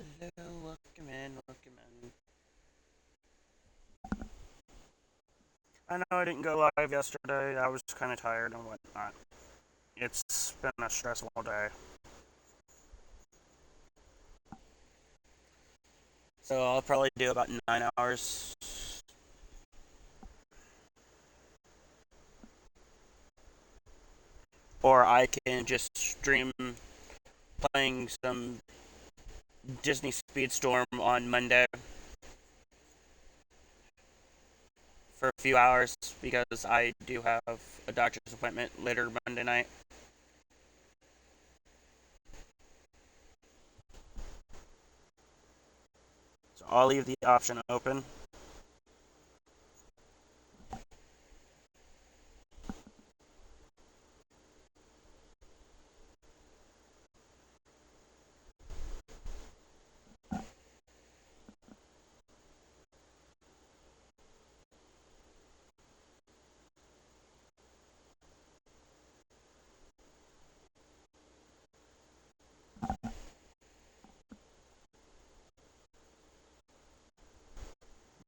Hello, welcome in, welcome in. I know I didn't go live yesterday. I was kind of tired and whatnot. It's been a stressful day. So I'll probably do about 9 hours. Or I can just stream playing some Disney Speedstorm on Monday for a few hours because I do have a doctor's appointment later Monday night. So I'll leave the option open.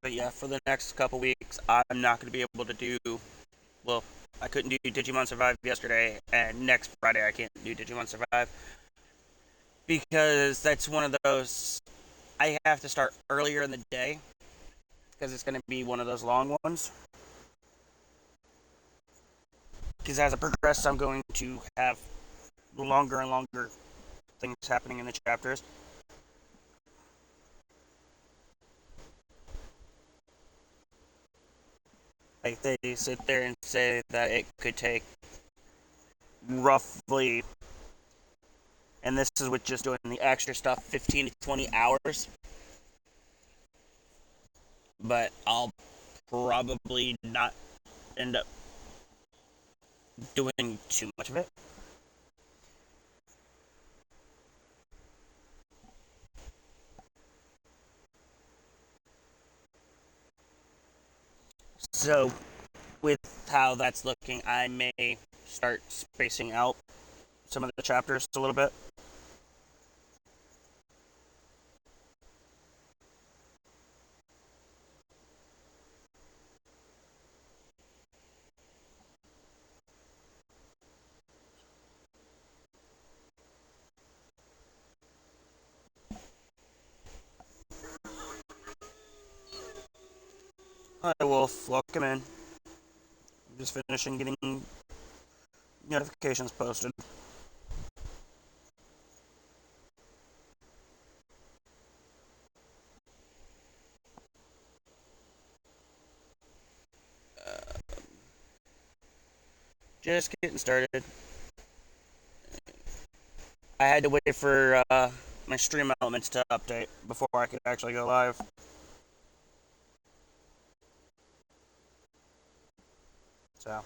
But yeah, for the next couple weeks, I'm not going to be able to do. Well, I couldn't do Digimon Survive yesterday, and next Friday I can't do Digimon Survive because that's one of those. I have to start earlier in the day because it's going to be one of those long ones. Because as I progress, I'm going to have longer and longer things happening in the chapters. Like they sit there and say that it could take roughly, and this is with just doing the extra stuff, 15 to 20 hours. But I'll probably not end up doing too much of it. So, with how that's looking, I may start spacing out some of the chapters a little bit. Hi, Wolf. Welcome in. I'm just finishing getting notifications posted. Just getting started. I had to wait for my stream elements to update before I could actually go live. So,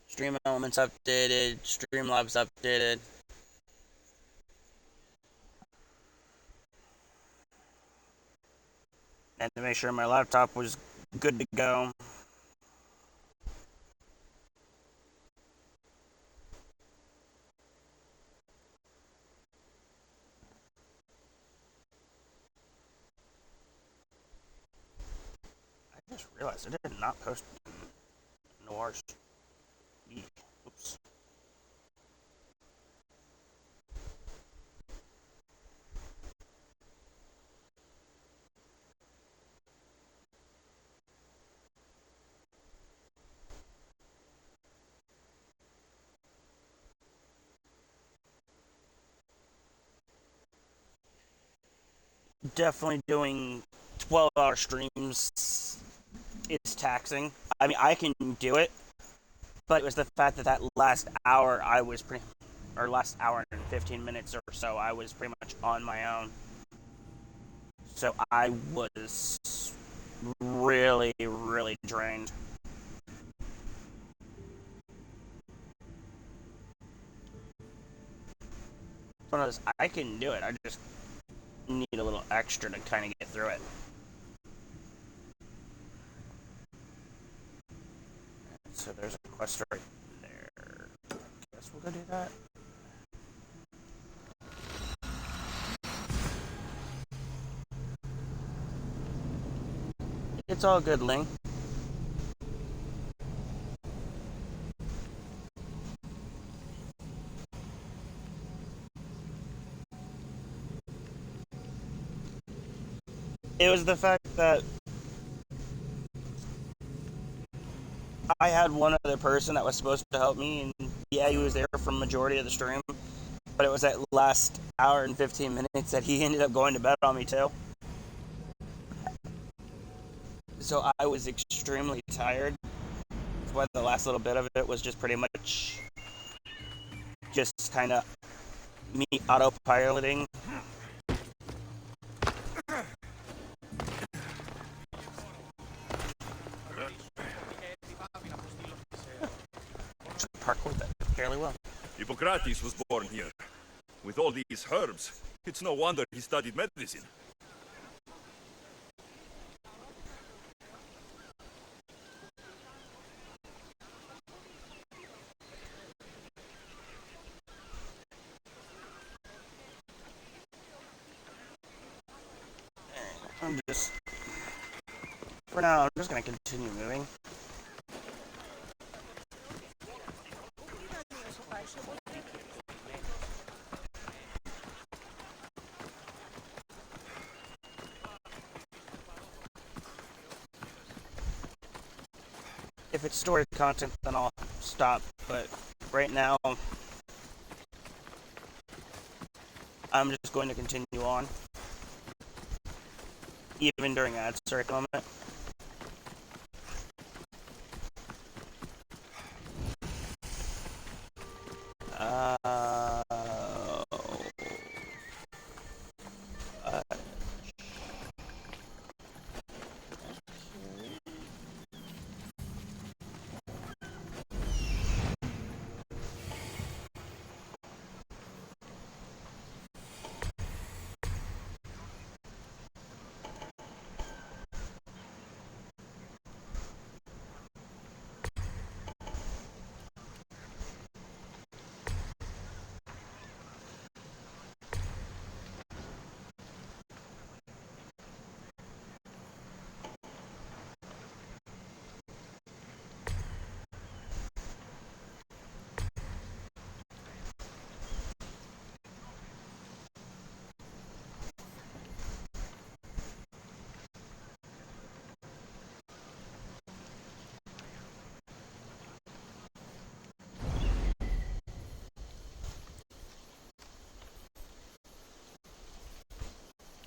stream elements updated, Streamlabs updated. And to make sure my laptop was good to go. I just realized I did not post Noir's. Oops. Definitely doing 12-hour streams is taxing. I mean, I can do it, but it was the fact that that last hour I was pretty, or last hour and 15 minutes or so, I was pretty much on my own. So I was really, really drained. One of those, I can do it. I just need a little extra to kind of get through it. So there's a quest right there. Guess we'll go do that. It's all good, Ling. It was the fact that I had one other person that was supposed to help me, and yeah, he was there for the majority of the stream, but it was that last hour and 15 minutes that he ended up going to bed on me too. So I was extremely tired. That's why the last little bit of it was just pretty much just kind of me autopiloting. Parkour that fairly well. Hippocrates was born here. With all these herbs, it's no wonder he studied medicine. For now, I'm just going to continue moving. If it's story content, then I'll stop, but right now, I'm just going to continue on, even during ads for a moment.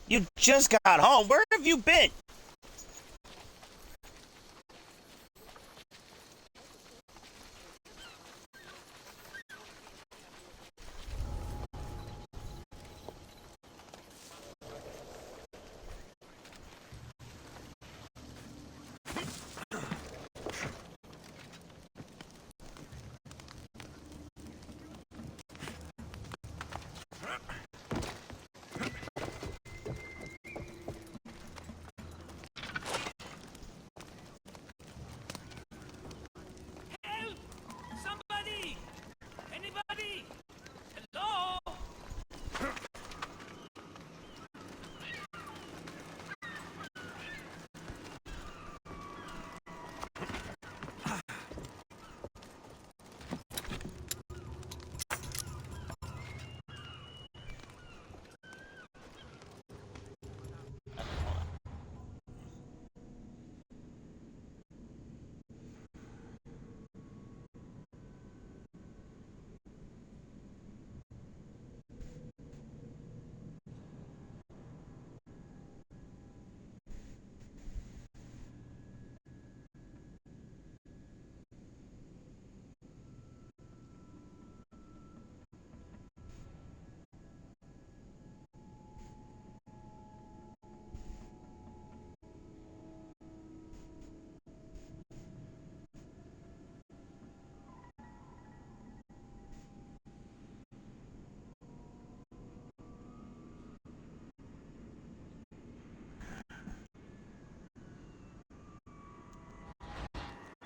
You just got home. Where have you been?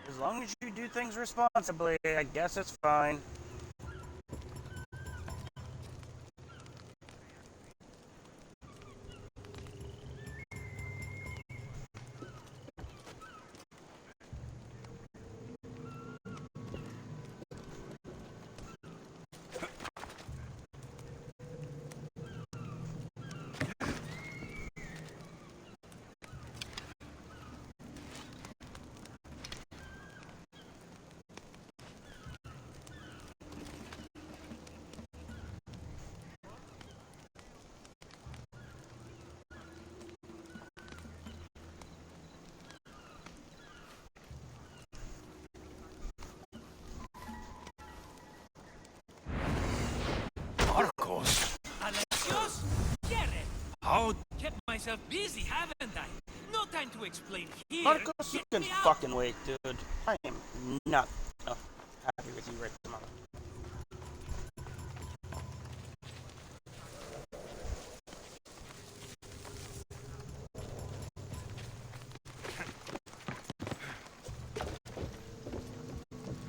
As long as you do things responsibly, I guess it's fine. myself busy, haven't I? No time to explain here. Marcos, you Get can me out. fucking wait, dude. I am not happy with you right this moment.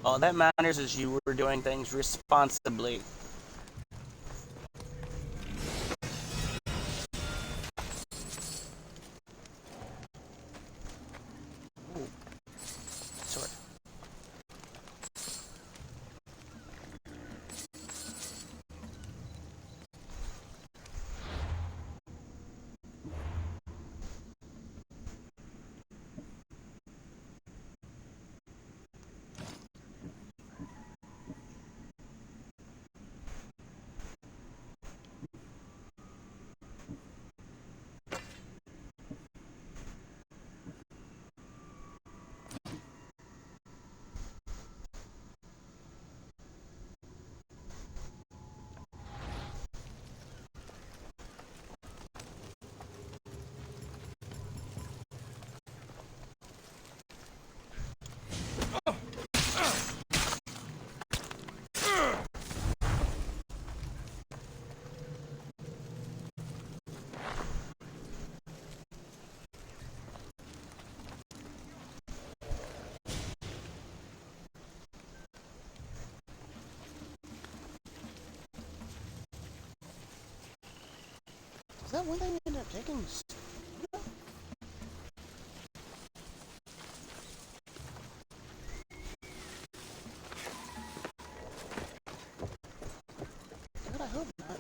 All that matters is you were doing things responsibly. Ooh. Sword. Is that one thing you ended up taking? God, I hope not.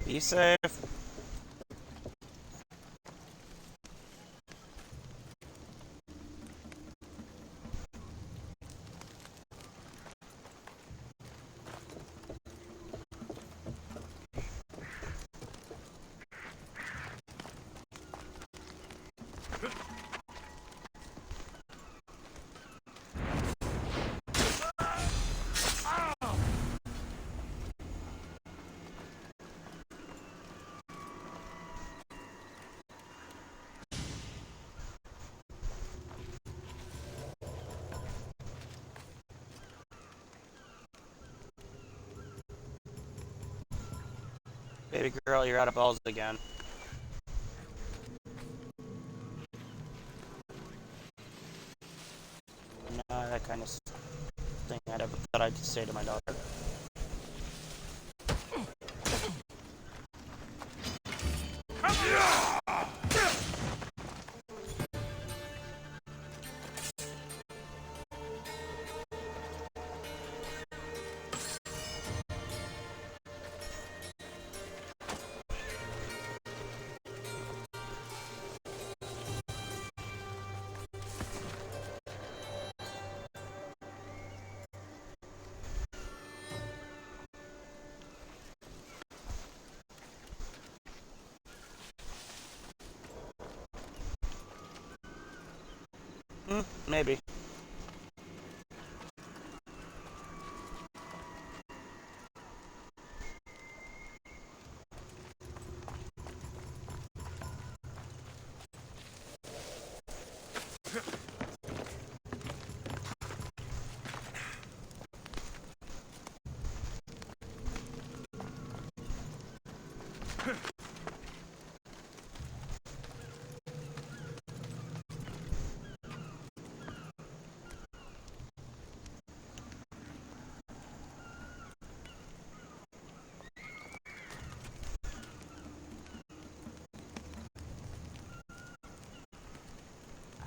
Be safe. Baby girl, you're out of balls again. Not that kind of thing I'd ever thought I'd say to my daughter. Maybe.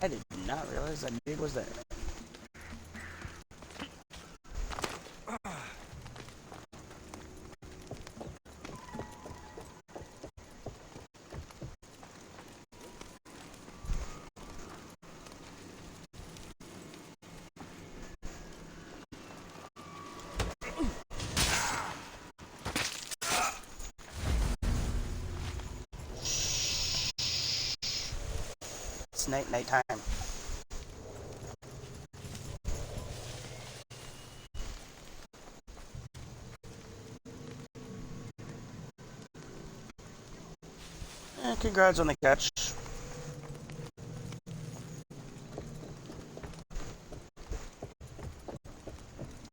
I did not realize that dude was there. It's nighttime. Congrats on the catch.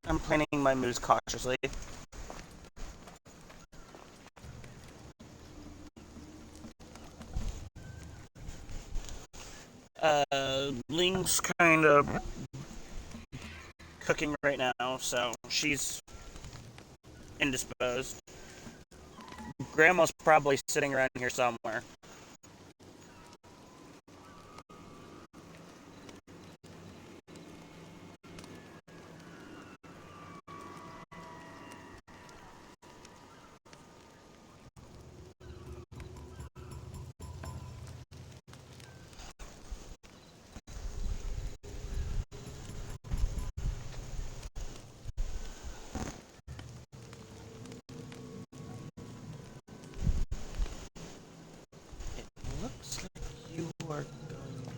I'm planning my moves cautiously. Ling's kind of cooking right now, so she's indisposed. Grandma's probably sitting around here somewhere. Looks like you are going.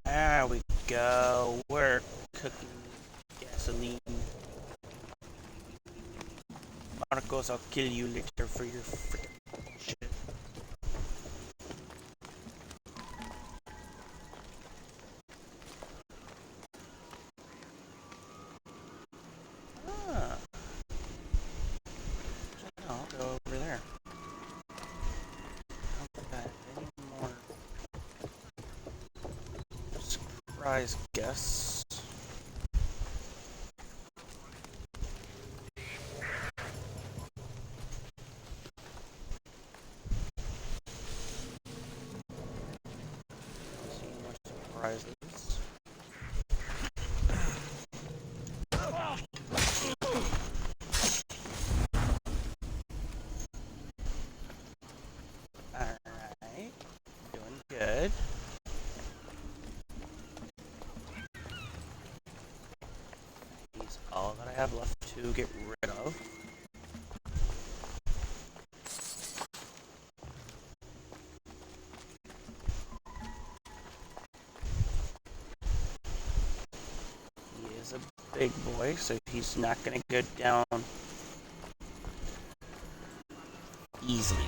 There we go. We're cooking gasoline. Marcos, I'll kill you later for your freaking shit. I'll go over there. I don't got any more surprise guests. See more surprises. Alright. Doing good. He's all that I have left to get rid of. He is a big boy, so he's not gonna go down easily.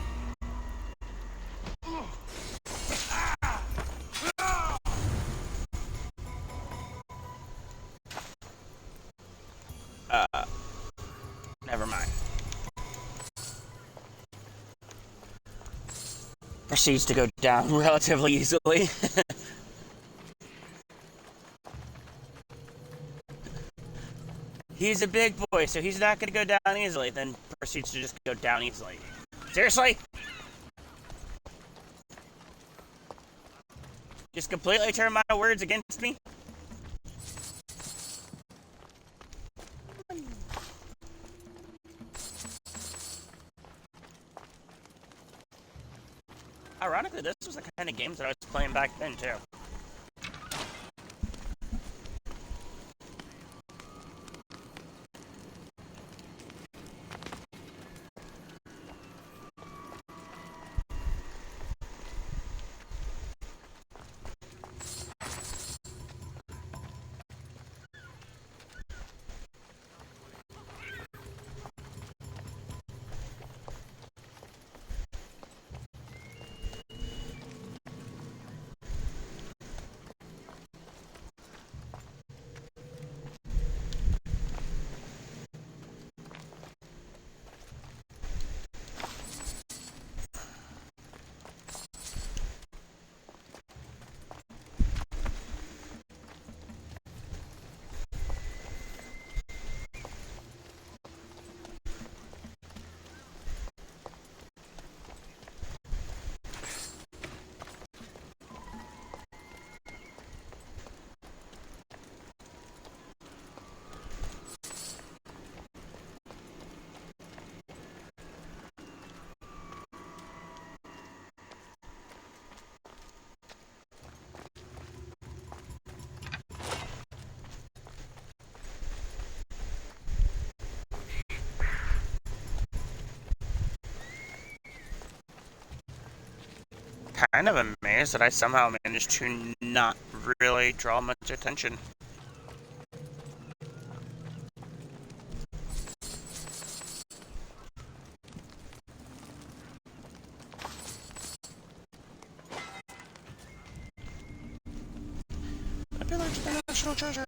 Never mind. Proceeds to go down relatively easily. He's a big boy, so he's not gonna go down easily. Then proceeds to just go down easily. Seriously? Just completely turn my words against me? Ironically, this was the kind of games that I was playing back then, too. kind of amazed that I somehow managed to not really draw much attention. I pillaged the national treasure!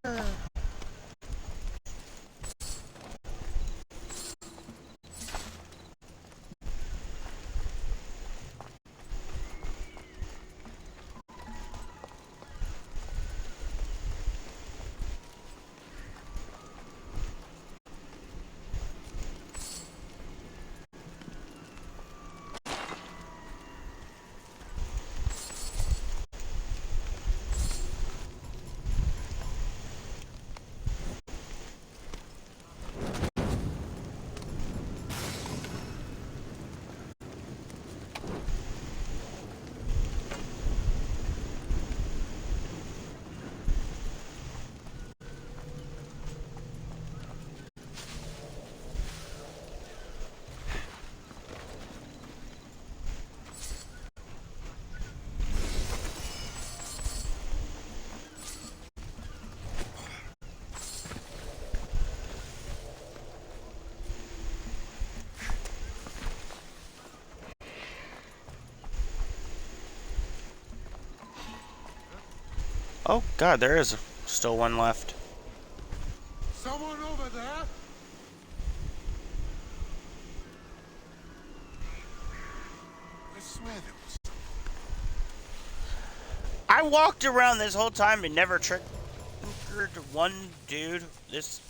Oh god, there is still one left. Someone over there? I swear there was. I walked around this whole time and never triggered one dude. This...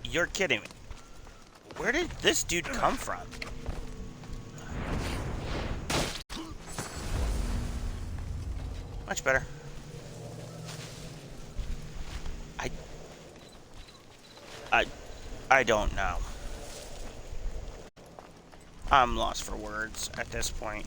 You're kidding me. Where did this dude come from? Much better. I don't know. I'm lost for words at this point.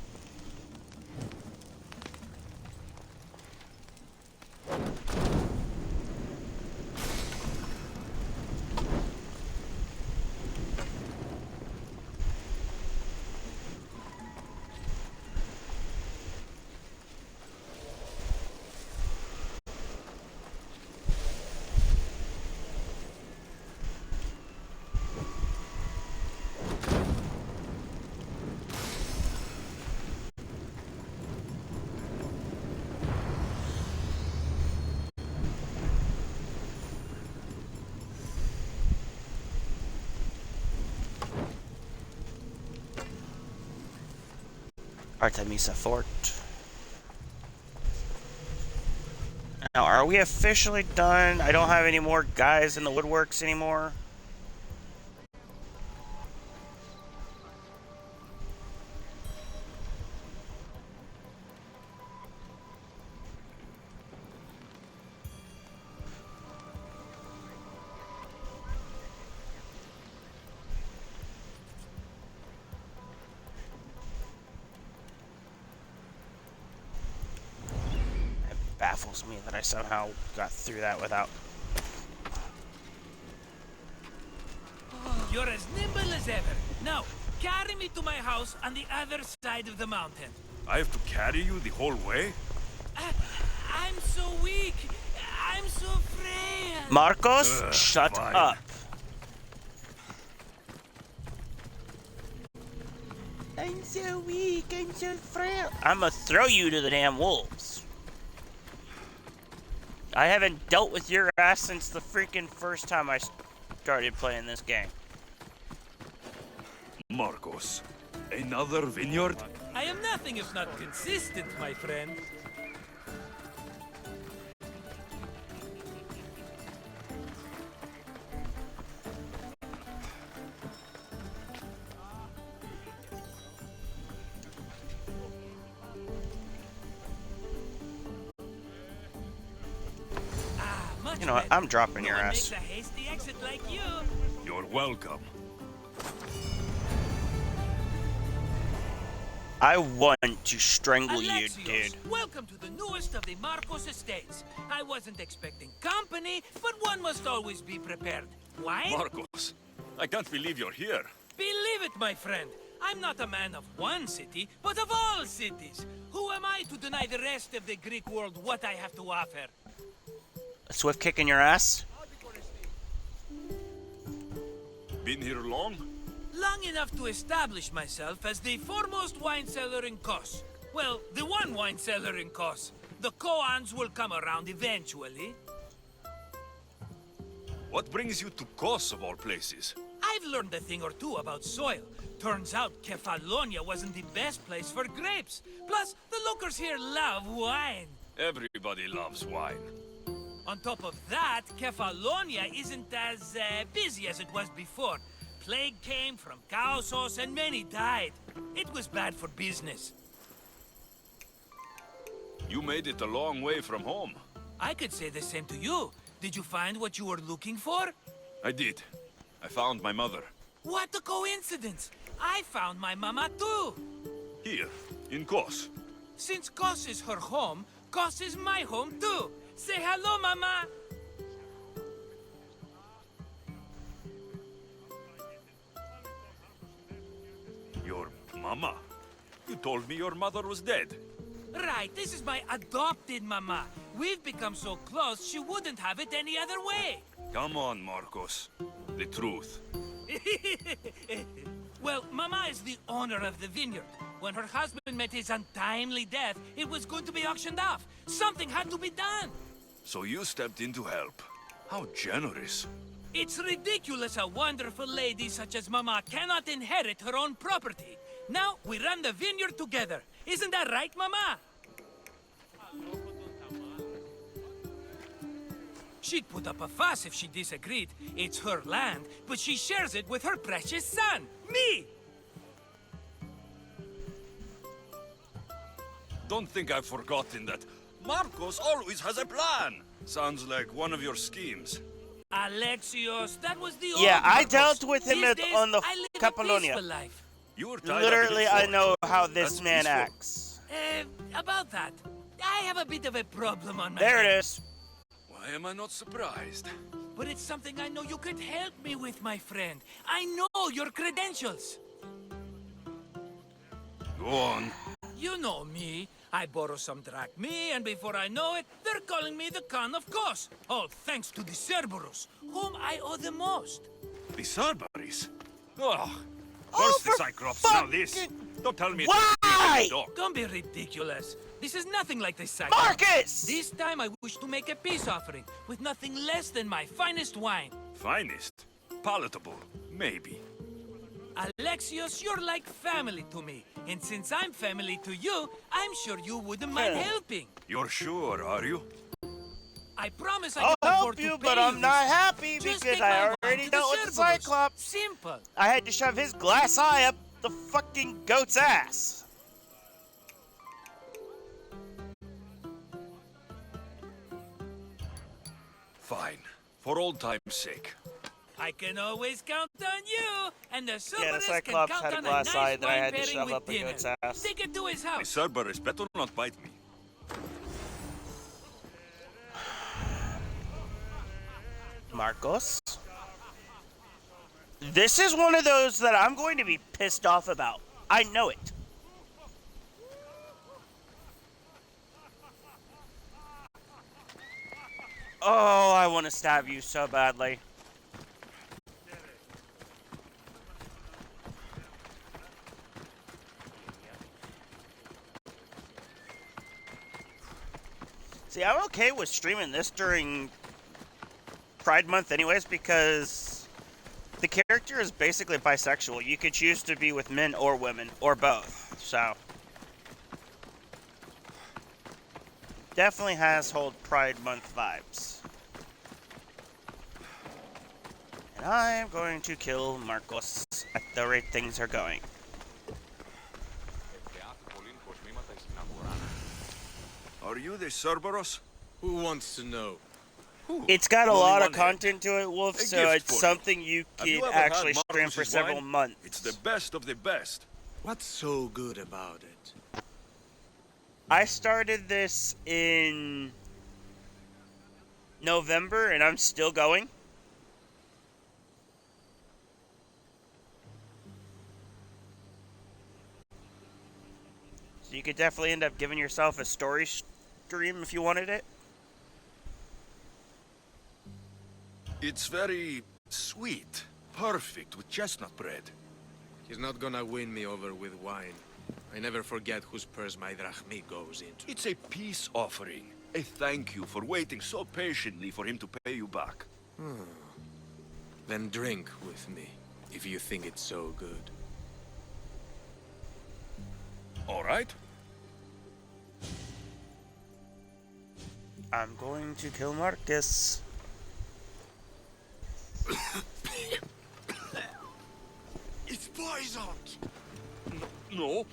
Artemisa Fort. Now, are we officially done? I don't have any more guys in the woodworks anymore. Baffles me that I somehow got through that without... You're as nimble as ever. Now, carry me to my house on the other side of the mountain. I have to carry you the whole way? I'm so weak. I'm so frail. Marcos, shut fine. up. I'm so weak, I'm so frail. I'm gonna throw you to the damn wolves. I haven't dealt with your ass since the freaking first time I started playing this game. Marcos, another vineyard? I am nothing if not consistent, my friend. You know what? I'm dropping your ass. Makes a hasty exit like you. You're welcome. I want to strangle Alexios, you, dude. Welcome to the newest of the Marcos estates. I wasn't expecting company, but one must always be prepared. Why? Marcos, I can't believe you're here. Believe it, my friend. I'm not a man of one city, but of all cities. Who am I to deny the rest of the Greek world what I have to offer? A swift kick in your ass? Been here long? Long enough to establish myself as the foremost wine cellar in Kos. Well, the one wine cellar in Kos. The Koans will come around eventually. What brings you to Kos of all places? I've learned a thing or two about soil. Turns out Kefalonia wasn't the best place for grapes. Plus, the locals here love wine. Everybody loves wine. On top of that, Kefalonia isn't as busy as it was before. Plague came from Kaosos and many died. It was bad for business. You made it a long way from home. I could say the same to you. Did you find what you were looking for? I did. I found my mother. What a coincidence! I found my mama too! Here, in Kos. Since Kos is her home, Kos is my home too! Say hello, mama! Your mama? You told me your mother was dead. Right, this is my adopted mama. We've become so close, she wouldn't have it any other way. Come on, Marcos. The truth. Well, Mama is the owner of the vineyard. When her husband met his untimely death, it was going to be auctioned off. Something had to be done. So you stepped in to help. How generous. It's ridiculous a wonderful lady such as Mama cannot inherit her own property. Now we run the vineyard together. Isn't that right, Mama? She'd put up a fuss if she disagreed. It's her land, but she shares it with her precious son, me! Don't think I've forgotten that. Marcos always has a plan. Sounds like one of your schemes. Alexios, that was the Yeah, old I Marcos. dealt with him These days, on the I live a Capalonia. peaceful life. You were tied Literally, up in I a fort. know how this That's man peaceful. acts. About that, I have a bit of a problem on my There it hands. is. Why am I not surprised? But it's something I know you could help me with, my friend. I know your credentials. Go on. You know me. I borrow some drachmae, and before I know it, they're calling me the Khan of Kos. All thanks to the Cerberus, whom I owe the most. The Cerberus? Oh, Oh, first the for Cyclops, now this. Don't tell me it's a Why? dog. Don't be ridiculous. This is nothing like the Cyclops. Marcus! This time I wish to make a peace offering with nothing less than my finest wine. Finest. Palatable. Maybe. Alexios, you're like family to me. And since I'm family to you, I'm sure you wouldn't mind Yeah. helping. You're sure, are you? I promise I I'll can help afford to you, pay but you I'm this not time. happy Just because take my I wine already to dealt with the Cerberus. Cyclops. Simple. I had to shove his glass eye up the fucking goat's ass. Fine. For old time's sake. I can always count on you, and the Yeah, the Cerberus can Cyclops count had a on glass nice eye that I wine had to pairing shove with up a dinner. goat's ass. Take it to his The house. Cerberus better not bite me. Marcos? This is one of those that I'm going to be pissed off about. I know it. Oh, I want to stab you so badly. See, I'm okay with streaming this during Pride Month anyways, because the character is basically bisexual. You could choose to be with men or women, or both, so. Definitely has whole Pride Month vibes. And I'm going to kill Marcos at the rate things are going. Are you the Cerberus? Who wants to know? Who? It's got a Only lot of one head. content to it, Wolf, A so gift it's for you. something you Have you could ever had actually stream for Marcus's several wine? months. It's the best of the best. What's so good about it? I started this in November, and I'm still going. You could definitely end up giving yourself a story stream if you wanted it. It's very sweet. Perfect with chestnut bread. He's not gonna win me over with wine. I never forget whose purse my drachmi goes into. It's a peace offering. A thank you for waiting so patiently for him to pay you back. Then drink with me, if you think it's so good. All right. I'm going to kill Marcus. It's poisoned! No,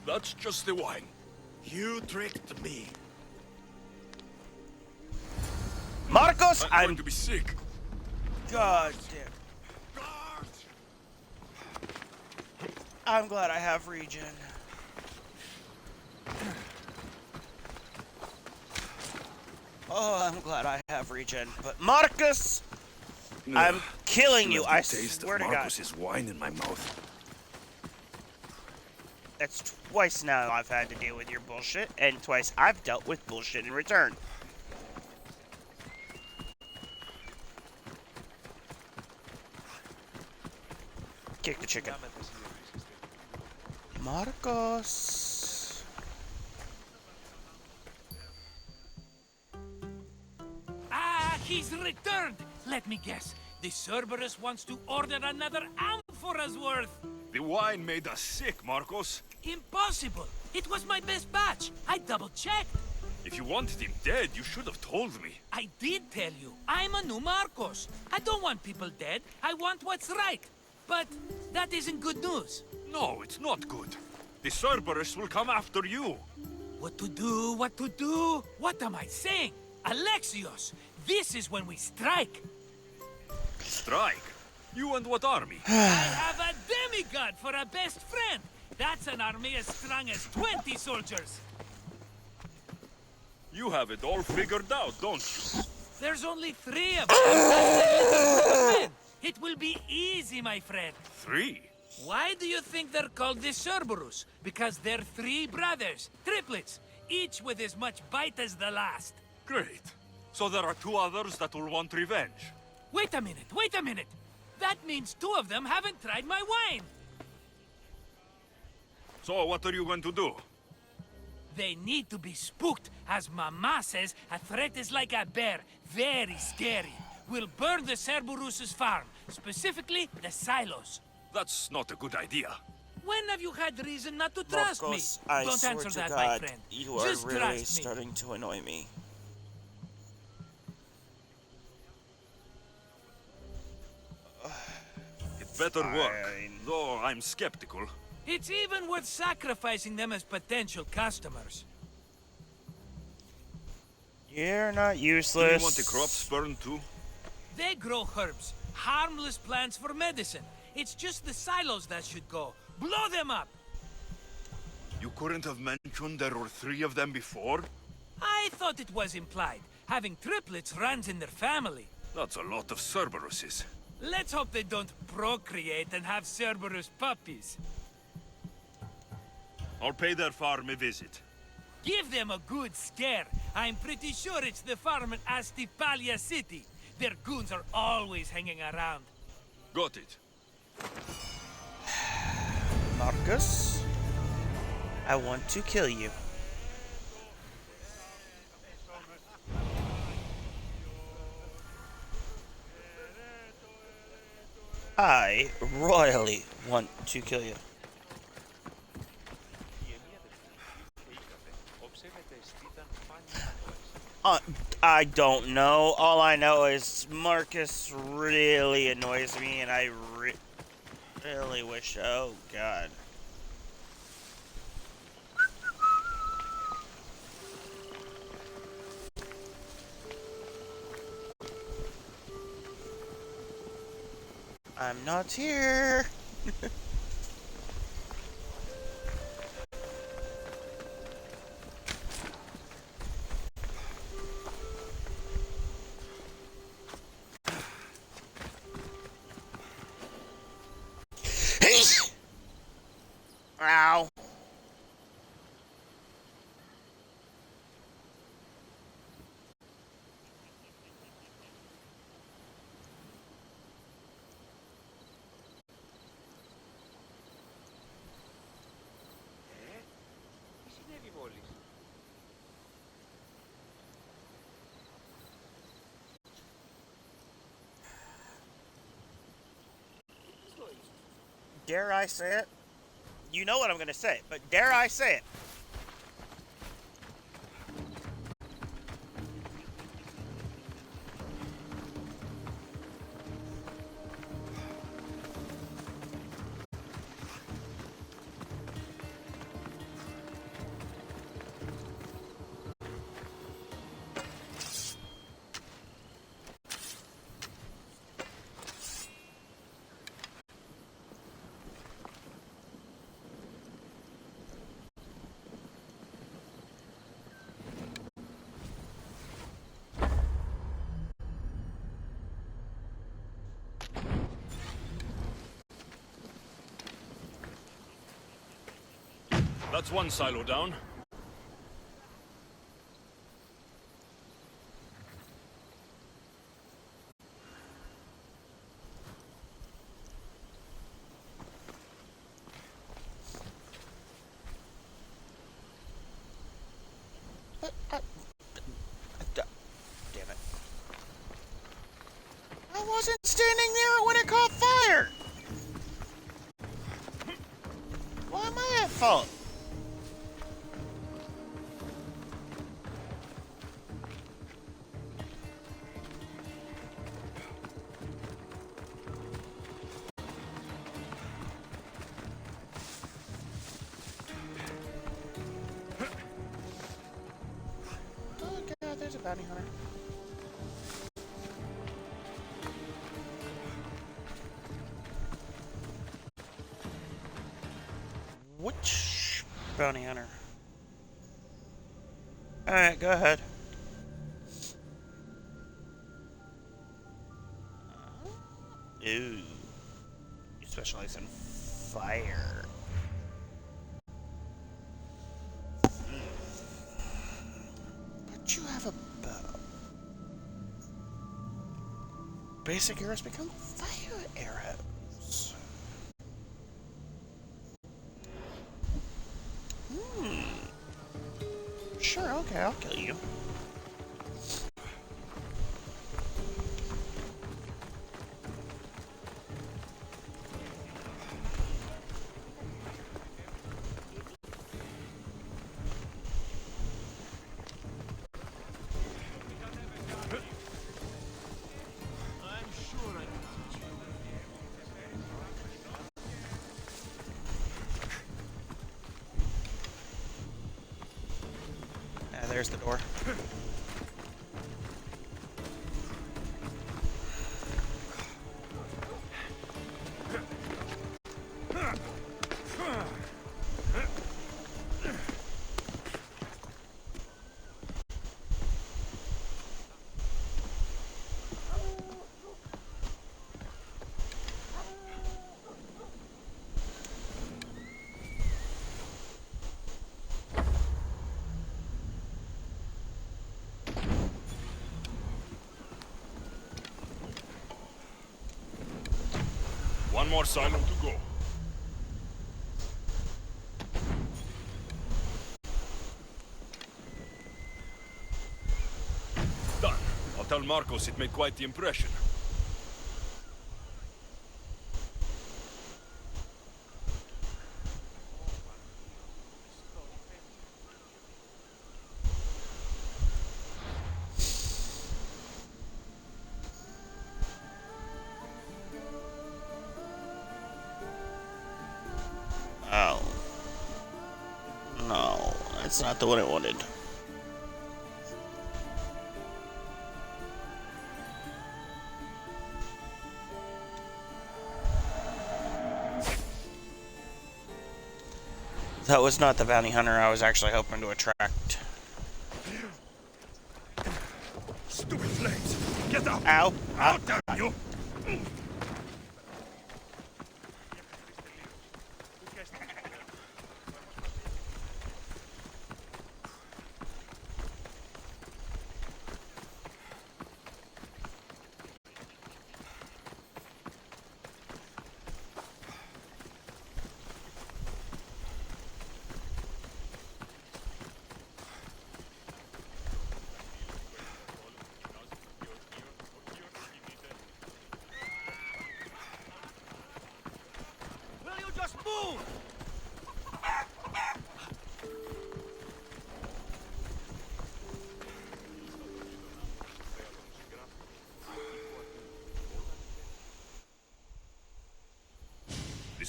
that's just the wine. You tricked me. Marcos, I'm going I'm to be sick. God damn. I'm glad I have regen. Oh, I'm glad I have regen. But Marcus, I'm killing you. I swear to God. Marcus's wine in my mouth. That's twice now I've had to deal with your bullshit, and twice I've dealt with bullshit in return. Kick the chicken. Marcos. Ah, he's returned! Let me guess. The Cerberus wants to order another amphora's worth. The wine made us sick, Marcos. Impossible! It was my best batch. I double-checked. If you wanted him dead, you should have told me. I did tell you. I'm a new Marcos. I don't want people dead. I want what's right. But that isn't good news. No, it's not good. The Cerberus will come after you. What to do? What to do? What am I saying? Alexios, this is when we strike. Strike? You and what army? I have a demigod for a best friend. That's an army as strong as 20 soldiers. You have it all figured out, don't you? There's only 3 of them. That's a little group of men. It will be easy, my friend. 3? Why do you think they're called the Cerberus? Because they're 3 brothers, triplets, each with as much bite as the last. Great. So there are 2 others that will want revenge. Wait a minute, wait a minute. That means 2 of them haven't tried my wine. So what are you going to do? They need to be spooked. As Mama says, a threat is like a bear. Very scary. We'll burn the Cerberus's farm, specifically the silos. That's not a good idea. When have you had reason not to trust Marcos, me? I Don't swear answer to that, God, my friend. you are Just really trust me. starting to annoy me. It better work, Fine. though I'm skeptical. It's even worth sacrificing them as potential customers. You're not Do useless. you want the crops burned too? They grow herbs, harmless plants for medicine. It's just the silos that should go. Blow them up! You couldn't have mentioned there were 3 of them before? I thought it was implied. Having triplets runs in their family. That's a lot of Cerberuses. Let's hope they don't procreate and have Cerberus puppies. I'll pay their farm a visit. Give them a good scare. I'm pretty sure it's the farm in Astipalia City. Their goons are always hanging around. Got it. Marcus, I want to kill you. I royally want to kill you. I don't know. All I know is Marcus really annoys me, and I really wish. Oh, God. I'm not here. Ow. Dare I say it? You know what I'm going to say, but dare I say it? That's one silo down. Damn it. I wasn't standing near it when it caught fire! Why am I at fault? Oh god, there's a bounty hunter. Which bounty hunter? Alright, go ahead. Ooh. You specialize in fire. But you have a bow. Basic arrows become fire arrows. Sure, okay, I'll kill you. There's the door. One more silo to go. Done. I'll tell Marcos it made quite the impression. Oh. No, that's not the one I wanted. That was not the bounty hunter I was actually hoping to attract. Stupid flames! Get up! Ow! Out, damn you!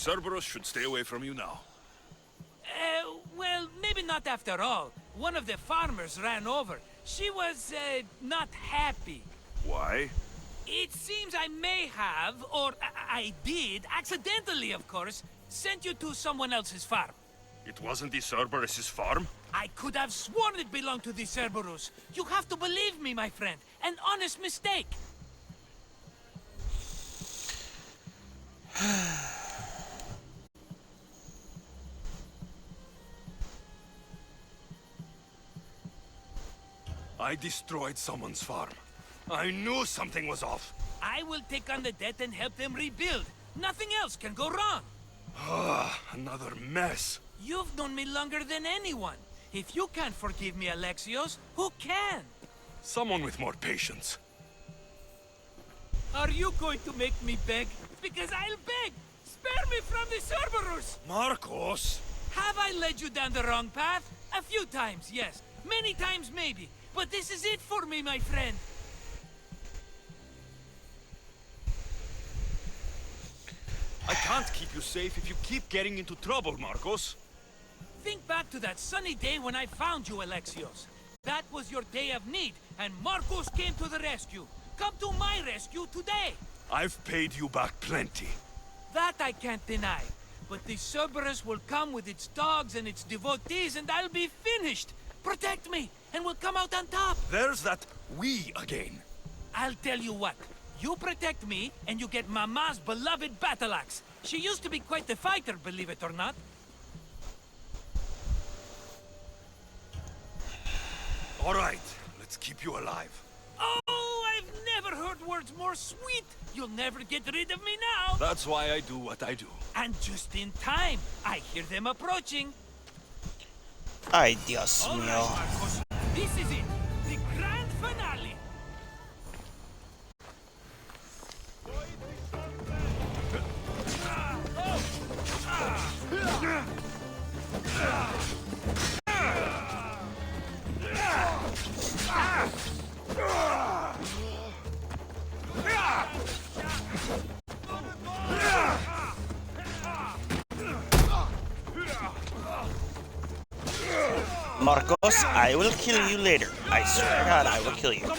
Cerberus should stay away from you now. Well, maybe not after all. One of the farmers ran over. She was, not happy. Why? It seems I may have, or I did, accidentally of course, sent you to someone else's farm. It wasn't the Cerberus's farm? I could have sworn it belonged to the Cerberus. You have to believe me, my friend. An honest mistake. I destroyed someone's farm. I knew something was off. I will take on the debt and help them rebuild. Nothing else can go wrong. Another mess. You've known me longer than anyone. If you can't forgive me, Alexios, who can? Someone with more patience. Are you going to make me beg? Because I'll beg! Spare me from the Cerberus! Marcos! Have I led you down the wrong path? A few times, yes. Many times, maybe. But this is it for me, my friend. I can't keep you safe if you keep getting into trouble, Marcos. Think back to that sunny day when I found you, Alexios. That was your day of need, and Marcos came to the rescue. Come to my rescue today. I've paid you back plenty. That I can't deny. But the Cerberus will come with its dogs and its devotees, and I'll be finished. Protect me, and we'll come out on top. There's that we again. I'll tell you what. You protect me, and you get Mama's beloved battle axe. She used to be quite the fighter, believe it or not. All right, let's keep you alive. Oh, I've never heard words more sweet. You'll never get rid of me now. That's why I do what I do. And just in time. I hear them approaching. Ay, Dios All right, mío. Marcos. This is it. The grand finale. Marcos, I will kill you later. I swear to God, I will kill you.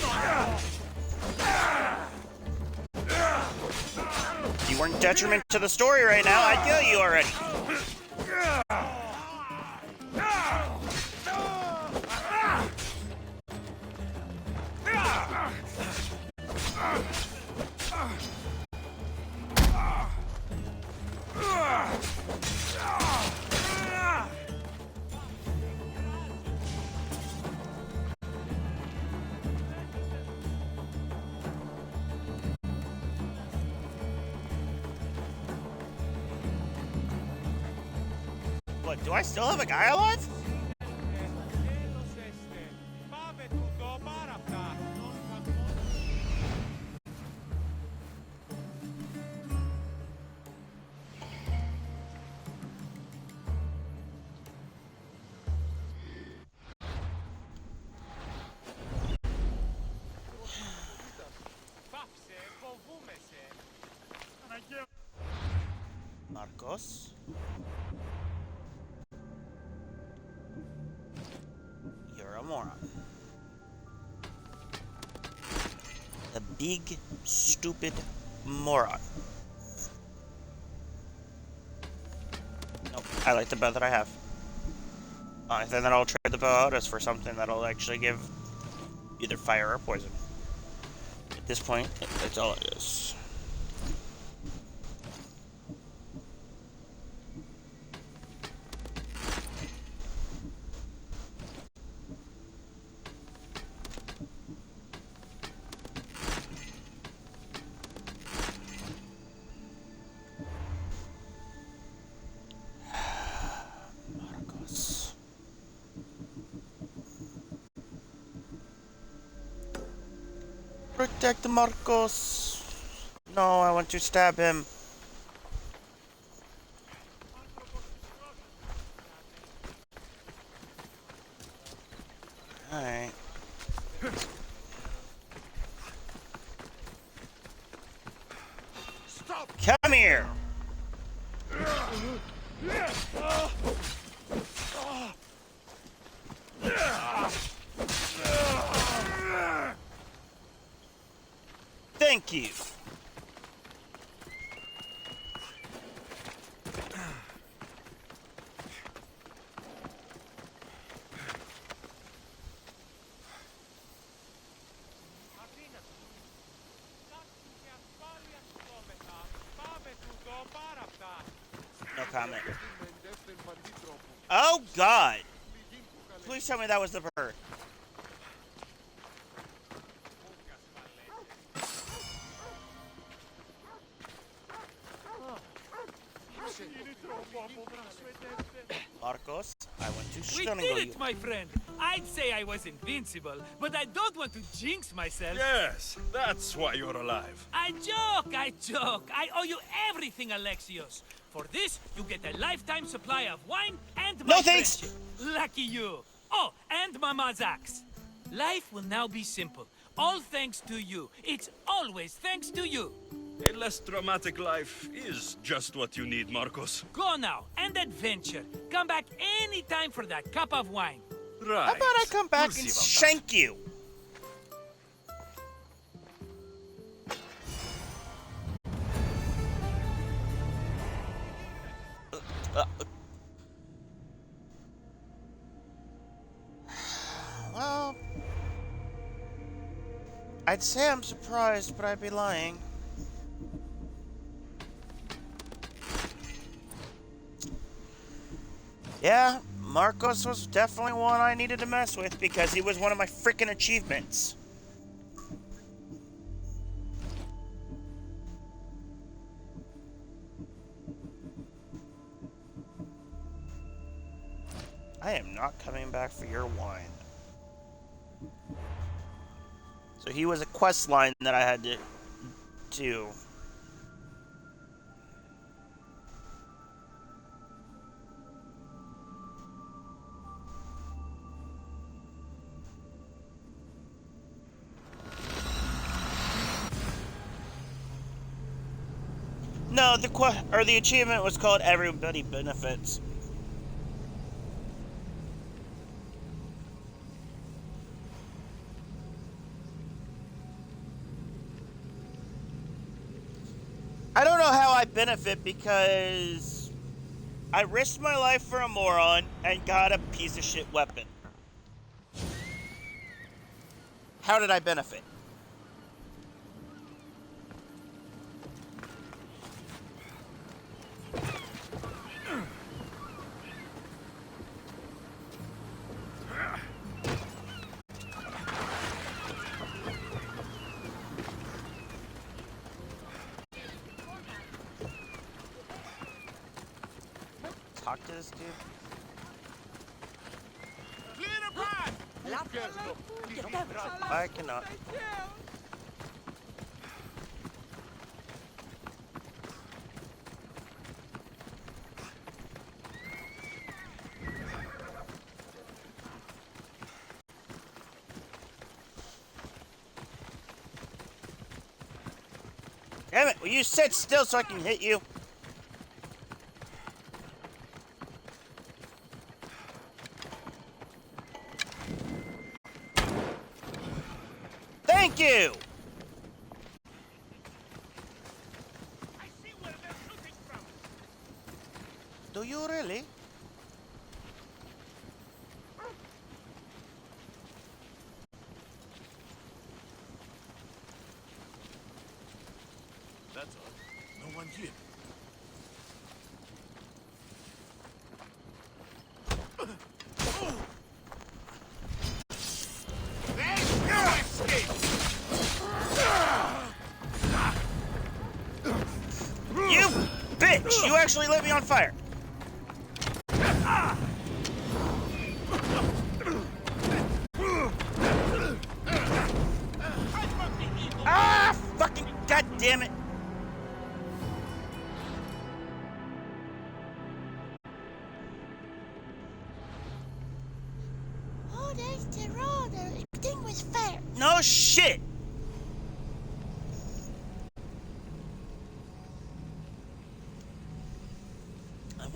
If you weren't detriment to the story right now, I'd kill you already. What, do I still have a guy alive? Marcos? You're a moron. A big, stupid moron. Nope, I like the bow that I have. I think that I'll trade the bow out as for something that'll actually give either fire or poison. At this point, that's all it is. Protect Marcos. No, I want to stab him. Alright. Stop! Come here! Thank you. No comment. Oh God! Please tell me that was the bird. Marcos, I want to We strangle did you. it, my friend. I'd say I was invincible, but I don't want to jinx myself. Yes, that's why you're alive. I joke. I owe you everything, Alexios. For this, you get a lifetime supply of wine and my No thanks. friendship. Lucky you. Oh, and Mama's axe. Life will now be simple. All thanks to you. It's always thanks to you. A less dramatic life is just what you need, Marcos. Go now and adventure. Come back anytime for that cup of wine. Right. How about I come back We'll and see about shank you? Well, I'd say I'm surprised, but I'd be lying. Yeah, Marcos was definitely one I needed to mess with because he was one of my freaking achievements. I am not coming back for your wine. So he was a quest line that I had to do. No, the achievement was called Everybody Benefits. I don't know how I benefit because I risked my life for a moron and got a piece of shit weapon. How did I benefit? Talk to this dude. I cannot. Damn it, will you sit still so I can hit you? Thank you! I see where they're shooting from. Do you really? That's all. No one here. You bitch! You actually lit me on fire! Ah! Fucking goddamn it! Oh, there's the road. The thing was fire. No shit!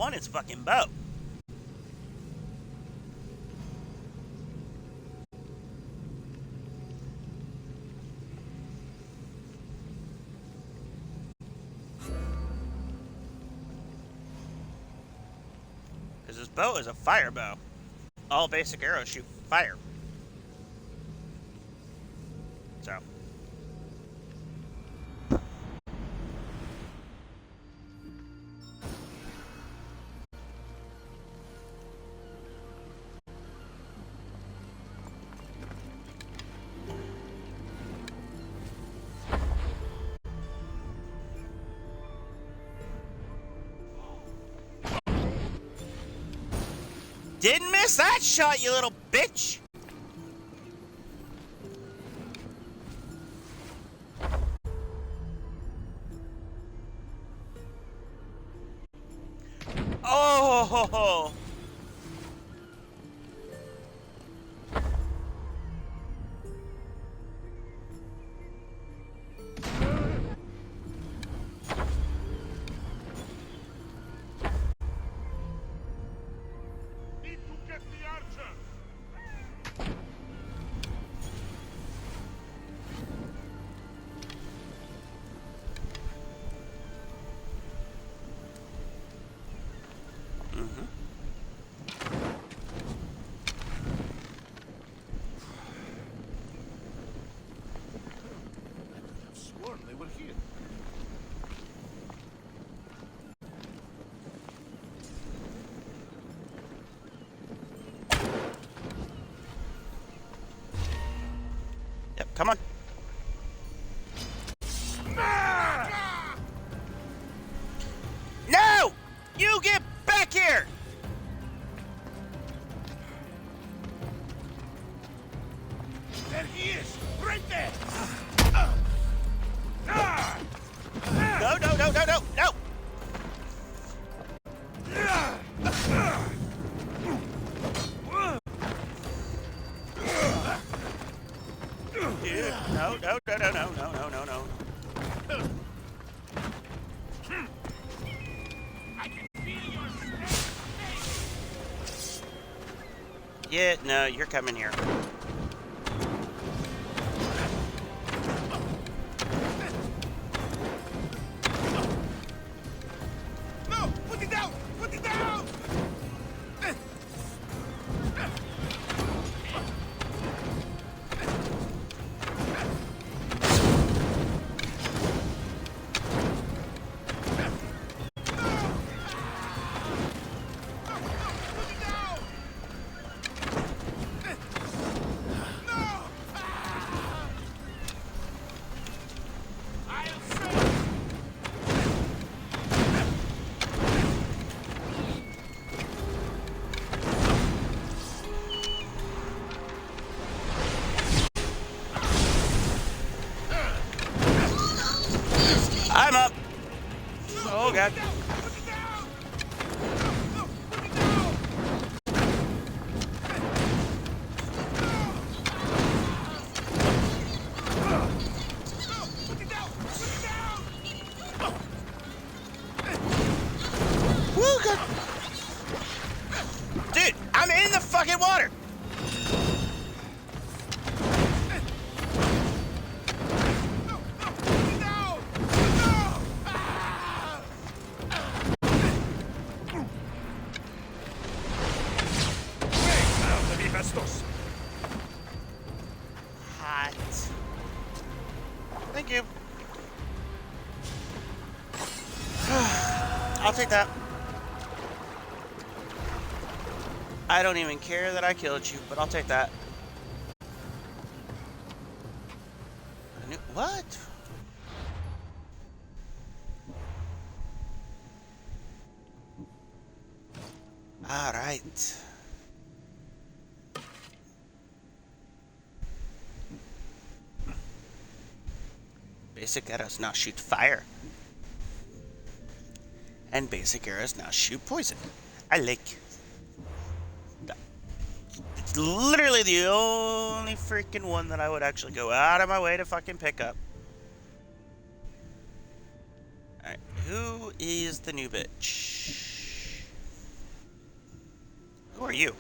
on his fucking bow. Because his bow is a fire bow. All basic arrows shoot fire. So. Didn't miss that shot, you little bitch! Oh! They were here. Yep, come on. No! You get back here! There he is! Right there! No, no, no, no, no, no! Dude, no, no, no, no, no, no, no, no, no. I can feel your snake. Yeah, no, you're coming here. No! Put it down! Put it down! I'm up. Oh, God. Woo, God. Dude, I'm in the fucking water. Hot. Thank you. I'll take that. I don't even care that I killed you, but I'll take that. What? All right. Basic arrows now shoot fire. And basic arrows now shoot poison. I like that. It's literally the only freaking one that I would actually go out of my way to fucking pick up. Alright, who is the new bitch? Who are you?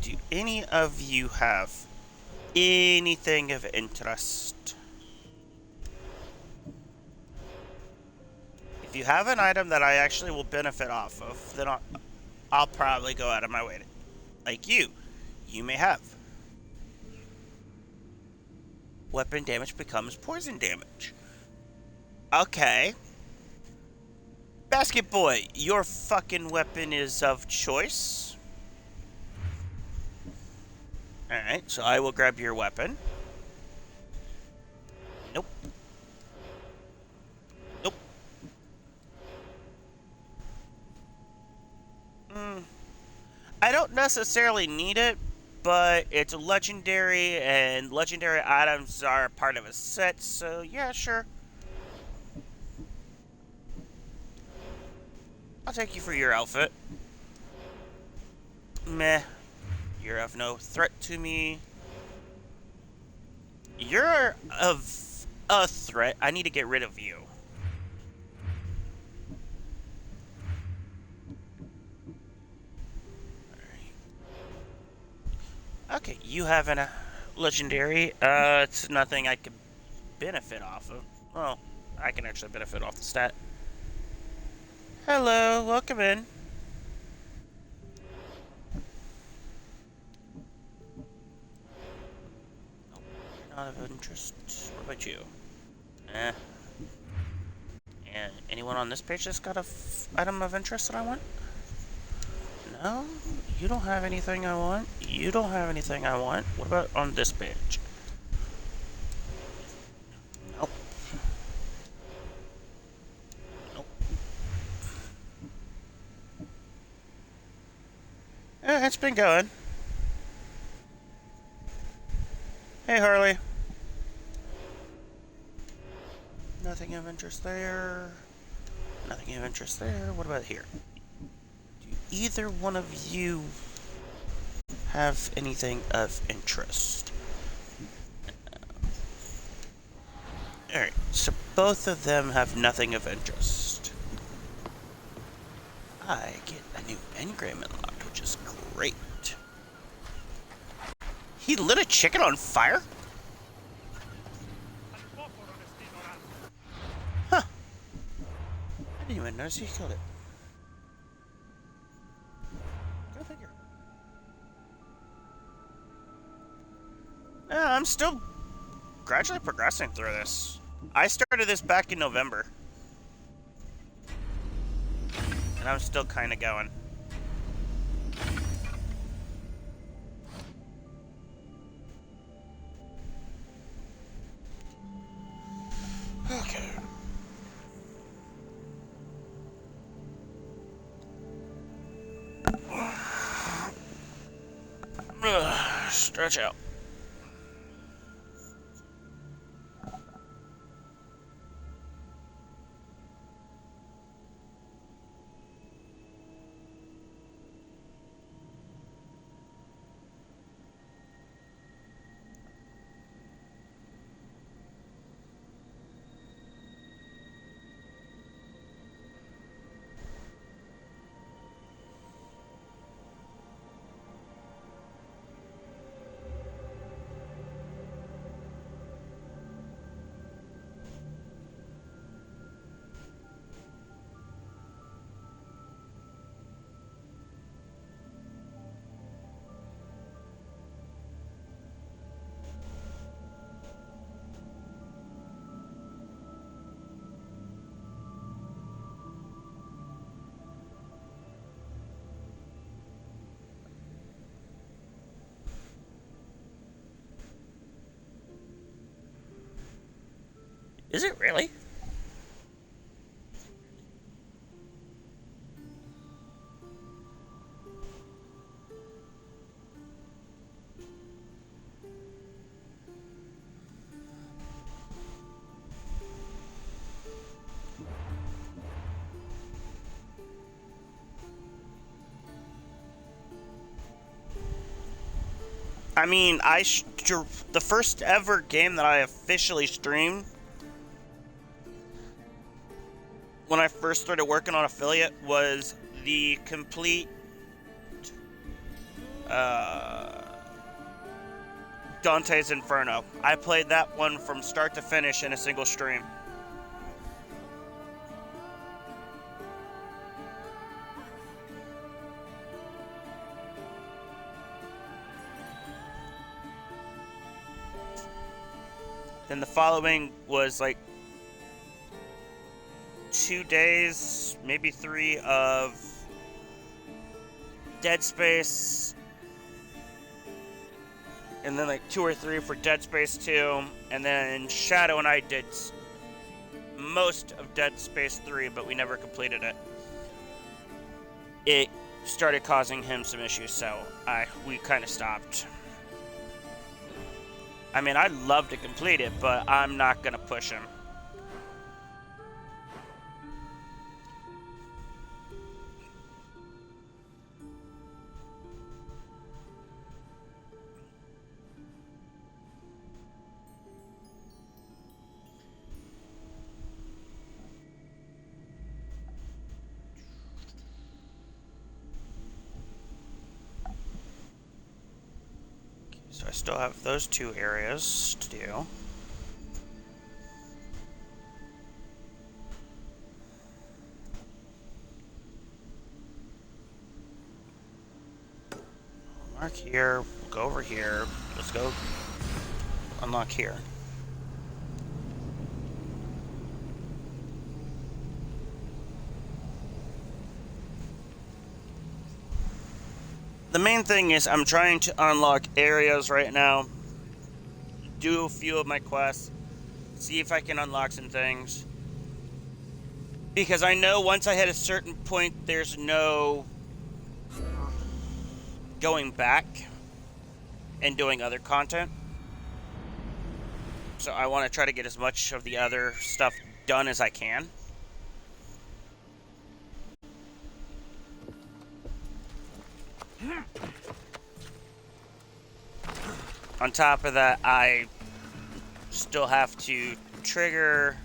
Do any of you have anything of interest? If you have an item that I actually will benefit off of, then I'll probably go out of my way to, like you. You may have. Weapon damage becomes poison damage. Okay. Basket Boy, your fucking weapon is of choice. Alright, so I will grab your weapon. Nope. Nope. I don't necessarily need it, but it's a legendary, and legendary items are part of a set, so yeah, sure. I'll take you for your outfit. Meh. You're of no threat to me. You're of a threat. I need to get rid of you. Okay, you have a legendary. It's nothing I could benefit off of. Well, I can actually benefit off the stat. Hello, welcome in. Nope, you're not of interest. What about you? Eh. And anyone on this page that's got a item of interest that I want? No, you don't have anything I want. You don't have anything I want. What about on this page? Nope. Nope. It's been going. Hey, Harley. Nothing of interest there. Nothing of interest there. What about here? Either one of you have anything of interest? Alright, so both of them have nothing of interest. I get a new engram unlocked, which is great. He lit a chicken on fire? Huh. I didn't even notice he killed it. Go figure. Yeah, I'm still gradually progressing through this. I started this back in November. And I'm still kind of going. Okay. Stretch out. Is it really? I mean, the first ever game that I officially streamed when I first started working on affiliate was the complete Dante's Inferno. I played that one from start to finish in a single stream. Then the following was like 2 days, maybe 3 of Dead Space, and then like 2 or 3 for Dead Space 2, and then Shadow and I did most of Dead Space 3, but we never completed it. It started causing him some issues, so we kind of stopped. I mean, I'd love to complete it, but I'm not going to push him. So I still have those 2 areas to do. Mark here, we'll go over here. Let's go unlock here. The main thing is I'm trying to unlock areas right now, do a few of my quests, see if I can unlock some things. Because I know once I hit a certain point, there's no going back and doing other content. So I want to try to get as much of the other stuff done as I can. On top of that, I still have to trigger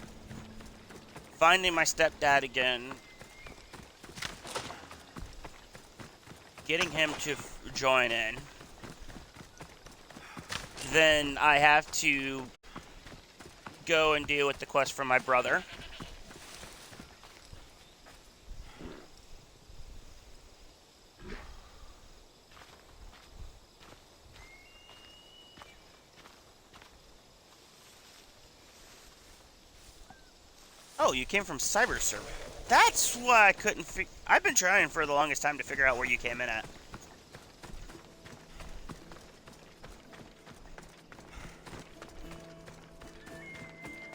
finding my stepdad again, getting him to join in. Then I have to go and deal with the quest from my brother. Oh, you came from Cyber Server. That's why I couldn't I've been trying for the longest time to figure out where you came in at.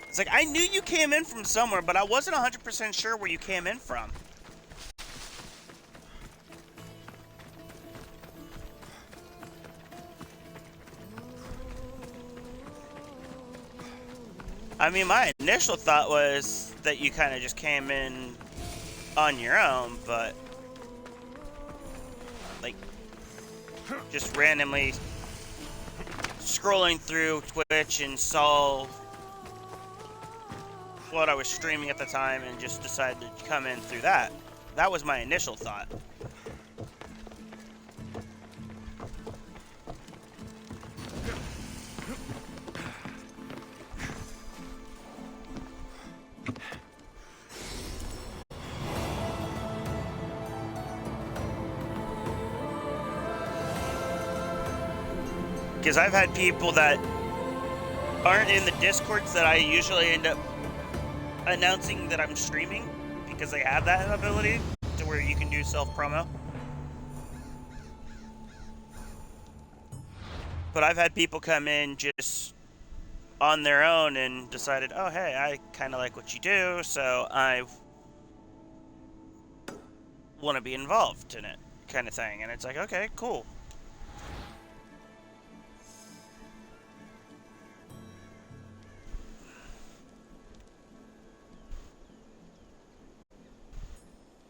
It's like, I knew you came in from somewhere, but I wasn't 100% sure where you came in from. I mean, my initial thought was that you kind of just came in on your own, but like just randomly scrolling through Twitch and saw what I was streaming at the time and just decided to come in through that. That was my initial thought. Because I've had people that aren't in the Discords that I usually end up announcing that I'm streaming, because they have that ability to where you can do self-promo. But I've had people come in just on their own and decided, oh hey, I kind of like what you do, so I want to be involved in it, kind of thing. And it's like, okay, cool.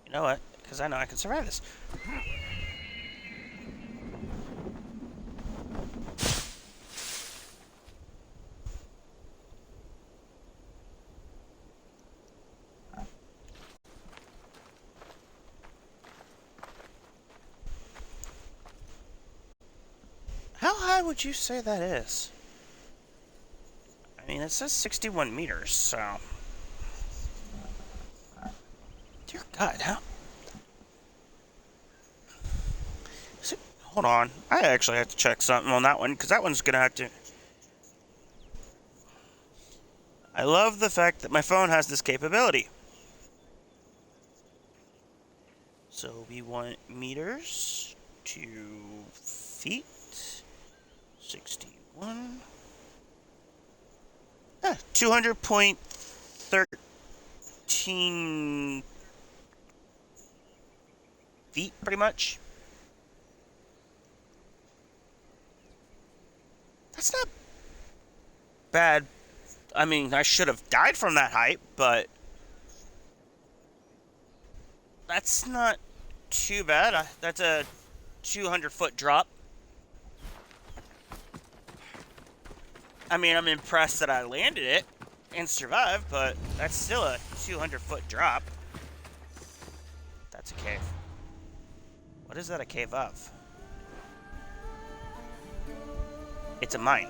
You know what? Because I know I can survive this. high would you say that is? I mean, it says 61 meters, so... Dear God, how... Hold on. I actually have to check something on that one, because that one's going to have to... I love the fact that my phone has this capability. So we want meters to feet. 61. 200.13 feet, pretty much. That's not bad. I mean, I should have died from that height, but that's not too bad. That's a 200-foot drop. I mean, I'm impressed that I landed it and survived, but that's still a 200-foot drop. That's a cave. What is that a cave of? It's a mine.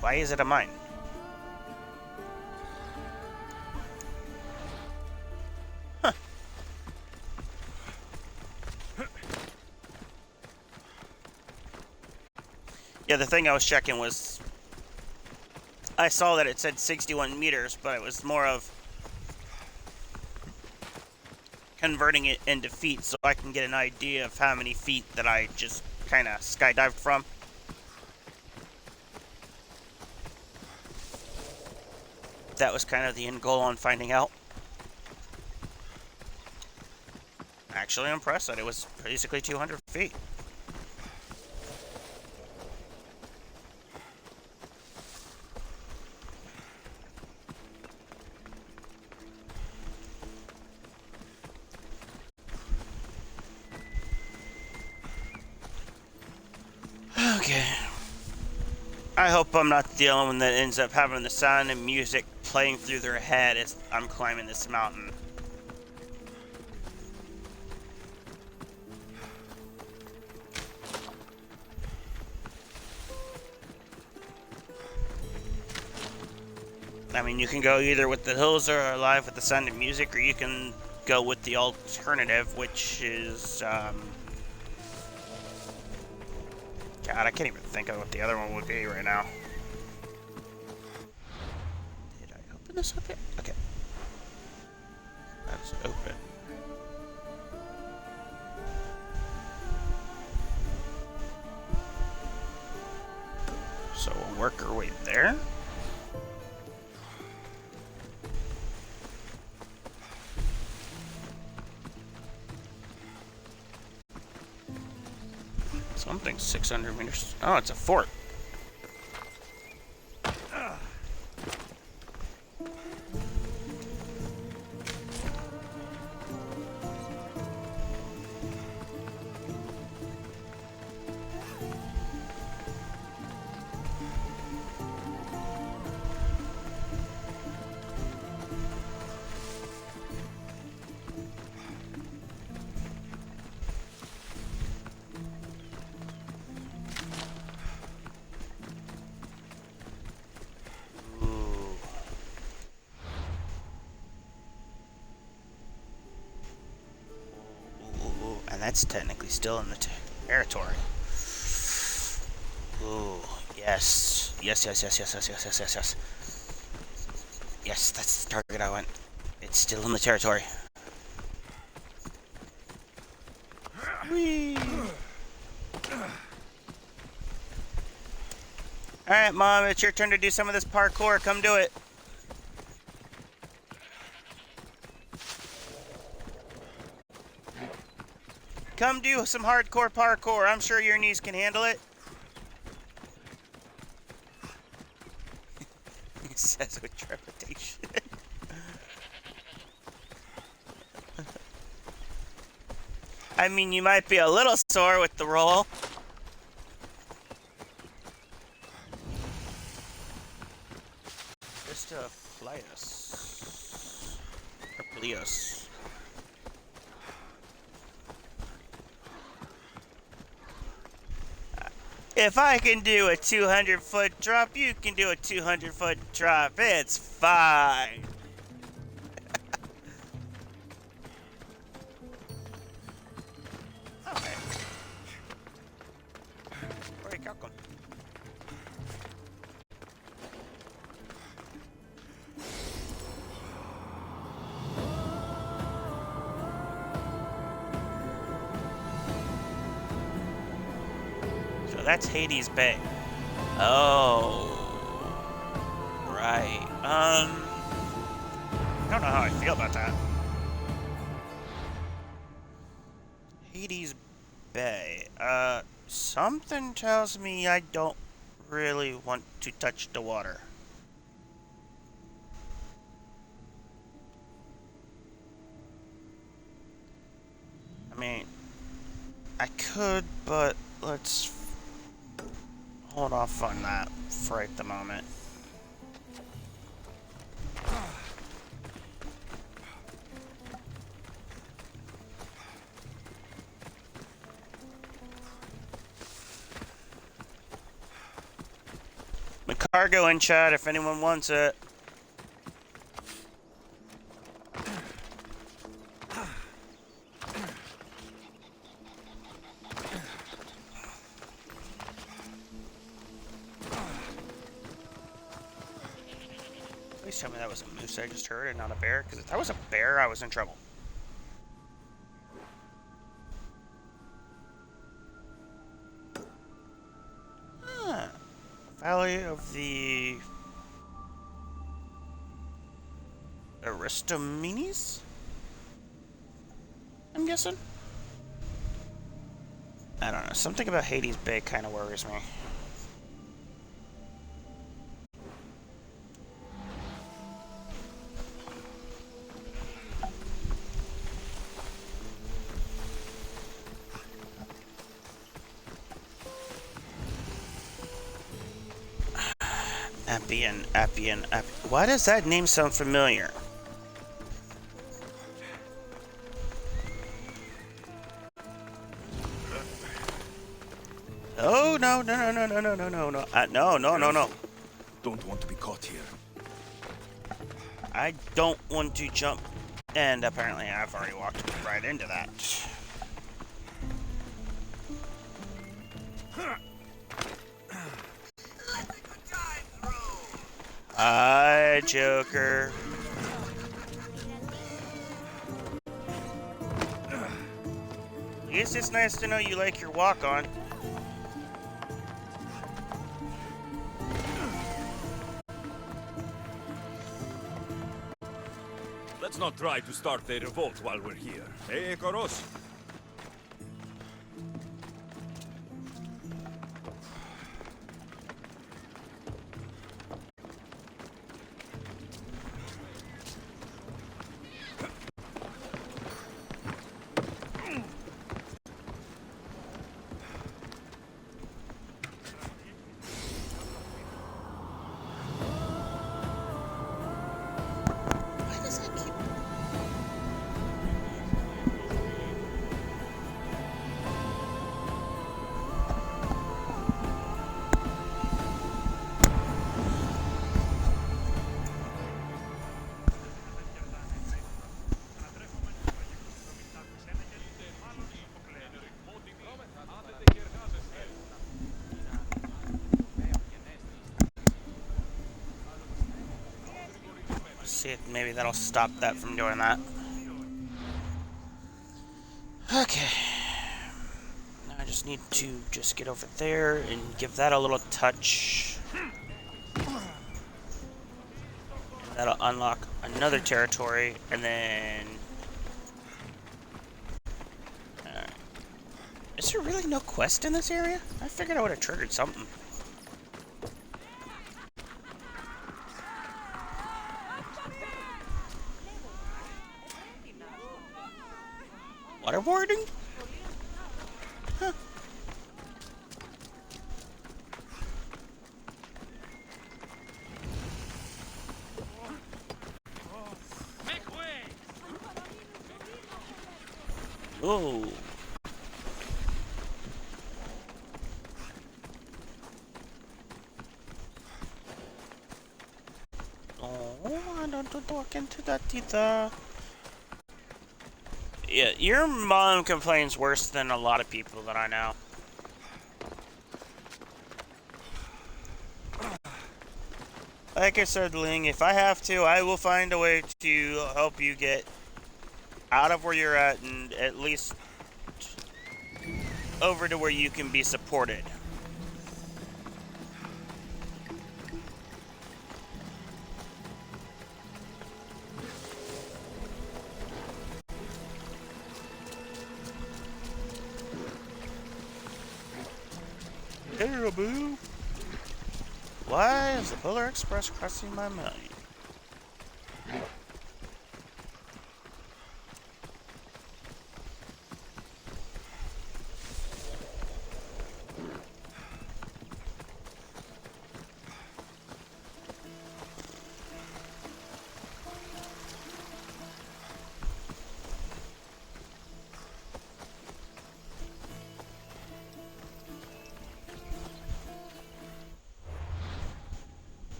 Why is it a mine? Huh. Yeah, the thing I was checking was... I saw that it said 61 meters, but it was more of... converting it into feet so I can get an idea of how many feet that I just kind of skydived from. That was kind of the end goal on finding out. Actually, I'm impressed that it was basically 200 feet. Okay. I hope I'm not the only one that ends up having the sound and music playing through their head as I'm climbing this mountain. I mean, you can go either with the hills are alive with the sound and music, or you can go with the alternative, which is, God, I can't even think of what the other one would be right now. Did I open this up yet? Okay. That's open. So we'll work our way there. Something 600 meters. Oh, it's a fort. And that's technically still in the territory. Ooh, yes. Yes. Yes, that's the target I want. It's still in the territory. Whee! Alright, Mom, it's your turn to do some of this parkour. Come do it. Come do some hardcore parkour. I'm sure your knees can handle it. He says with trepidation. I mean, you might be a little sore with the roll. Krista Plius. Or Plius. If I can do a 200-foot drop, you can do a 200-foot drop. It's fine. Okay. Where'd it go? So that's Hades Bay. Oh. Right. I don't know how I feel about that. Hades Bay. Something tells me I don't really want to touch the water. I mean, I could, but let's hold off on that for right the moment. My cargo in chat if anyone wants it. Please tell me that was a moose I just heard and not a bear, because if that was a bear, I was in trouble. Huh. Valley of the Aristomenes? I'm guessing? I don't know. Something about Hades Bay kind of worries me. Appian. Why does that name sound familiar? Oh, no. No. Don't want to be caught here. I don't want to jump. And apparently I've already walked right into that. Hi, Joker. At least it's nice to know you like your walk on. Let's not try to start a revolt while we're here. Hey, Koros? Why does it keep... See if maybe that'll stop that from doing that. Okay. Now I just need to just get over there and give that a little touch. That'll unlock another territory, and then... Alright. Is there really no quest in this area? I figured I would have triggered something. Waterboarding? Huh. Make way! Oh. don't walk into that teether. Yeah, your mom complains worse than a lot of people that I know. Like I said, Ling, if I have to, I will find a way to help you get out of where you're at and at least over to where you can be supported. Boo. Why is the Polar Express crossing my mind?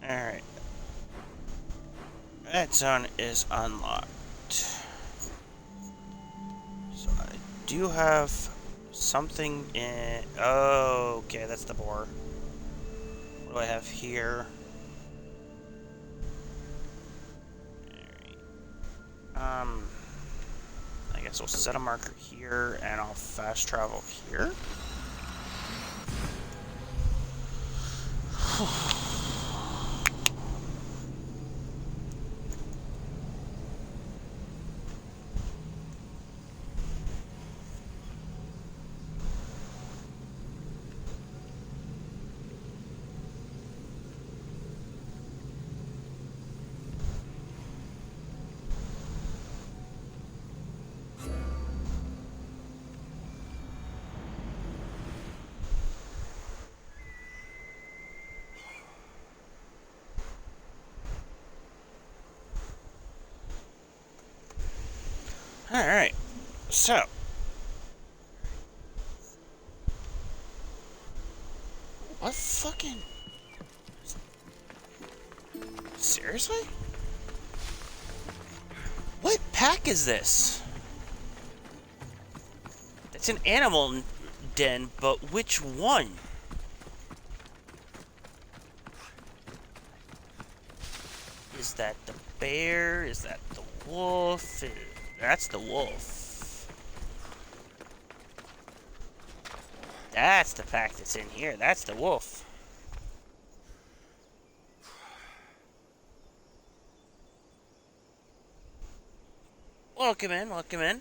Alright. That zone is unlocked. So I do have something in... Oh, okay, that's the boar. What do I have here? I guess we'll set a marker here and I'll fast travel here. Alright, so. What fucking... Seriously? What pack is this? It's an animal den, but which one? Is that the bear? Is that the wolf? That's the wolf. That's the pack that's in here. That's the wolf. Welcome in, welcome in.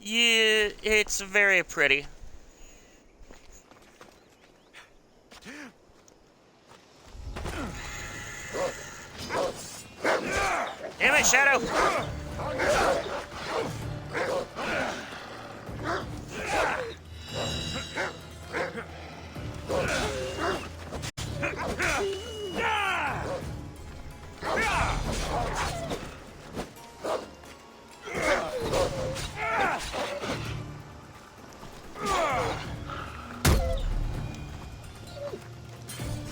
Yeah, it's very pretty. Damn it, Shadow!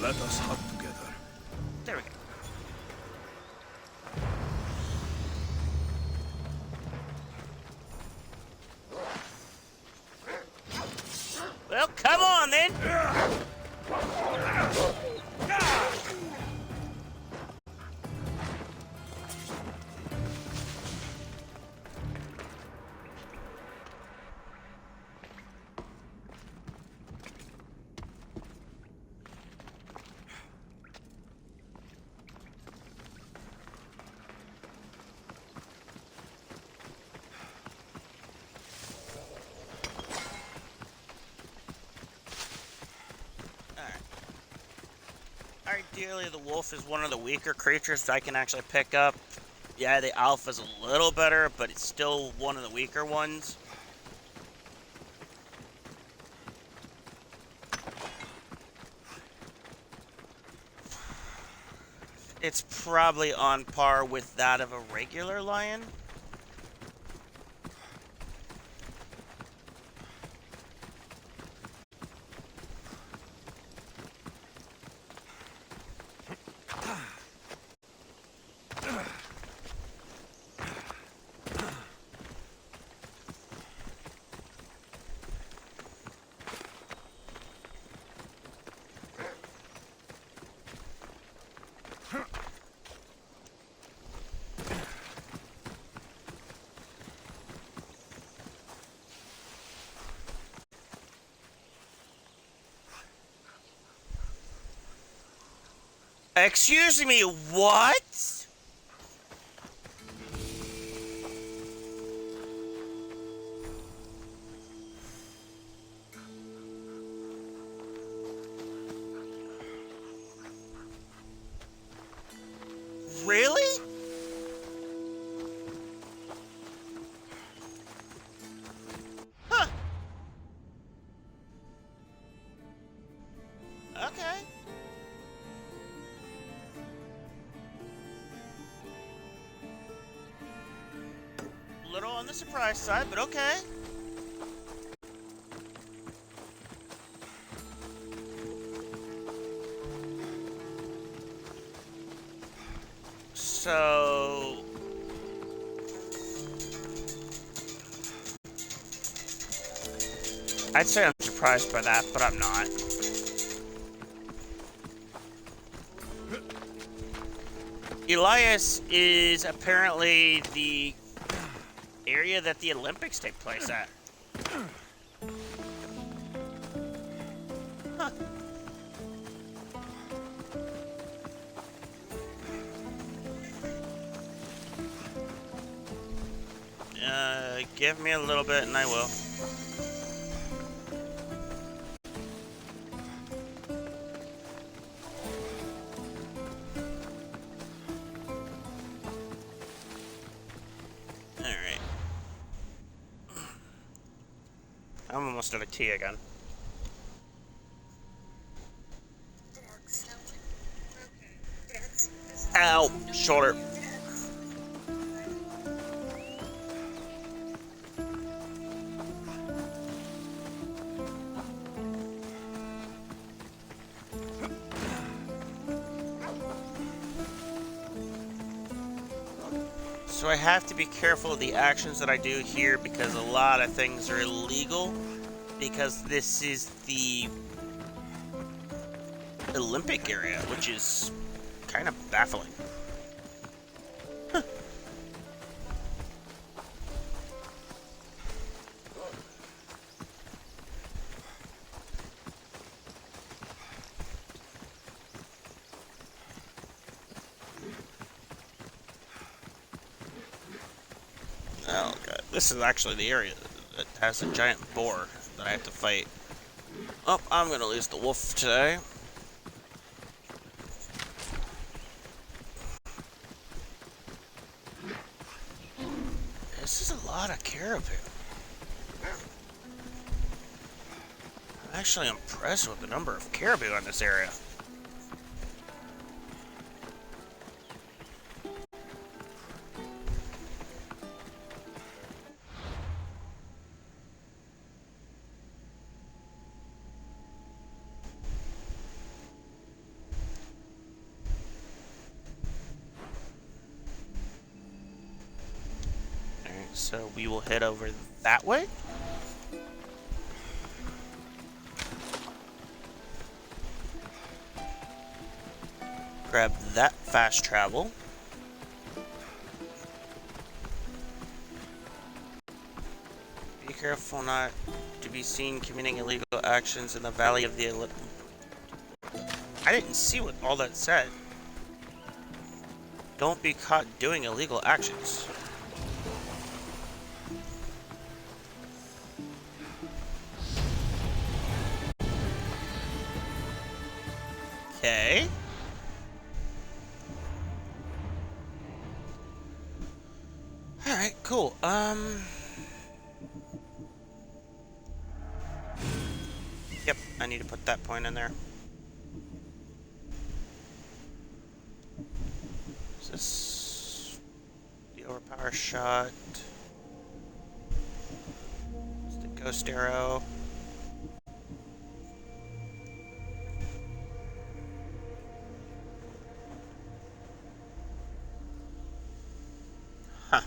Let us hug together. There we go. Well, come on then! Ideally, the wolf is one of the weaker creatures I can actually pick up. Yeah, the alpha's a little better, but it's still one of the weaker ones. It's probably on par with that of a regular lion. Excuse me, what? Really? Huh. Okay. Little on the surprise side, but okay. So I'd say I'm surprised by that, but I'm not. Elias is apparently the area that the Olympics take place at. Huh. Give me a little bit and I will. Alright. I'm almost out of tea again. Ow! Shoulder. So I have to be careful of the actions that I do here because a lot of things are illegal because this is the Olympic area, which is kind of baffling. Huh. Oh god, this is actually the area that has a giant boar that I have to fight. Oh, I'm gonna lose the wolf today. This is a lot of caribou. I'm actually impressed with the number of caribou in this area. So we will head over that way. Grab that fast travel. Be careful not to be seen committing illegal actions in the Valley of the I didn't see what all that said. Don't be caught doing illegal actions. Okay. Alright, cool. Yep, I need to put that point in there. Is this the overpower shot? It's the ghost arrow. Huh.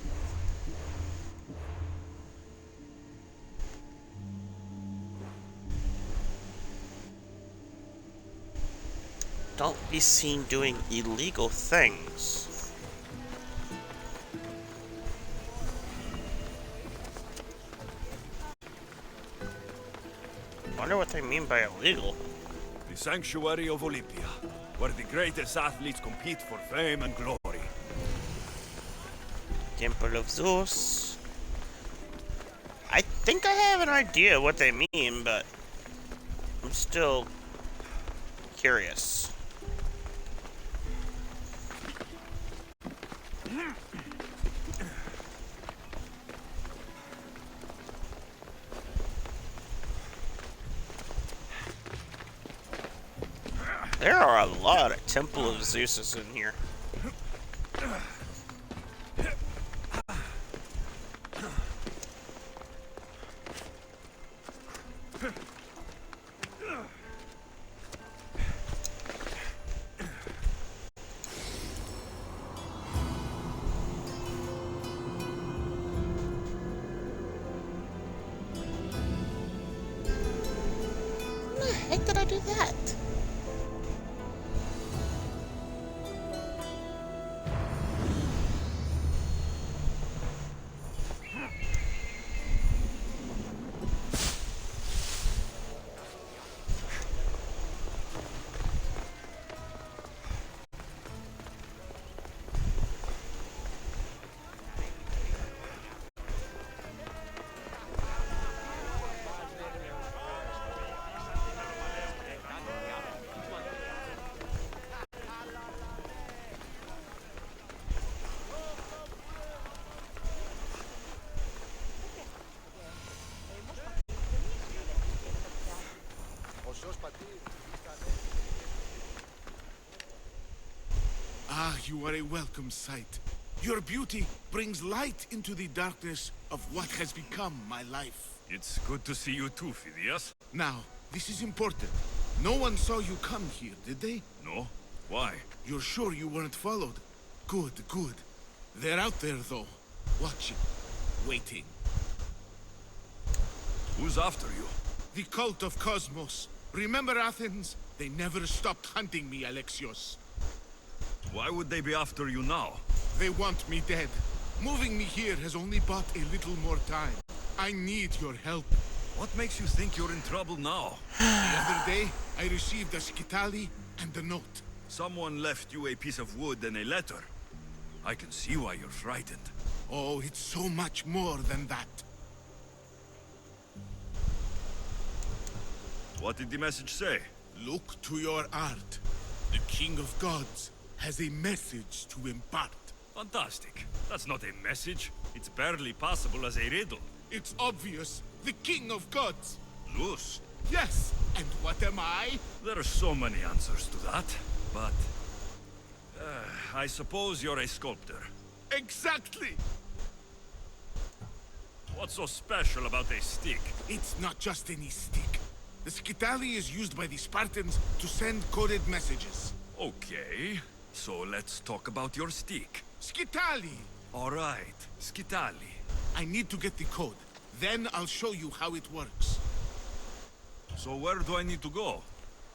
Don't be seen doing illegal things. Wonder what they mean by illegal. The Sanctuary of Olympia. where the greatest athletes compete for fame and glory. Temple of Zeus. I think I have an idea what they mean, but I'm still curious. There are a lot of Temple of Zeuses in here. How the heck did I do that? Ah, you are a welcome sight. Your beauty brings light into the darkness of what has become my life. It's good to see you too, Phidias. Now, this is important. No one saw you come here, did they? No? Why? You're sure you weren't followed? Good, good. They're out there, though. Watching. Waiting. Who's after you? The cult of Cosmos. Remember Athens? They never stopped hunting me, Alexios. Why would they be after you now? They want me dead. Moving me here has only bought a little more time. I need your help. What makes you think you're in trouble now? The other day, I received a skitali and a note. Someone left you a piece of wood and a letter. I can see why you're frightened. Oh, it's so much more than that. What did the message say? Look to your art. The King of Gods has a message to impart. Fantastic. That's not a message. It's barely passable as a riddle. It's obvious. The King of Gods. Zeus. Yes, and what am I? There are so many answers to that, but... I suppose you're a sculptor. Exactly! What's so special about a stick? It's not just any stick. The skitali is used by the Spartans to send coded messages. Okay, so let's talk about your stick. Skitali! All right, Skitali. I need to get the code. Then I'll show you how it works. So where do I need to go?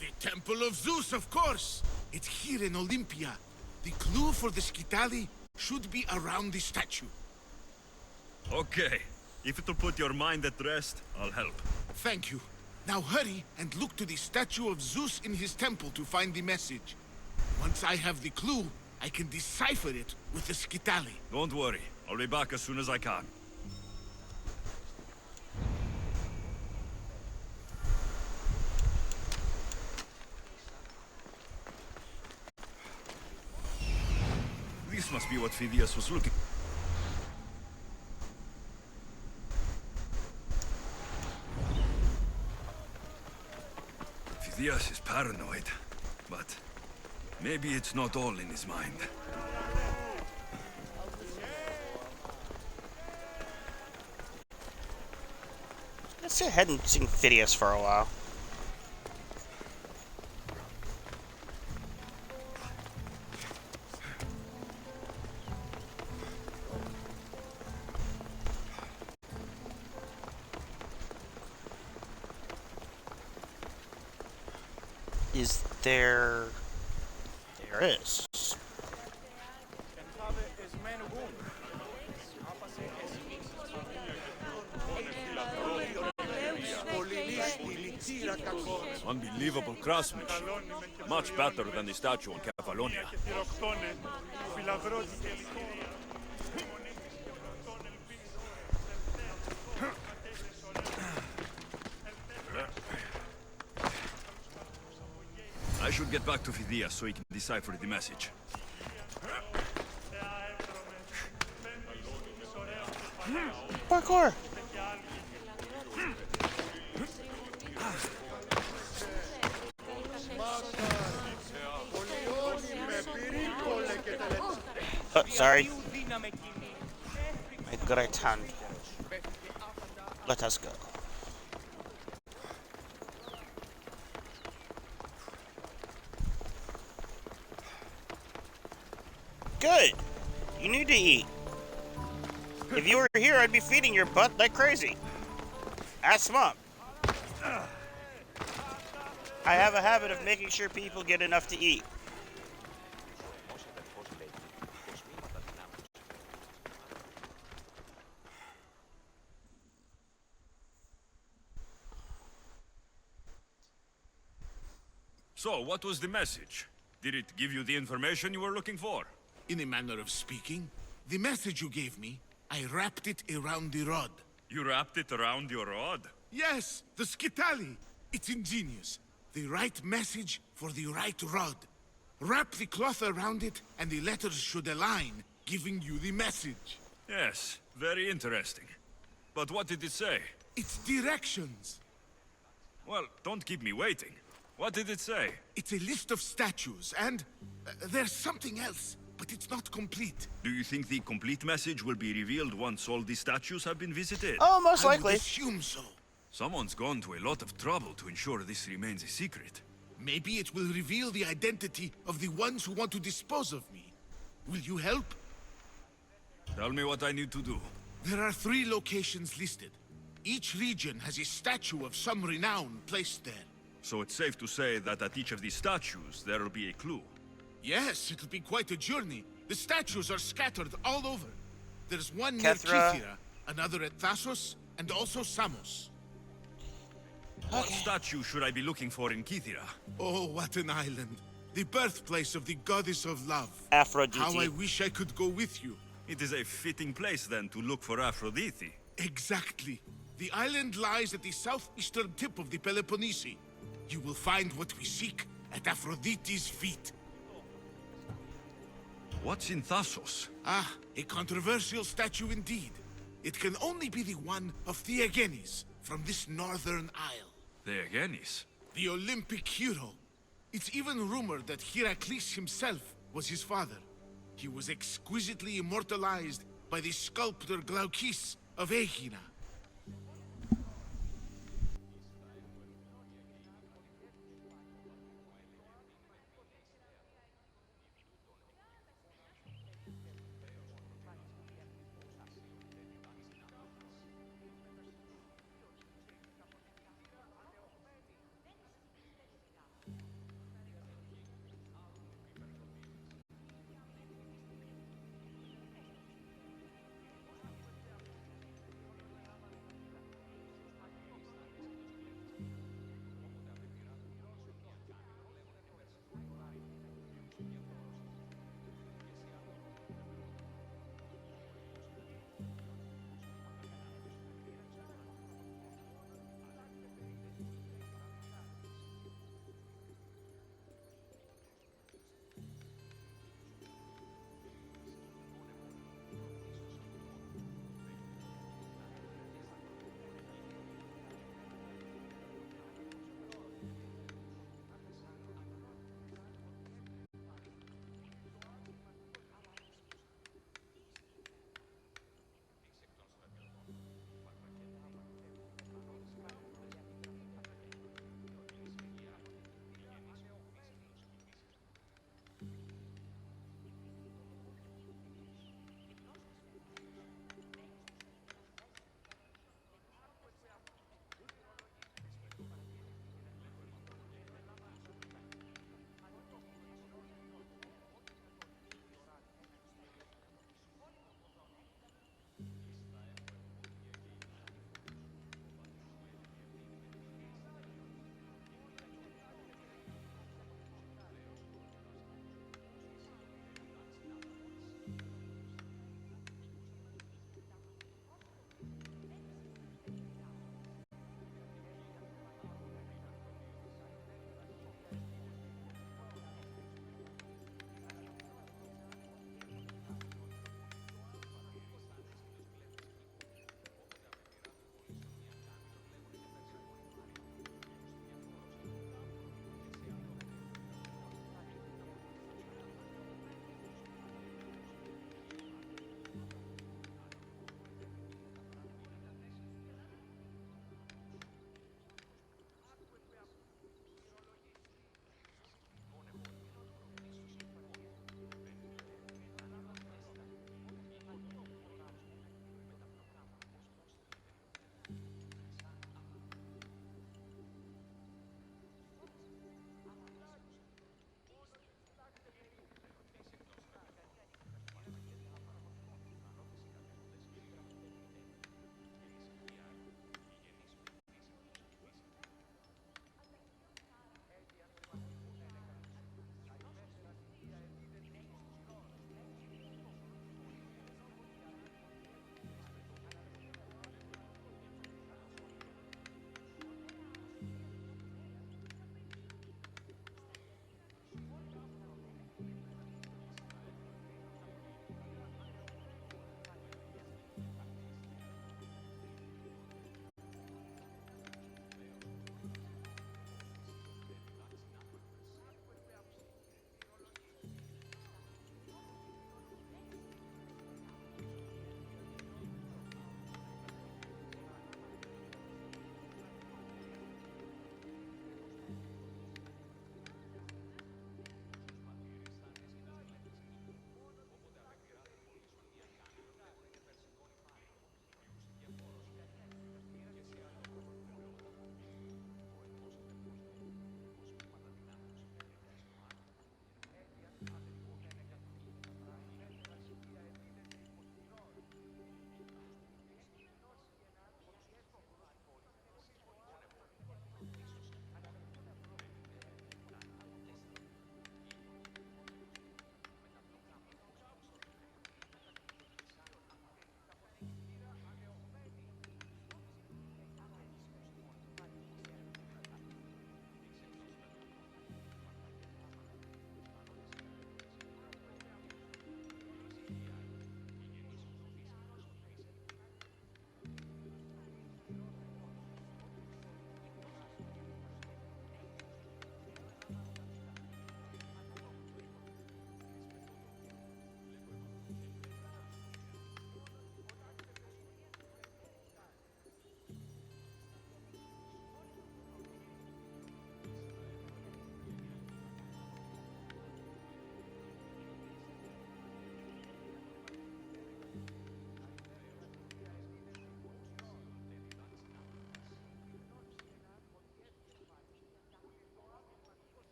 The Temple of Zeus, of course! It's here in Olympia. The clue for the skitali should be around the statue. Okay, if it'll put your mind at rest, I'll help. Thank you. Now hurry and look to the statue of Zeus in his temple to find the message. Once I have the clue, I can decipher it with the skitali. Don't worry, I'll be back as soon as I can. This must be what Phidias was looking. Phidias is paranoid, but maybe it's not all in his mind. Let's go ahead and sing Phidias for a while. Is there... There is. Unbelievable craftsmanship. Much better than the statue in Kefalonia. I should get back to Phidias so he can decipher the message. Parkour! Oh, sorry. My great hand. Let us go. Good. You need to eat. If you were here, I'd be feeding your butt like crazy. Ask Mom. I have a habit of making sure people get enough to eat. So, what was the message? Did it give you the information you were looking for? In a manner of speaking, the message you gave me, I wrapped it around the rod. You wrapped it around your rod? Yes, the skitali. It's ingenious. The right message for the right rod. Wrap the cloth around it, and the letters should align, giving you the message. Yes, very interesting. But what did it say? It's directions. Well, don't keep me waiting. What did it say? It's a list of statues, and there's something else, but it's not complete. Do you think the complete message will be revealed once all the statues have been visited? Oh, most I likely. would assume so. Someone's gone to a lot of trouble to ensure this remains a secret. Maybe it will reveal the identity of the ones who want to dispose of me. Will you help? Tell me what I need to do. There are 3 locations listed. Each region has a statue of some renown placed there. So it's safe to say that at each of these statues, there'll be a clue. Yes, it'll be quite a journey. The statues are scattered all over. There's one near Kethra. Kythera, another at Thasos, and also Samos. What statue should I be looking for in Kythera? Oh, what an island. The birthplace of the goddess of love. Aphrodite. How I wish I could go with you. It is a fitting place, then, to look for Aphrodite. Exactly. The island lies at the southeastern tip of the Peloponnese. You will find what we seek at Aphrodite's feet. What's in Thasos? Ah, a controversial statue indeed. It can only be the one of Theagenes from this northern isle. Theagenes. The Olympic hero. It's even rumored that Heracles himself was his father. He was exquisitely immortalized by the sculptor Glaukis of Aegina.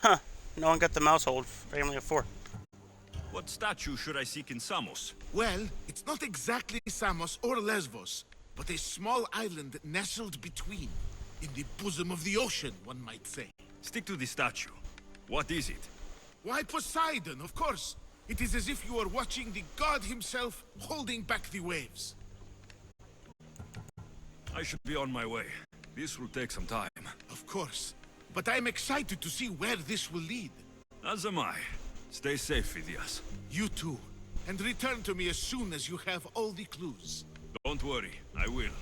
No one got the Mousehold family of 4. What statue should I seek in Samos? Well, it's not exactly Samos or Lesbos, but a small island nestled between. In the bosom of the ocean, one might say. Stick to the statue. What is it? Why, Poseidon, of course. It is as if you were watching the god himself holding back the waves. I should be on my way. This will take some time. Of course. But I'm excited to see where this will lead. As am I. Stay safe, Phidias. You too. And return to me as soon as you have all the clues. Don't worry, I will.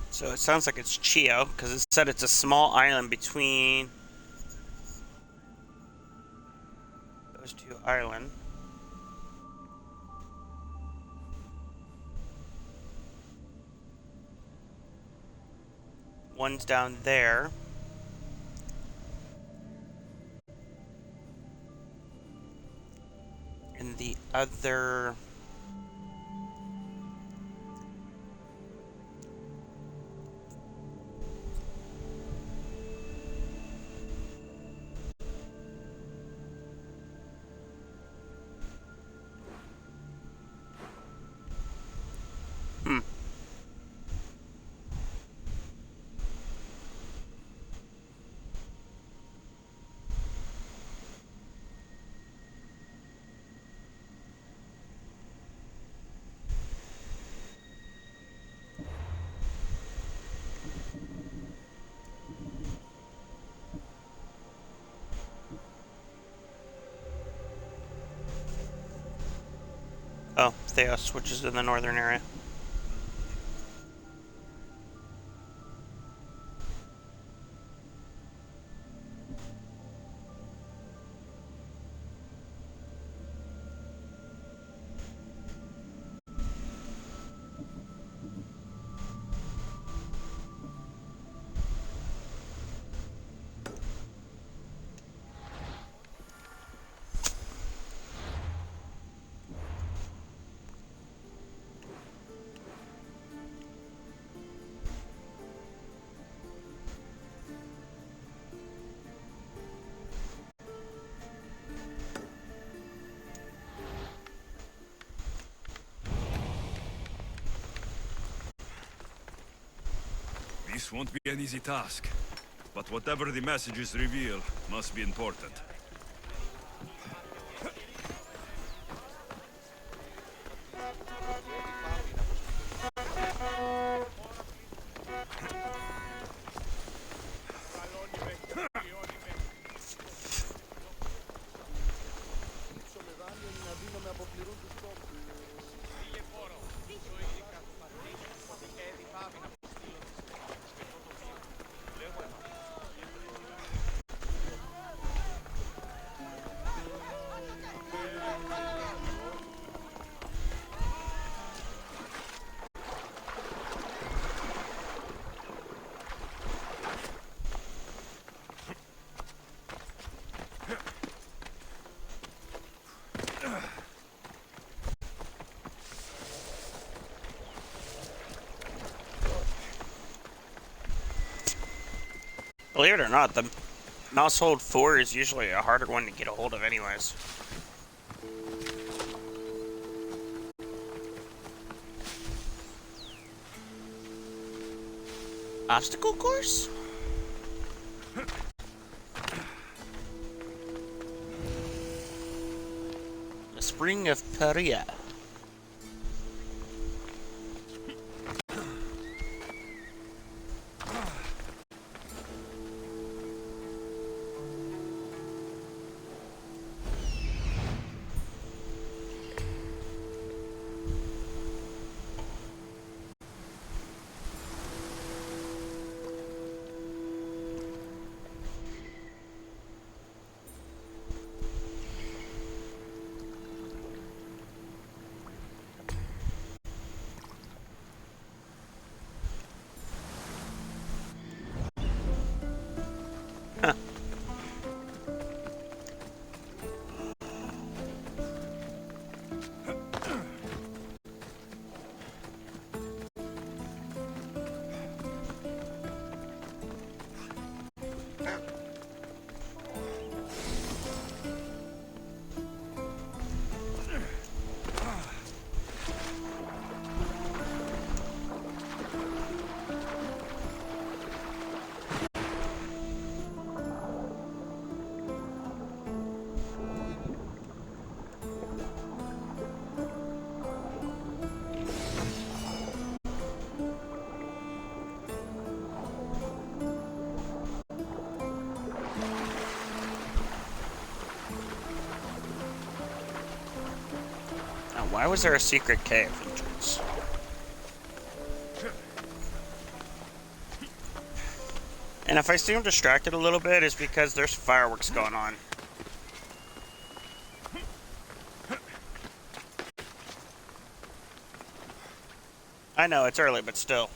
So it sounds like it's Chio, because it said it's a small island between those two islands. One's down there. And the other... Oh, Theos, which is in the northern area. This won't be an easy task. But whatever the messages reveal must be important. Believe it or not, the Mousehold 4 is usually a harder one to get a hold of anyways. Obstacle course? The Spring of Perea. Why was there a secret cave entrance? And if I seem distracted a little bit, it's because there's fireworks going on. I know, it's early, but still.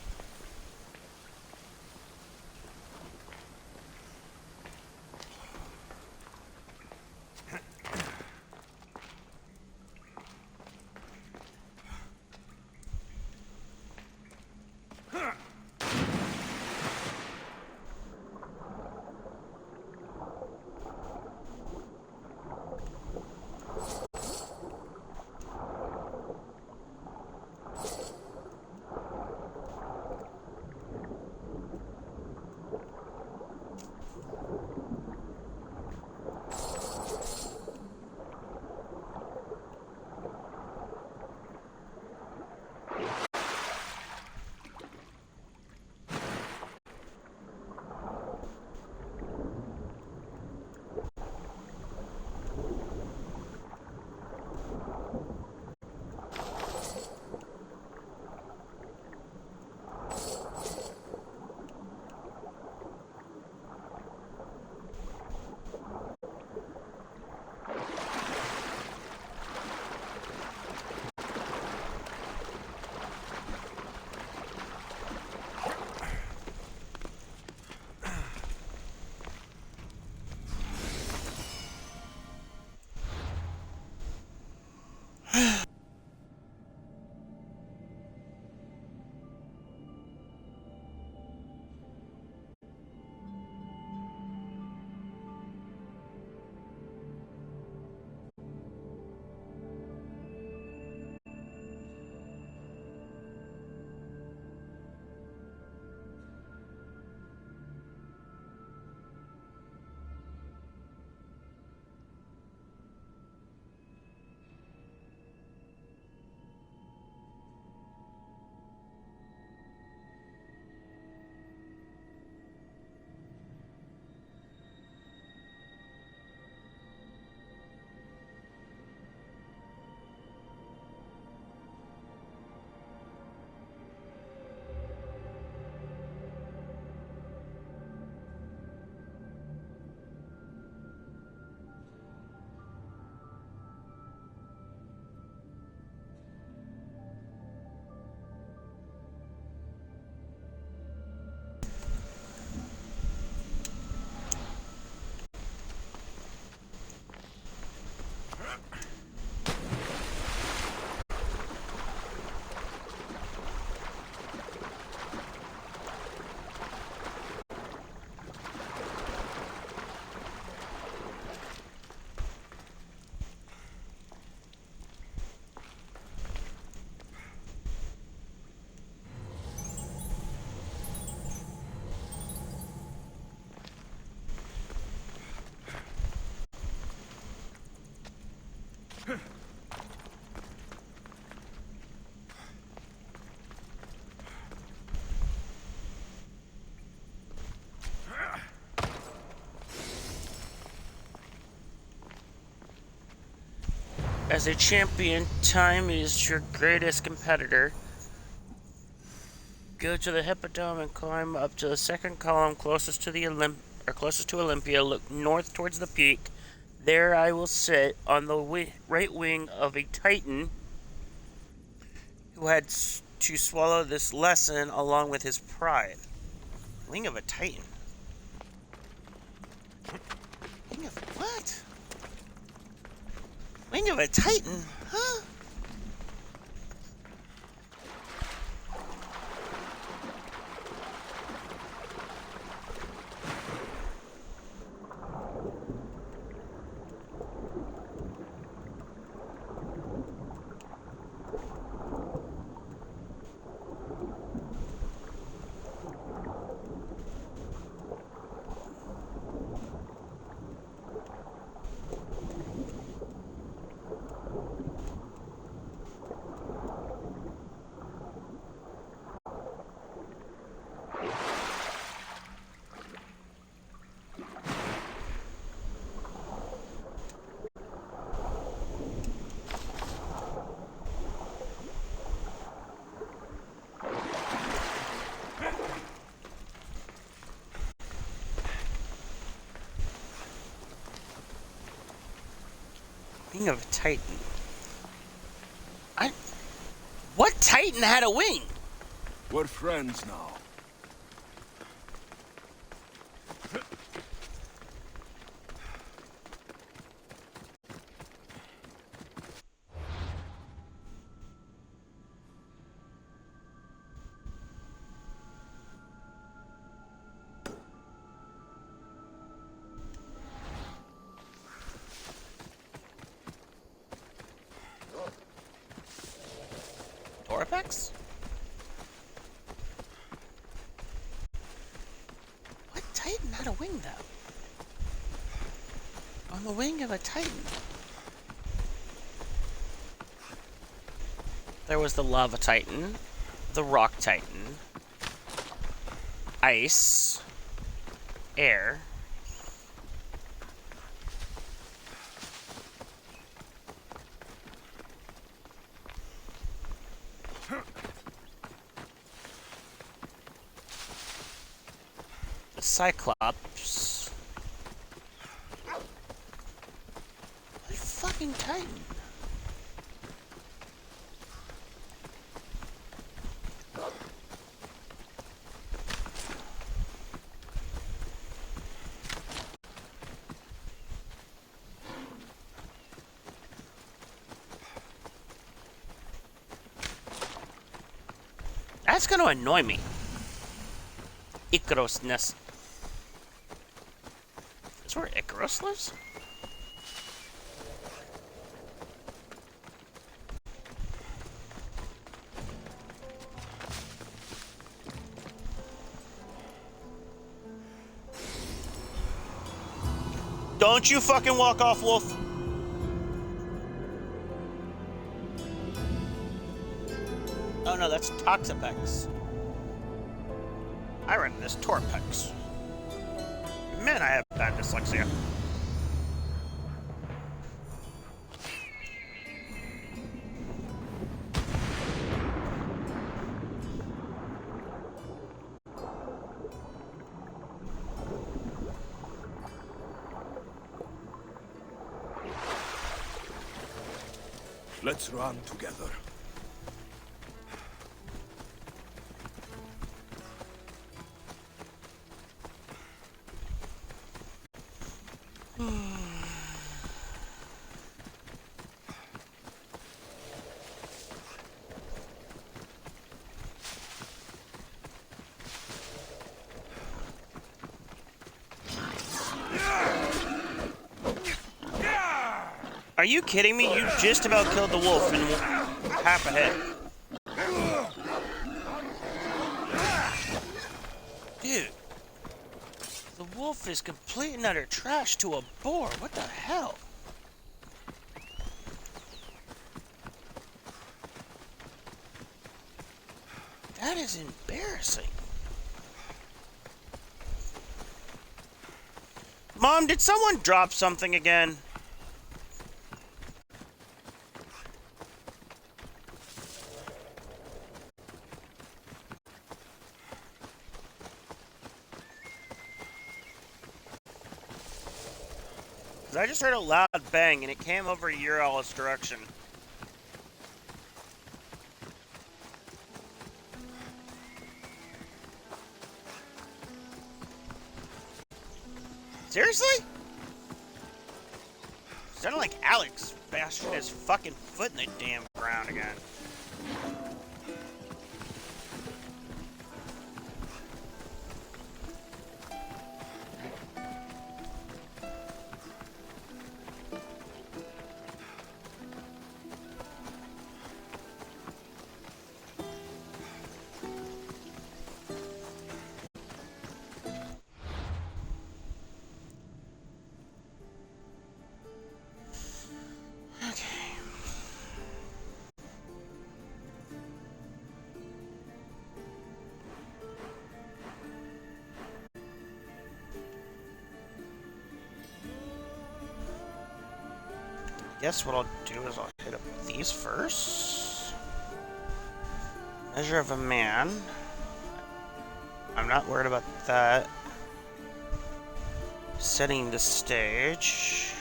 As a champion, time is your greatest competitor. Go to the Hippodrome and climb up to the second column closest to closest to Olympia. Look north towards the peak. There I will sit on the right wing of a Titan who had to swallow this lesson along with his pride. Wing of a Titan? Wing of what? Wing of a Titan? Huh? Wing of a Titan. What Titan had a wing? We're friends now. Torpex? What Titan had a wing, though? On the wing of a Titan. There was the Lava Titan, the Rock Titan, Ice, Air, the Cyclops. What fucking Titan? That's gonna annoy me. Icarus nest. Is where Icarus lives? Don't you fucking walk off, Wolf. Oh no, that's Toxapex. I read this Torpex. Man, I have bad dyslexia. Let's run together. Are you kidding me? You just about killed the wolf in half a hit. Dude. The wolf is complete and utter trash to a boar. What the hell? That is embarrassing. Mom, did someone drop something again? I just heard a loud bang and it came over Ural's direction. Seriously? Sounded like Alex bashing his fucking foot in the damn ground again. Guess what I'll do is I'll hit up these first. Measure of a Man. I'm not worried about that. Setting the stage.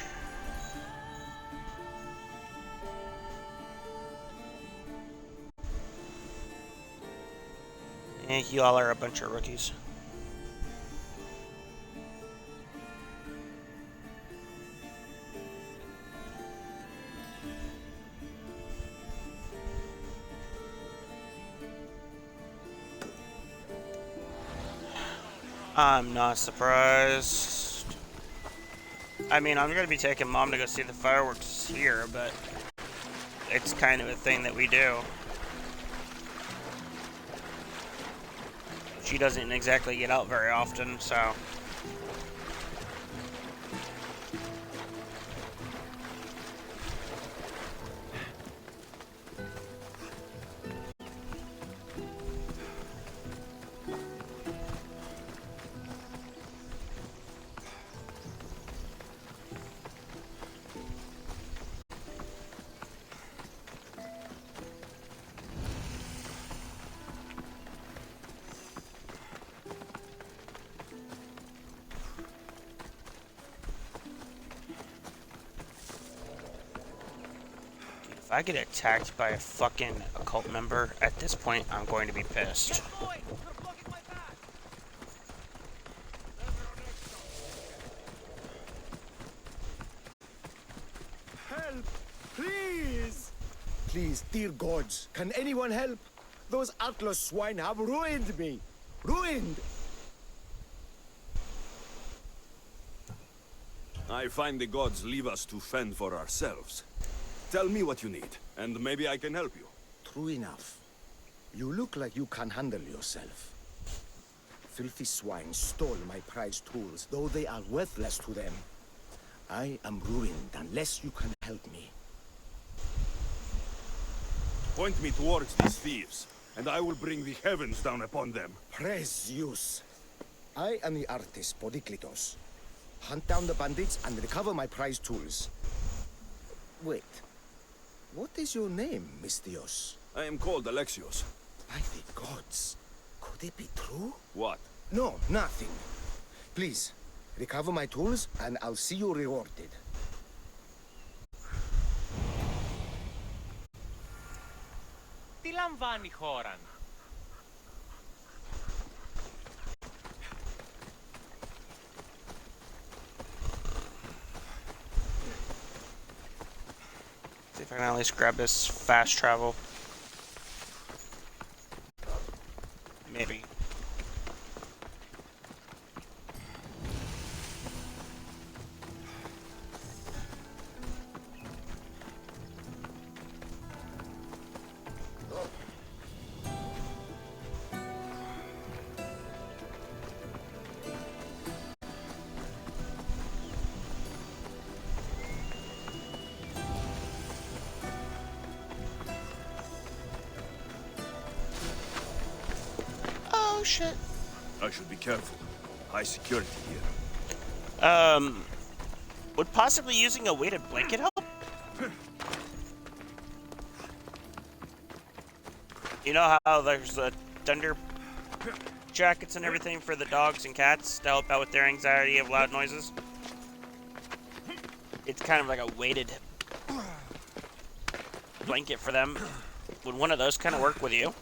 You all are a bunch of rookies. I'm not surprised. I mean, I'm gonna be taking Mom to go see the fireworks here, but it's kind of a thing that we do. She doesn't exactly get out very often, so. If I get attacked by a fucking occult member, at this point, I'm going to be pissed. Help! Please! Please, dear gods, can anyone help? Those Atlas swine have ruined me! Ruined! I find the gods leave us to fend for ourselves. Tell me what you need, and maybe I can help you. True enough. You look like you can handle yourself. Filthy swine stole my prized tools, though they are worthless to them. I am ruined unless you can help me. Point me towards these thieves, and I will bring the heavens down upon them. Praise Zeus. I am the artist Podiklitos. Hunt down the bandits and recover my prized tools. Wait. What is your name, Mystios? I am called Alexios. By the gods. Could it be true? What? No, nothing. Please, recover my tools and I'll see you rewarded. Τι λαμβάνει χώραν? See if I can at least grab this fast travel. Maybe. Oh shit. I should be careful. High security here. Would possibly using a weighted blanket help? You know how there's thunder jackets and everything for the dogs and cats to help out with their anxiety of loud noises? It's kind of like a weighted blanket for them. Would one of those kind of work with you?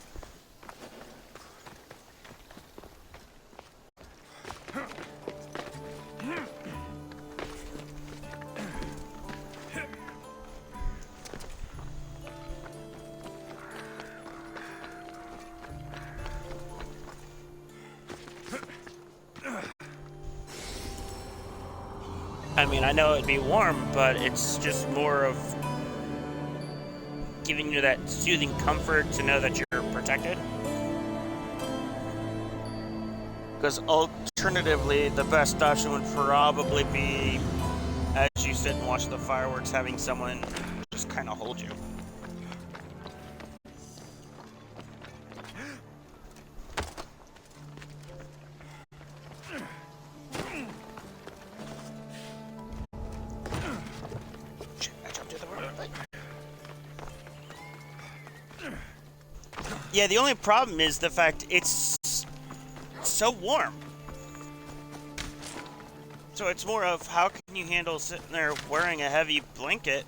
I mean, I know it'd be warm, but it's just more of giving you that soothing comfort to know that you're protected. Because alternatively, the best option would probably be, as you sit and watch the fireworks, having someone just kind of hold you. Yeah, the only problem is the fact it's so warm. So it's more of how can you handle sitting there wearing a heavy blanket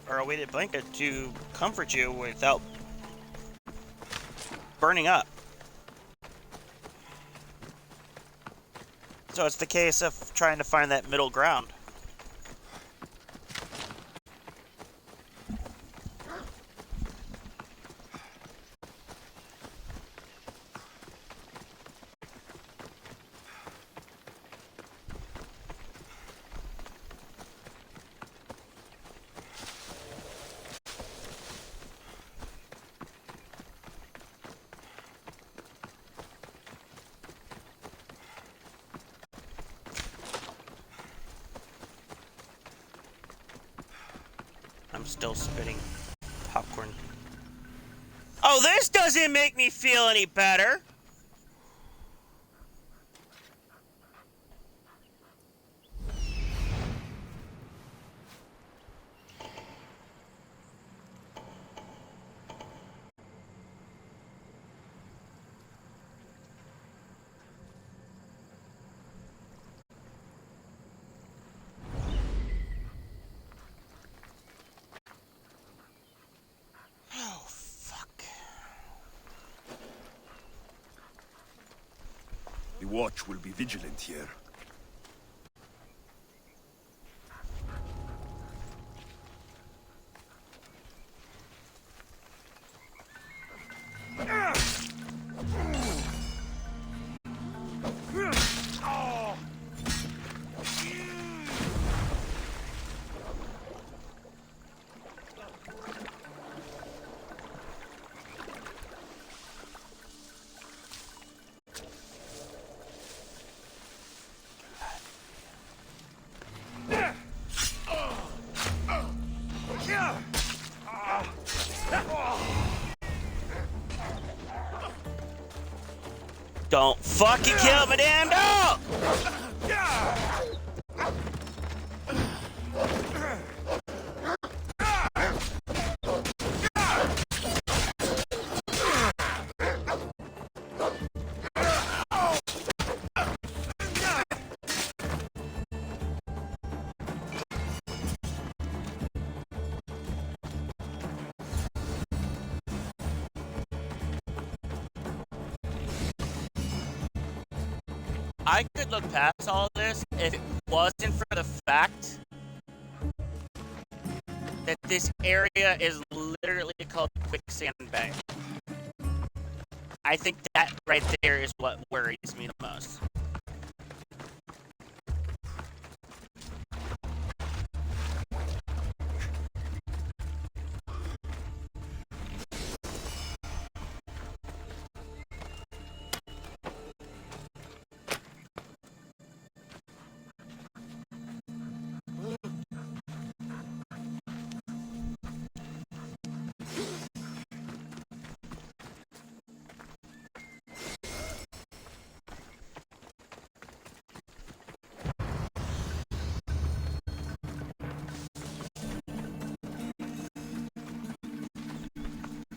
or a weighted blanket to comfort you without burning up. So it's the case of trying to find that middle ground. I'm still spitting popcorn. Oh, this doesn't make me feel any better. Oh, fuck. The watch will be vigilant here. Don't fucking kill my damn dog! I could look past all of this if it wasn't for the fact that this area is literally called Quicksand Bay. I think that right there is what worries me the most.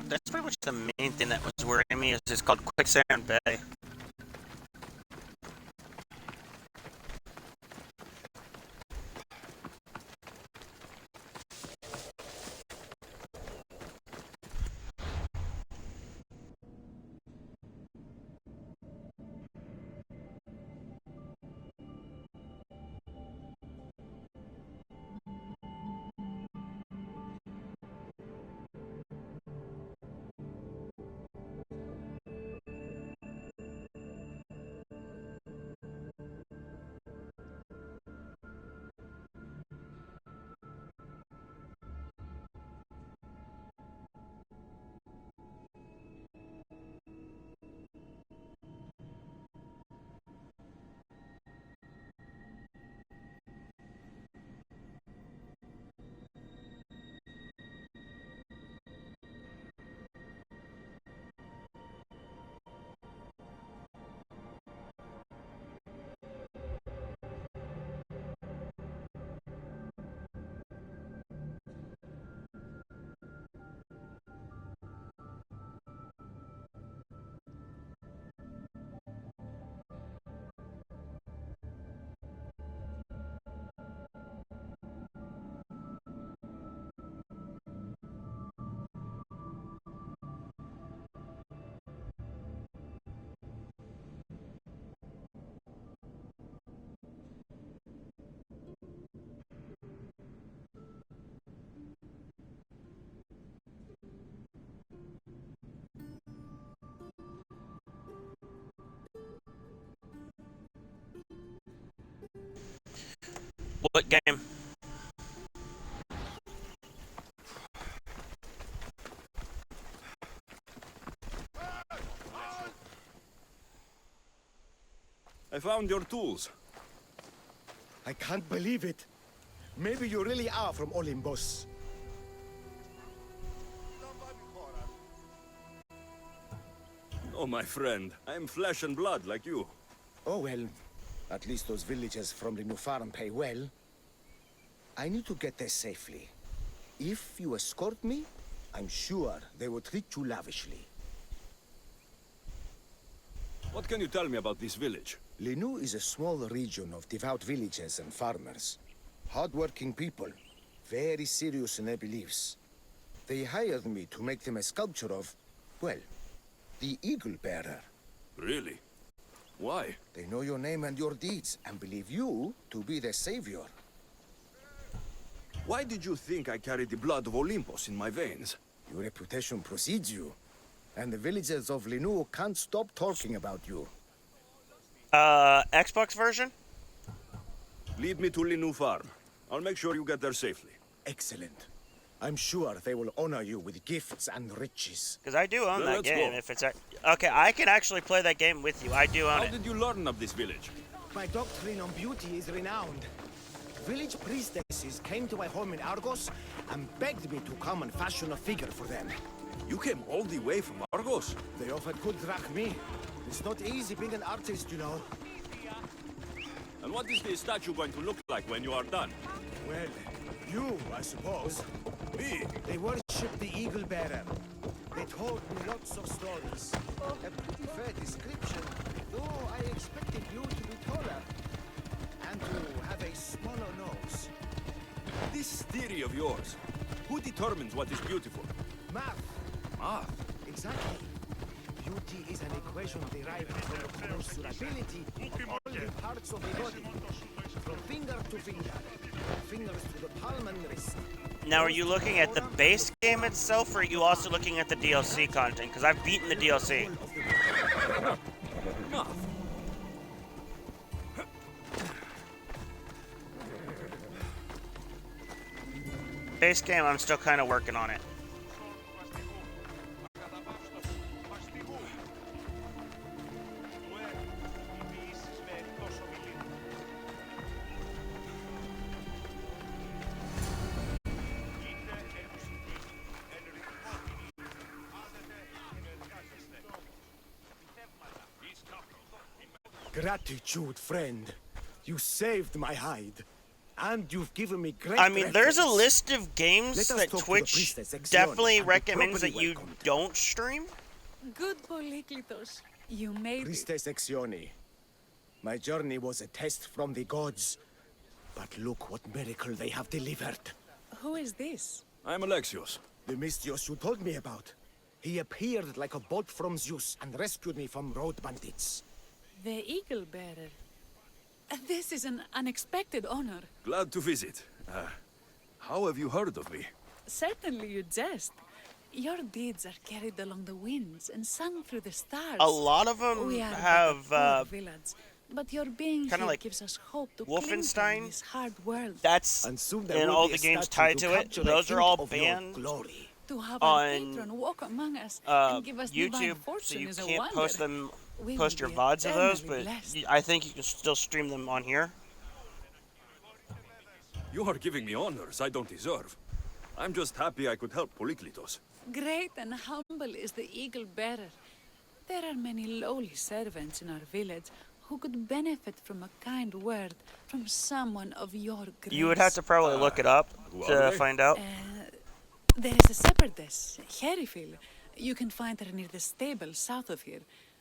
That's pretty much the main thing that was worrying me is it's called Quicksand Bay. What game? I found your tools. I can't believe it. Maybe you really are from Olympus. Oh, my friend. I am flesh and blood like you. Oh well, at least those villagers from the new farm pay well. I need to get there safely. If you escort me, I'm sure they will treat you lavishly. What can you tell me about this village? Linu is a small region of devout villagers and farmers. Hard-working people, very serious in their beliefs. They hired me to make them a sculpture of, well, the Eagle Bearer. Really? Why? They know your name and your deeds, and believe you to be their savior. Why did you think I carried the blood of Olympus in my veins? Your reputation precedes you, and the villagers of Linu can't stop talking about you. Xbox version? Lead me to Linu Farm. I'll make sure you get there safely. Excellent. I'm sure they will honor you with gifts and riches. Because I do own Then that let's game. go. If it's okay, I can actually play that game with you. I do own How it. did you learn of this village? My doctrine on beauty is renowned. Village priestesses came to my home in Argos and begged me to come and fashion a figure for them. You came all the way from Argos? They offered good drachmi. It's not easy being an artist, you know. And what is this statue going to look like when you are done? Well, you, I suppose. Me? They worship the Eagle Bearer. They told me lots of stories. A pretty fair description, though I expected you to be taller. And to have a smaller nose. This theory of yours, who determines what is beautiful? Math. Math? Exactly. Beauty is an equation derived from the commensurability of all the parts of the body. From finger to finger. Fingers to the palm and wrist. Now, are you looking at the base game itself, or are you also looking at the DLC content? Because I've beaten the DLC. Math. Base game, I'm still kind of working on it. Gratitude, friend. You saved my hide. And you've given me great I mean, there's a reference. list of games Let us that talk to the Twitch priestess Exione definitely and be recommends that properly you welcomed. don't stream. Good Polyklitos. You made it. Priestess Exione, my journey was a test from the gods. But look what miracle they have delivered. Who is this? I'm Alexios. The Mystios you told me about. He appeared like a bolt from Zeus and rescued me from road bandits. The Eagle Bearer. This is an unexpected honor. Glad to visit. How have you heard of me? Certainly you jest. Your deeds are carried along the winds and sung through the stars. A lot of them We are have but a poor village, but your being kinda here like gives us hope to cling to Wolfenstein. in this hard world. that's And soon there and will all be the a games statue tied to to it. capture a Those are hint all of your banned glory. To have on, our patron walk among us and give us divine YouTube, fortune so you is a can't wonder. post your VODs of those, eternally but blessed. I think you can still stream them on here. You are giving me honors I don't deserve. I'm just happy I could help Polyklitos. Great and humble is the Eagle Bearer. There are many lowly servants in our village who could benefit from a kind word from someone of your grace. You would have to probably look it up who to are they? find out. There is a shepherdess, Herifil. You can find her near the stable south of here.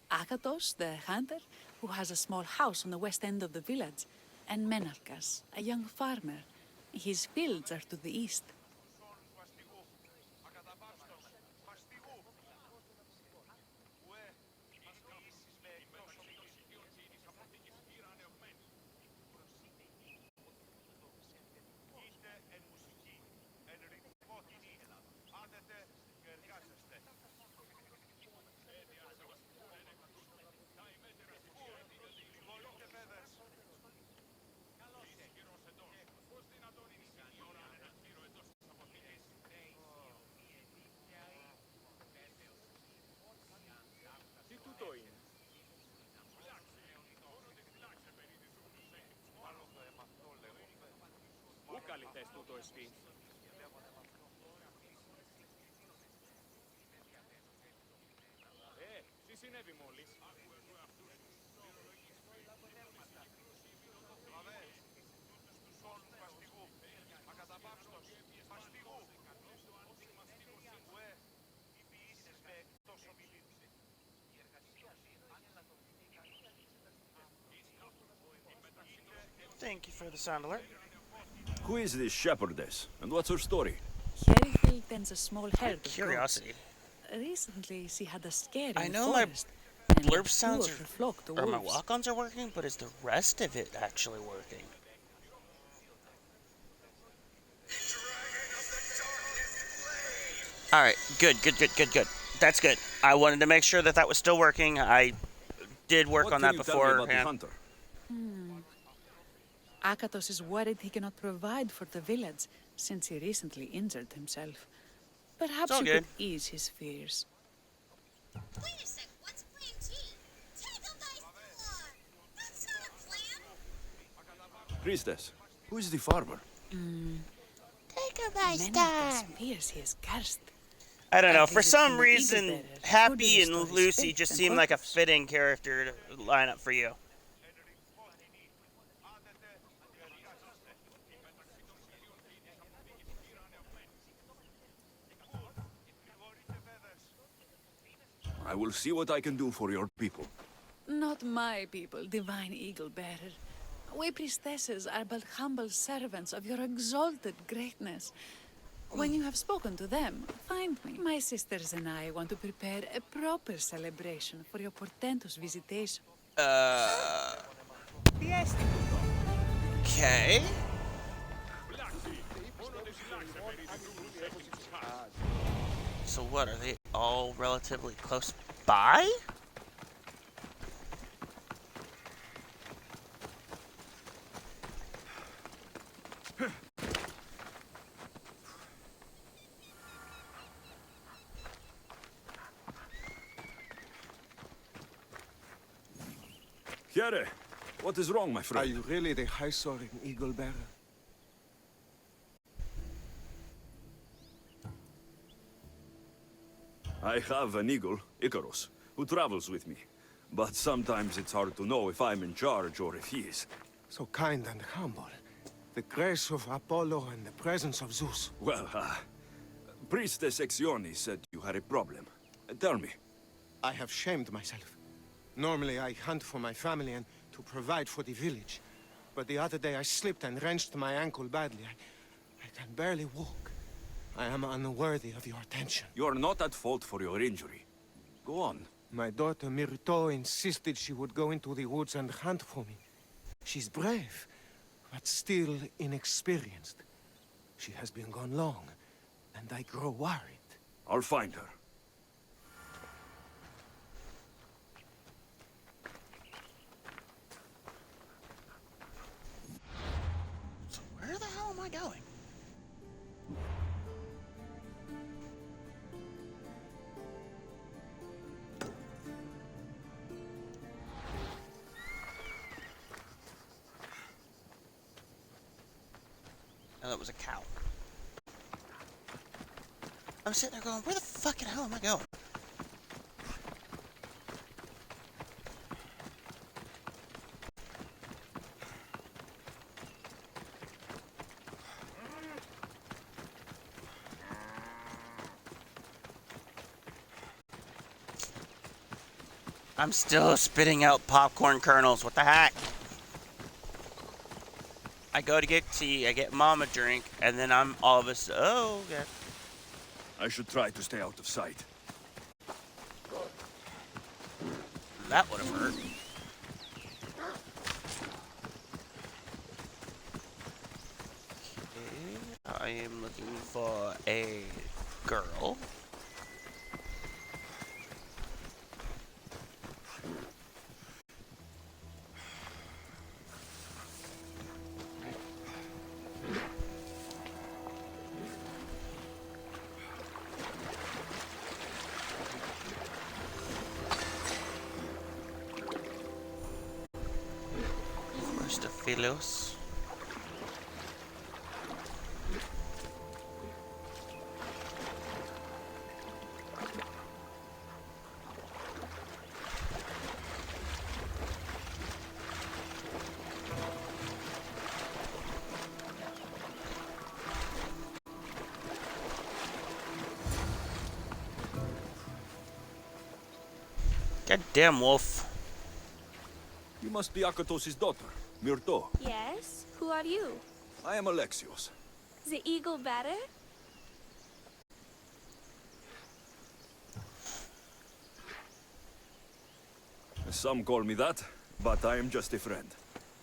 Akatos, the hunter, who has a small house on the west end of the village. And Menalkas, a young farmer. His fields are to the east. Thank you for the sound alert. Who is this shepherdess, and what's her story? Herrifield tends a small herd of goats. Curiosity. Recently, she had a scare in I the know my forest, and blurb left two sounds of her flock to or my wolves. walk-ons are working, but is the rest of it actually working? All right, good. That's good. I wanted to make sure that that was still working. I did work What on can that you tell me about the beforehand. hunter? Akatos is worried he cannot provide for the village since he recently injured himself. Perhaps all you good. could ease his fears. Wait a sec, what's plan G? Take a nice floor! That's not a plan! Priestess, who is the farmer? Take a nice Many of the time! spears he has cursed. I don't A know. For visit some from the reason, Eagle Bearer Happy could and restore his Lucy faith just and seem like a purpose. fitting character to line up for you. I will see what I can do for your people. Not my people, divine Eagle Bearer. We priestesses are but humble servants of your exalted greatness. When you have spoken to them, find me. My sisters and I want to prepare a proper celebration for your portentous visitation. Okay. So what, are they all relatively close by? Here, what is wrong, my Are friend? you really the high-soaring eagle bearer? I have an eagle, Icarus, who travels with me. But sometimes it's hard to know if I'm in charge or if he is. So kind and humble. The grace of Apollo and the presence of Zeus. Well, Priestess Exione said you had a problem. Tell me. I have shamed myself. Normally I hunt for my family and to provide for the village. But the other day I slipped and wrenched my ankle badly. I can barely walk. I am unworthy of your attention. You are not at fault for your injury. Go on. My daughter Myrto insisted she would go into the woods and hunt for me. She's brave, but still inexperienced. She has been gone long, and I grow worried. I'll find her. So where the hell am I going? Oh, that was a cow. I'm sitting there going, where the fucking hell am I going? I'm still spitting out popcorn kernels. What the heck? I go to get tea, I get mom a drink, and then I'm all of a sudden, oh, okay. I should try to stay out of sight. That would have hurt. Okay, I am looking for a girl. Philos. Goddamn wolf. You must be Akatos' daughter, Myrto. Yes? Who are you? I am Alexios. The eagle better? Some call me that, but I am just a friend.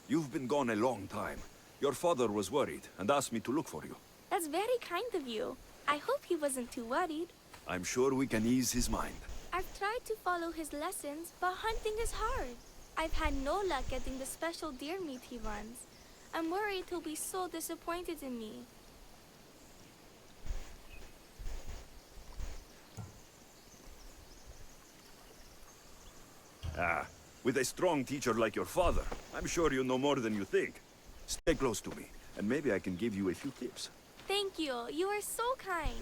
You've been gone a long time. Your father was worried and asked me to look for you. That's very kind of you. I hope he wasn't too worried. I'm sure we can ease his mind. I've tried to follow his lessons, but hunting is hard. I've had no luck getting the special deer meat he wants. I'm worried he'll be so disappointed in me. Ah, with a strong teacher like your father, I'm sure you know more than you think. Stay close to me, and maybe I can give you a few tips. Thank you. You are so kind.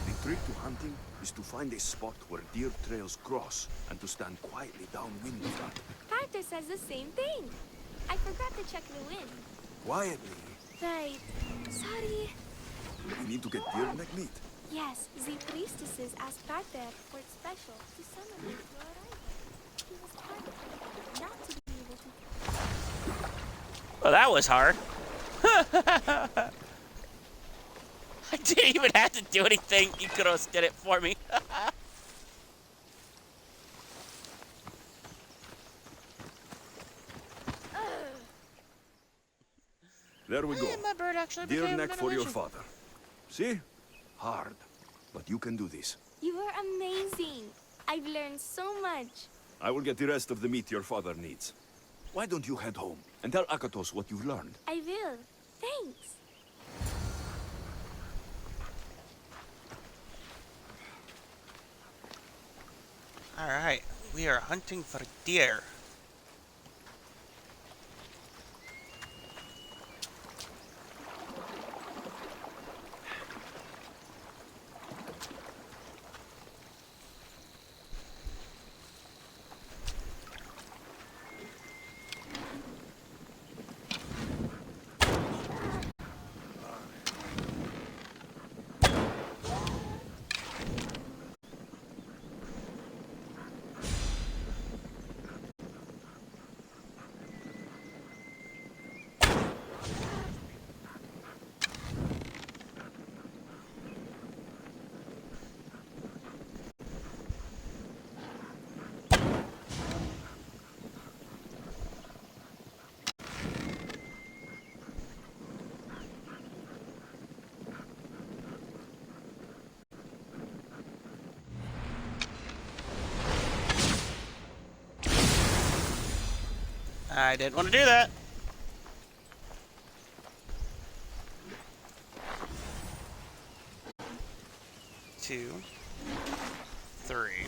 The trick to hunting is to find a spot where deer trails cross, and to stand quietly downwind of that. Carter says the same thing. I forgot to check the wind. Quietly. Right. Sorry. We need to get deer neck meat. Yes, the priestesses asked Carter for it special to celebrate your arrival. He was heartbroken not to be able to. Well, that was hard. I didn't even have to do anything. Ikaros did it for me. There we go. My bird actually Deer became neck an for your illusion. father. See? Hard. But you can do this. You are amazing. I've learned so much. I will get the rest of the meat your father needs. Why don't you head home and tell Akatos what you've learned? I will. Thanks. Alright, we are hunting for deer. I didn't want to do that. Two, three.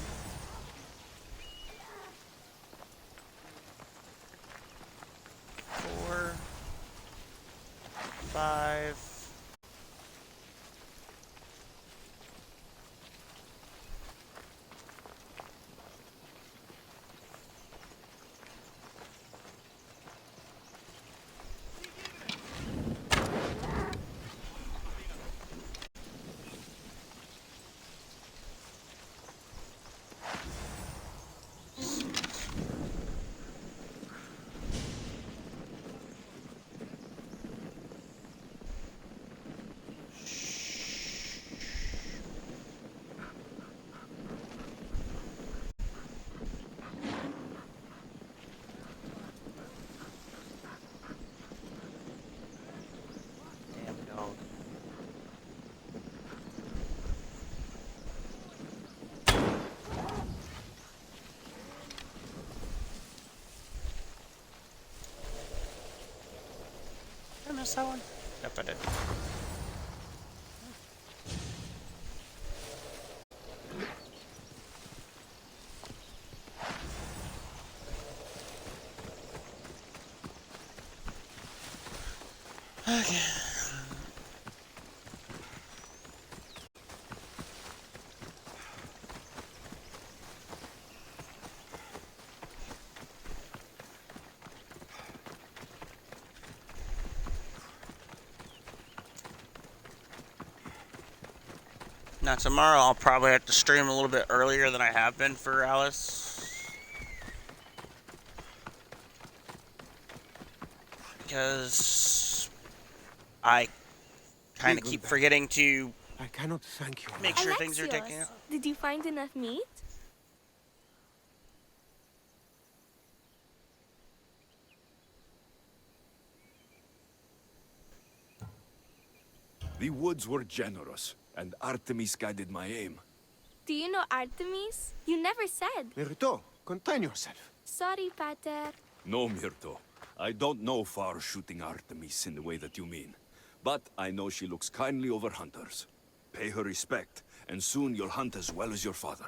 Four, five. Damn dog. Did I miss that one? Yep, I did. Okay. Now tomorrow I'll probably have to stream a little bit earlier than I have been for Alice. Because I kind of keep Eagle, forgetting to I cannot thank you. make sure things are taken Alexios, out. did you find enough meat? The woods were generous, and Artemis guided my aim. Do you know Artemis? You never said. Myrto, contain yourself. Sorry, Pater. No, Myrto. I don't know far-shooting Artemis in the way that you mean. But I know she looks kindly over hunters. Pay her respect, and soon you'll hunt as well as your father.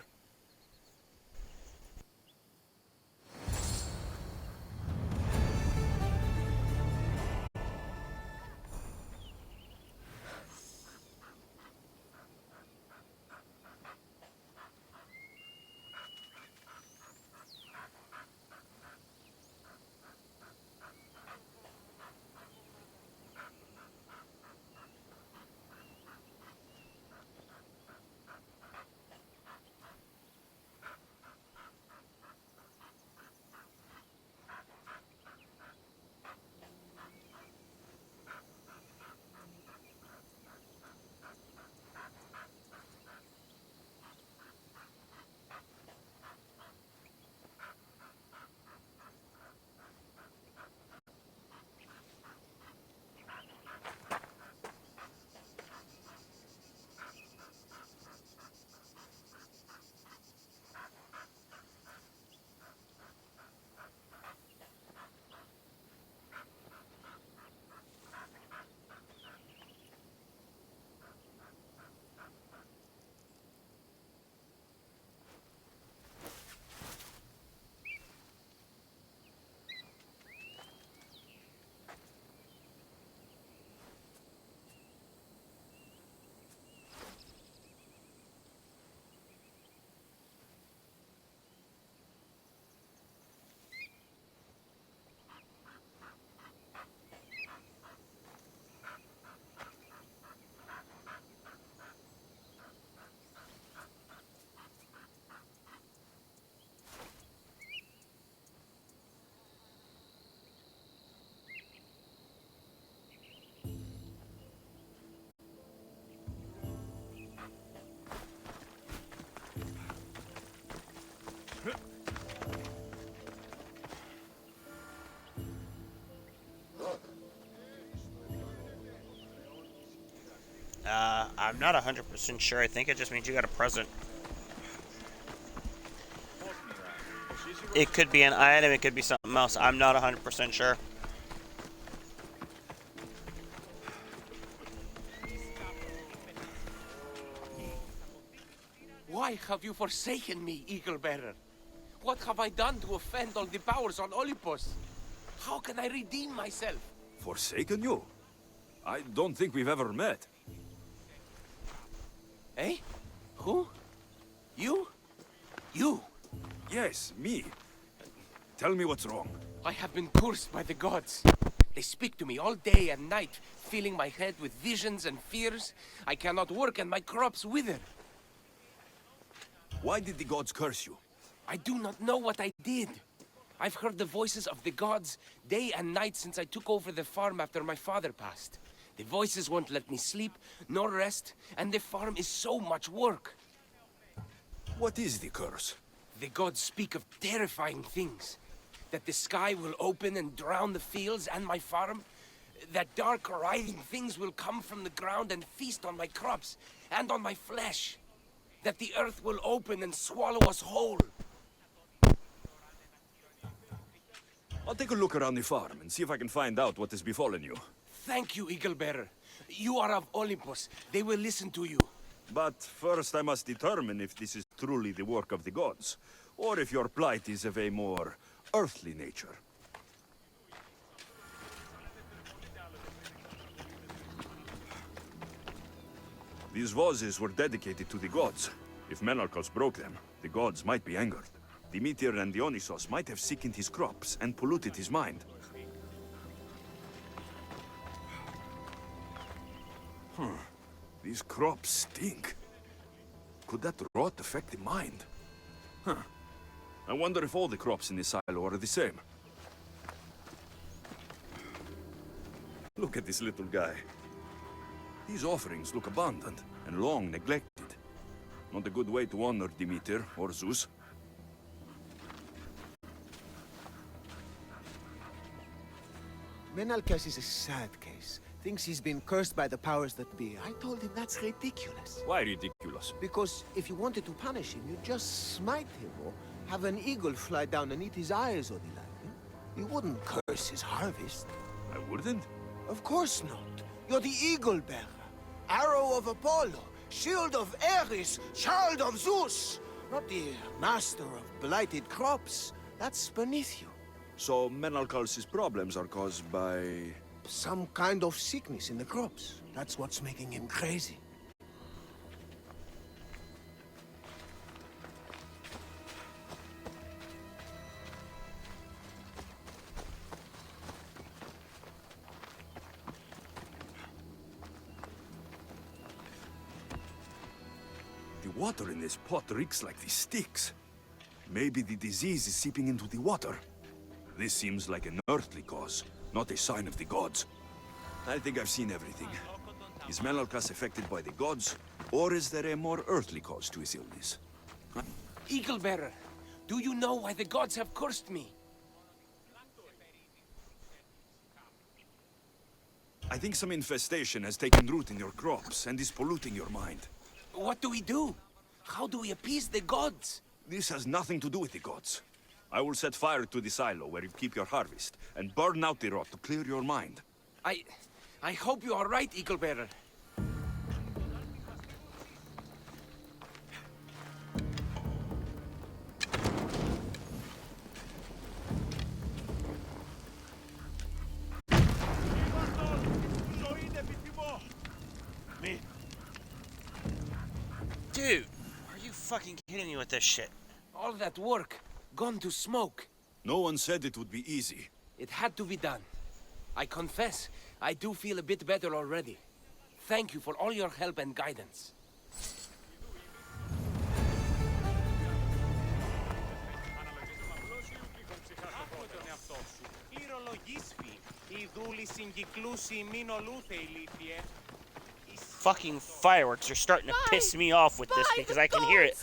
I'm not 100% sure. I think it just means you got a present. It could be an item, it could be something else. I'm not 100% sure. Why have you forsaken me, Eagle Bearer? What have I done to offend all the powers on Olympus? How can I redeem myself? Forsaken you? I don't think we've ever met. Eh? Who? You? You? Yes, me. Tell me what's wrong. I have been cursed by the gods. They speak to me all day and night, filling my head with visions and fears. I cannot work and my crops wither. Why did the gods curse you? I do not know what I did. I've heard the voices of the gods day and night since I took over the farm after my father passed. The voices won't let me sleep, nor rest, and the farm is so much work. What is the curse? The gods speak of terrifying things. That the sky will open and drown the fields and my farm. That dark, writhing things will come from the ground and feast on my crops and on my flesh. That the earth will open and swallow us whole. I'll take a look around the farm and see if I can find out what has befallen you. Thank you, Eagle Bearer. You are of Olympus. They will listen to you. But first I must determine if this is truly the work of the gods, or if your plight is of a more earthly nature. These vases were dedicated to the gods. If Menalcos broke them, the gods might be angered. Demeter and Dionysos might have sickened his crops and polluted his mind. These crops stink. Could that rot affect the mind? I wonder if all the crops in this silo are the same. Look at this little guy. These offerings look abandoned and long neglected. Not a good way to honor Demeter or Zeus. Menalcas is a sad case. Thinks he's been cursed by the powers that be. I told him that's ridiculous. Why ridiculous? Because if you wanted to punish him, you'd just smite him or have an eagle fly down and eat his eyes or the like. You wouldn't curse his harvest. I wouldn't? Of course not. You're the eagle bearer. Arrow of Apollo, shield of Ares, child of Zeus. Not the master of blighted crops. That's beneath you. So Menalcal's problems are caused by... Some kind of sickness in the crops. That's what's making him crazy. The water in this pot reeks like the sticks. Maybe the disease is seeping into the water. This seems like an earthly cause, not a sign of the gods. I think I've seen everything. Is Menalcas affected by the gods, or is there a more earthly cause to his illness? Eagle Bearer, do you know why the gods have cursed me? I think some infestation has taken root in your crops and is polluting your mind. What do we do? How do we appease the gods? This has nothing to do with the gods. I will set fire to the silo where you keep your harvest, and burn out the rot to clear your mind. I hope you are right, Eagle Bearer. Dude, are you fucking kidding me with this shit? All that work, gone to smoke. No one said it would be easy. It had to be done. I confess, I do feel a bit better already. Thank you for all your help and guidance. Fucking fireworks are starting to piss me off with this because I can hear it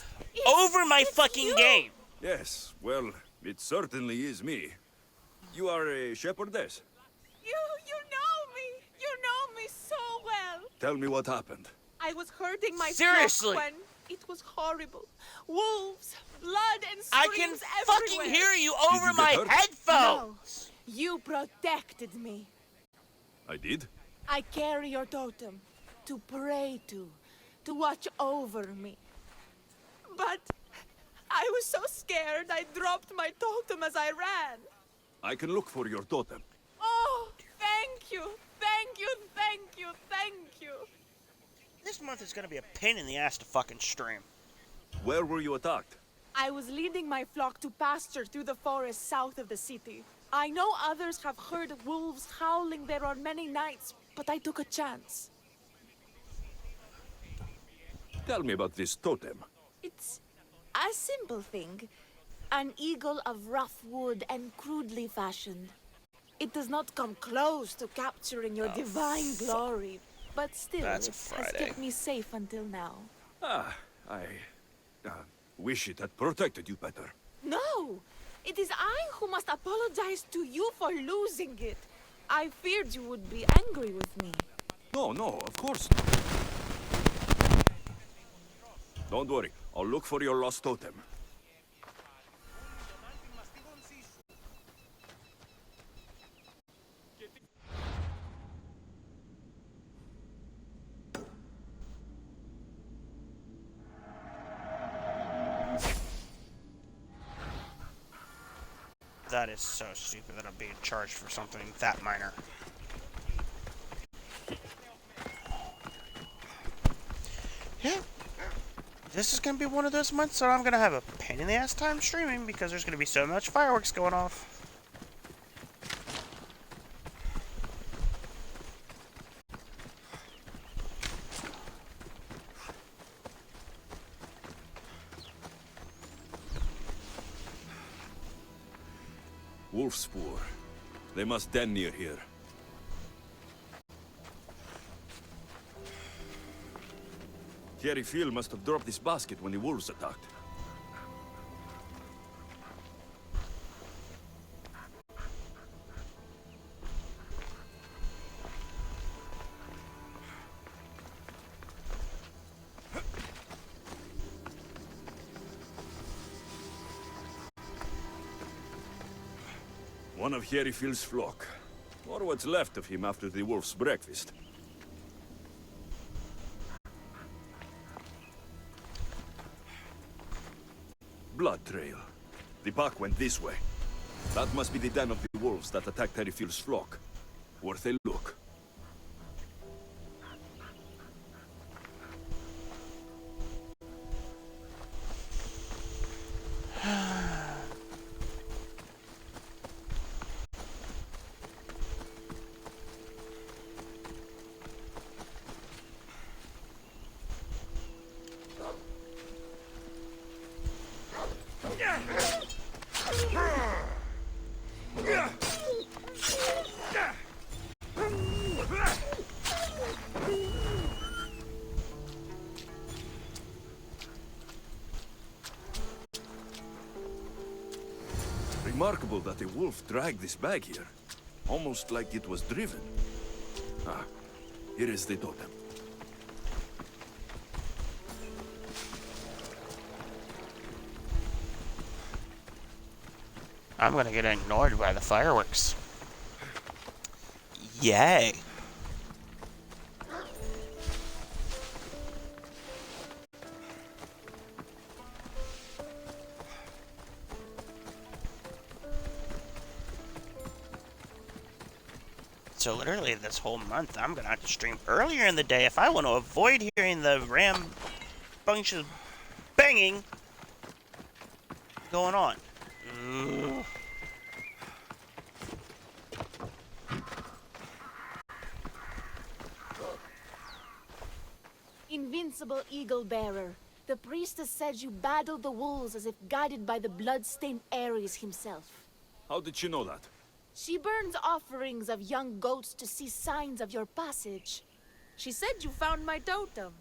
over my fucking game. Yes, well, it certainly is me. You are a shepherdess. You know me. You know me so well. Tell me what happened. I was hurting my Seriously? flock when it was horrible. Wolves, blood, and I screams can everywhere. fucking hear you Did over you get my hurt? headphones. No, you protected me. I did? I carry your totem to pray to watch over me. But I was so scared I dropped my totem as I ran. I can look for your totem. Oh, thank you, thank you, thank you, thank you. This month is gonna be a pain in the ass to fucking stream. Where were you attacked? I was leading my flock to pasture through the forest south of the city. I know others have heard wolves howling there on many nights, but I took a chance. Tell me about this totem. It's a simple thing. An eagle of rough wood and crudely fashioned. It does not come close to capturing your divine glory, but still That's it a has Friday. kept me safe until now. I wish it had protected you better. No! It is I who must apologize to you for losing it. I feared you would be angry with me. No, of course not. Don't worry, I'll look for your lost totem. That is so stupid that I'm being charged for something that minor. Yeah. This is gonna be one of those months where I'm gonna have a pain in the ass time streaming because there's gonna be so much fireworks going off. Wolf spoor. They must den near here. Hairy Phil must have dropped this basket when the wolves attacked. One of Hairy Phil's flock. Or what's left of him after the wolf's breakfast. Blood trail. The pack went this way. That must be the den of the wolves that attacked Hairy Phil's flock. Worth a look. Remarkable that a wolf dragged this bag here. Almost like it was driven. Ah, here is the totem. I'm gonna get ignored by the fireworks. Yay. So literally this whole month, I'm gonna have to stream earlier in the day if I want to avoid hearing the rambunctious banging going on. Ugh. Invincible Eagle Bearer, the priestess said you battled the wolves as if guided by the blood-stained Ares himself. How did she know that? She burns offerings of young goats to see signs of your passage. She said you found my totem.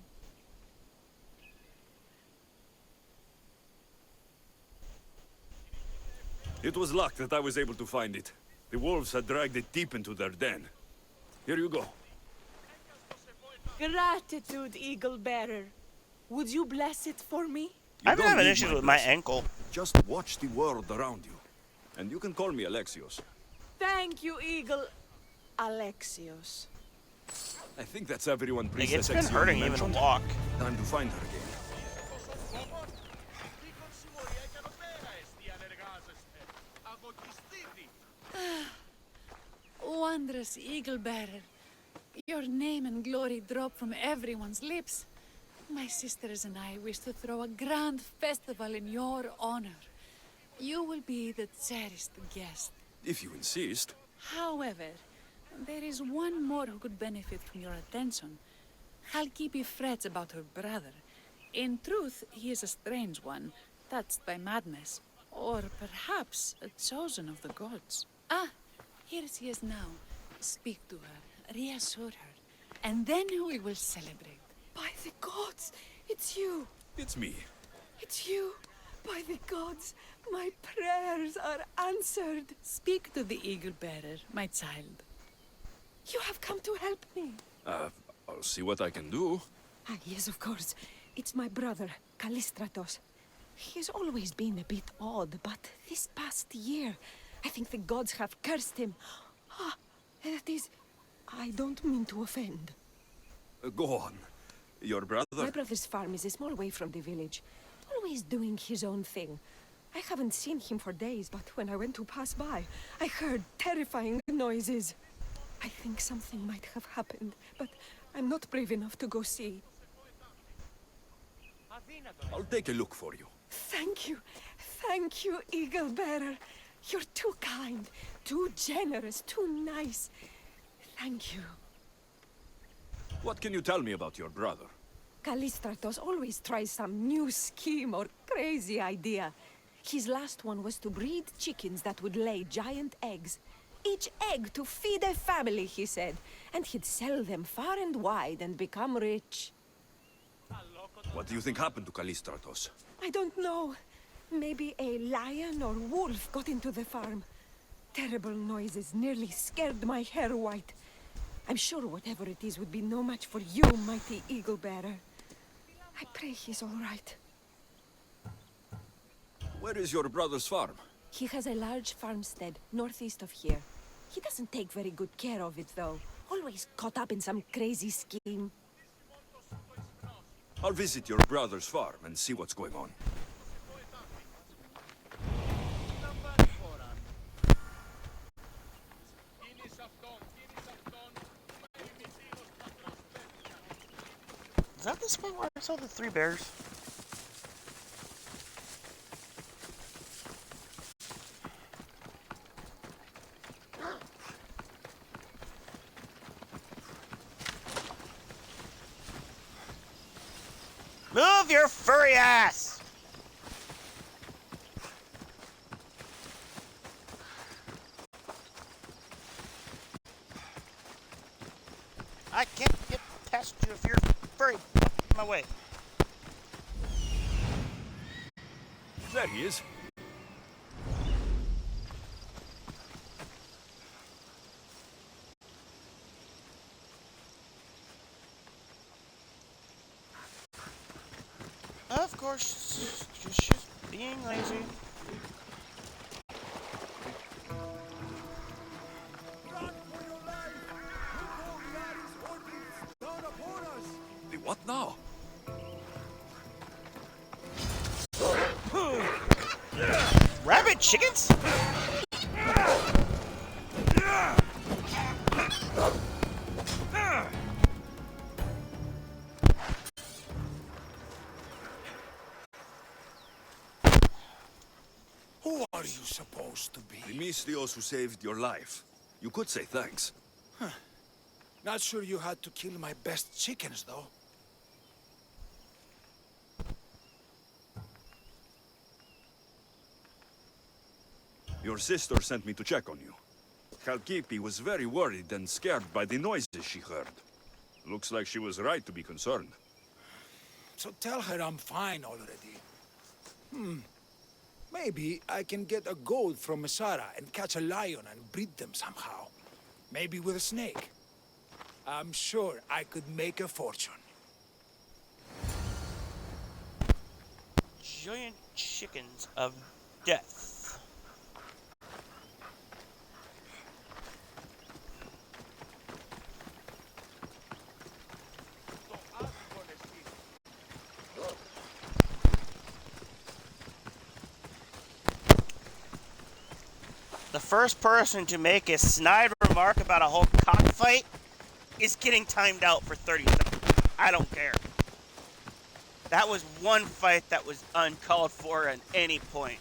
It was luck that I was able to find it. The wolves had dragged it deep into their den. Here you go. Gratitude, Eagle Bearer. Would you bless it for me? I'm don't having need issues my with my blessing. ankle. Just watch the world around you. And you can call me Alexios. Thank you, Eagle Alexios. I think that's everyone Like, Priestess it's been Exion hurting even to mentioned. walk. Time to find her again. Wondrous Eagle Bearer, your name and glory drop from everyone's lips. My sisters and I wish to throw a grand festival in your honor. You will be the cherished guest. If you insist. However, there is one more who could benefit from your attention. Halkipi frets about her brother. In truth, he is a strange one, touched by madness. Or perhaps a chosen of the gods. Ah, here she is now. Speak to her, reassure her, and then we will celebrate. By the gods, it's you. It's me. It's you. By the gods, my prayers are answered. Speak to the Eagle Bearer, my child. You have come to help me. I'll see what I can do. Ah, yes, of course. It's my brother, Callistratos. He's always been a bit odd, but this past year, I think the gods have cursed him. Ah, that is... I don't mean to offend. Go on. Your brother? My brother's farm is a small way from the village. Always doing his own thing. I haven't seen him for days, but when I went to pass by, I heard terrifying noises. I think something might have happened, but I'm not brave enough to go see. I'll take a look for you. Thank you. Thank you, Eagle Bearer. You're too kind, too generous, too nice. Thank you. What can you tell me about your brother? Callistratos always tries some new scheme or crazy idea. His last one was to breed chickens that would lay giant eggs. Each egg to feed a family, he said. And he'd sell them far and wide and become rich. What do you think happened to Callistratos? I don't know. Maybe a lion or wolf got into the farm. Terrible noises nearly scared my hair white. I'm sure whatever it is would be no match for you, mighty eagle bearer. I pray he's all right. Where is your brother's farm? He has a large farmstead northeast of here. He doesn't take very good care of it, though. Always caught up in some crazy scheme. I'll visit your brother's farm and see what's going on. Is that the spot where I saw the 3 bears? Move your furry ass! I can't get past you if you're furry. My way. There he is. Of course, just being lazy. What now? Rabbit chickens? Who are you supposed to be? The Mystios who saved your life. You could say thanks. Not sure you had to kill my best chickens, though. Your sister sent me to check on you. Khalkipi was very worried and scared by the noises she heard. Looks like she was right to be concerned. So tell her I'm fine already. Maybe I can get a gold from Masara and catch a lion and breed them somehow. Maybe with a snake. I'm sure I could make a fortune. Giant chickens of death. The first person to make a snide remark about a whole cockfight is getting timed out for 30 seconds. I don't care. That was one fight that was uncalled for at any point.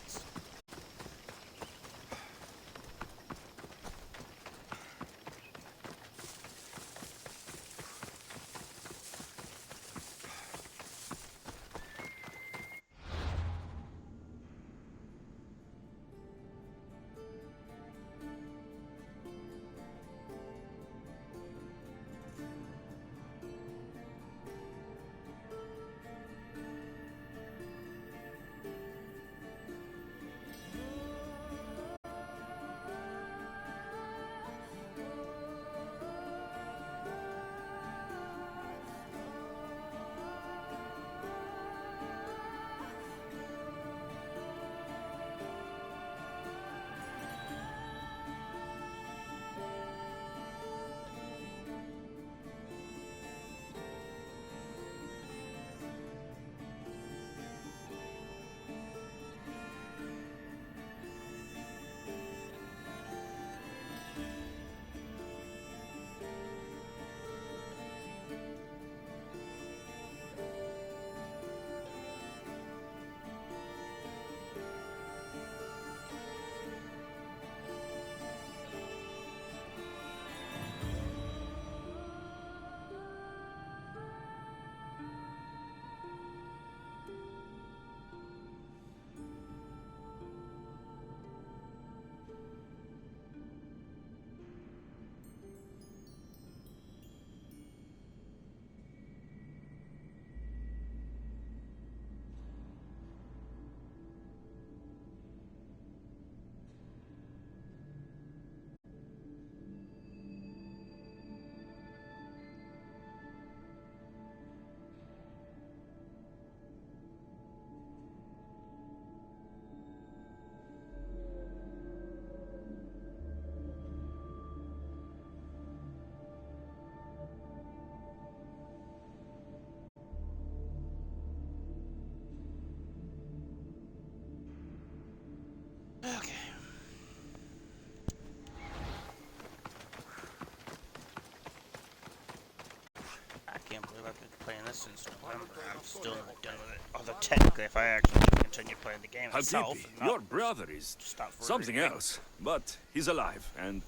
since November. I'm still not done with it. Although technically, if I actually continue playing the game itself, Habibi, your brother is something else, but he's alive, and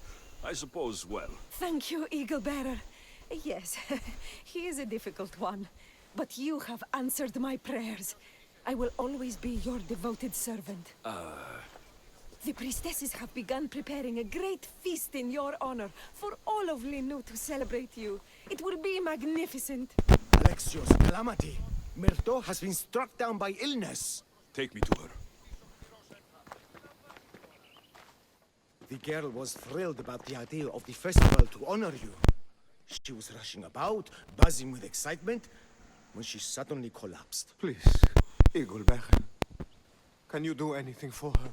I suppose well. Thank you, Eagle Bearer. Yes, he is a difficult one, but you have answered my prayers. I will always be your devoted servant. The priestesses have begun preparing a great feast in your honor for all of Linu to celebrate you. It will be magnificent. Alexios, calamity. Myrto has been struck down by illness. Take me to her. The girl was thrilled about the idea of the festival to honor you. She was rushing about, buzzing with excitement, when she suddenly collapsed. Please, Eagle Bearer, can you do anything for her?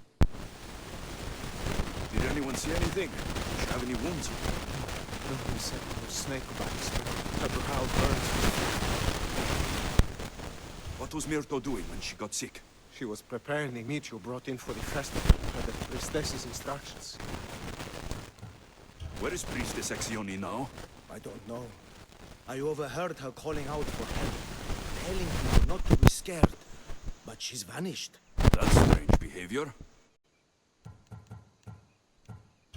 Did anyone see anything? Did she have any wounds? No one said there were snake bites, but her brow burns. What was Myrto doing when she got sick? She was preparing the meat you brought in for the festival, per the priestess's instructions. Where is Priestess Exioni now? I don't know. I overheard her calling out for help, telling people not to be scared, but she's vanished. That's strange behavior.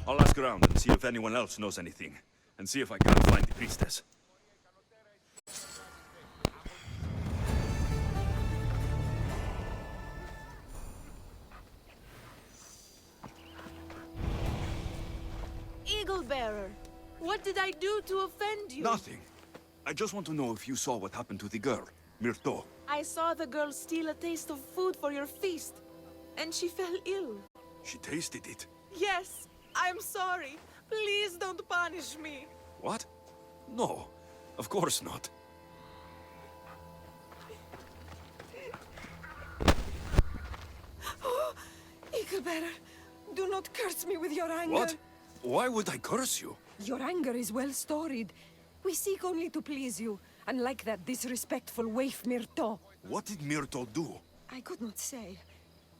I'll ask around and see if anyone else knows anything, and see if I can't find the priestess. Eagle Bearer, what did I do to offend you? Nothing. I just want to know if you saw what happened to the girl, Myrto. I saw the girl steal a taste of food for your feast, and she fell ill. She tasted it. Yes, I'm sorry. Please don't punish me. What? No, of course not. Oh, Eagle Bearer, do not curse me with your anger. What? Why would I curse you? Your anger is well storied. We seek only to please you, unlike that disrespectful waif Myrto. What did Myrto do? I could not say.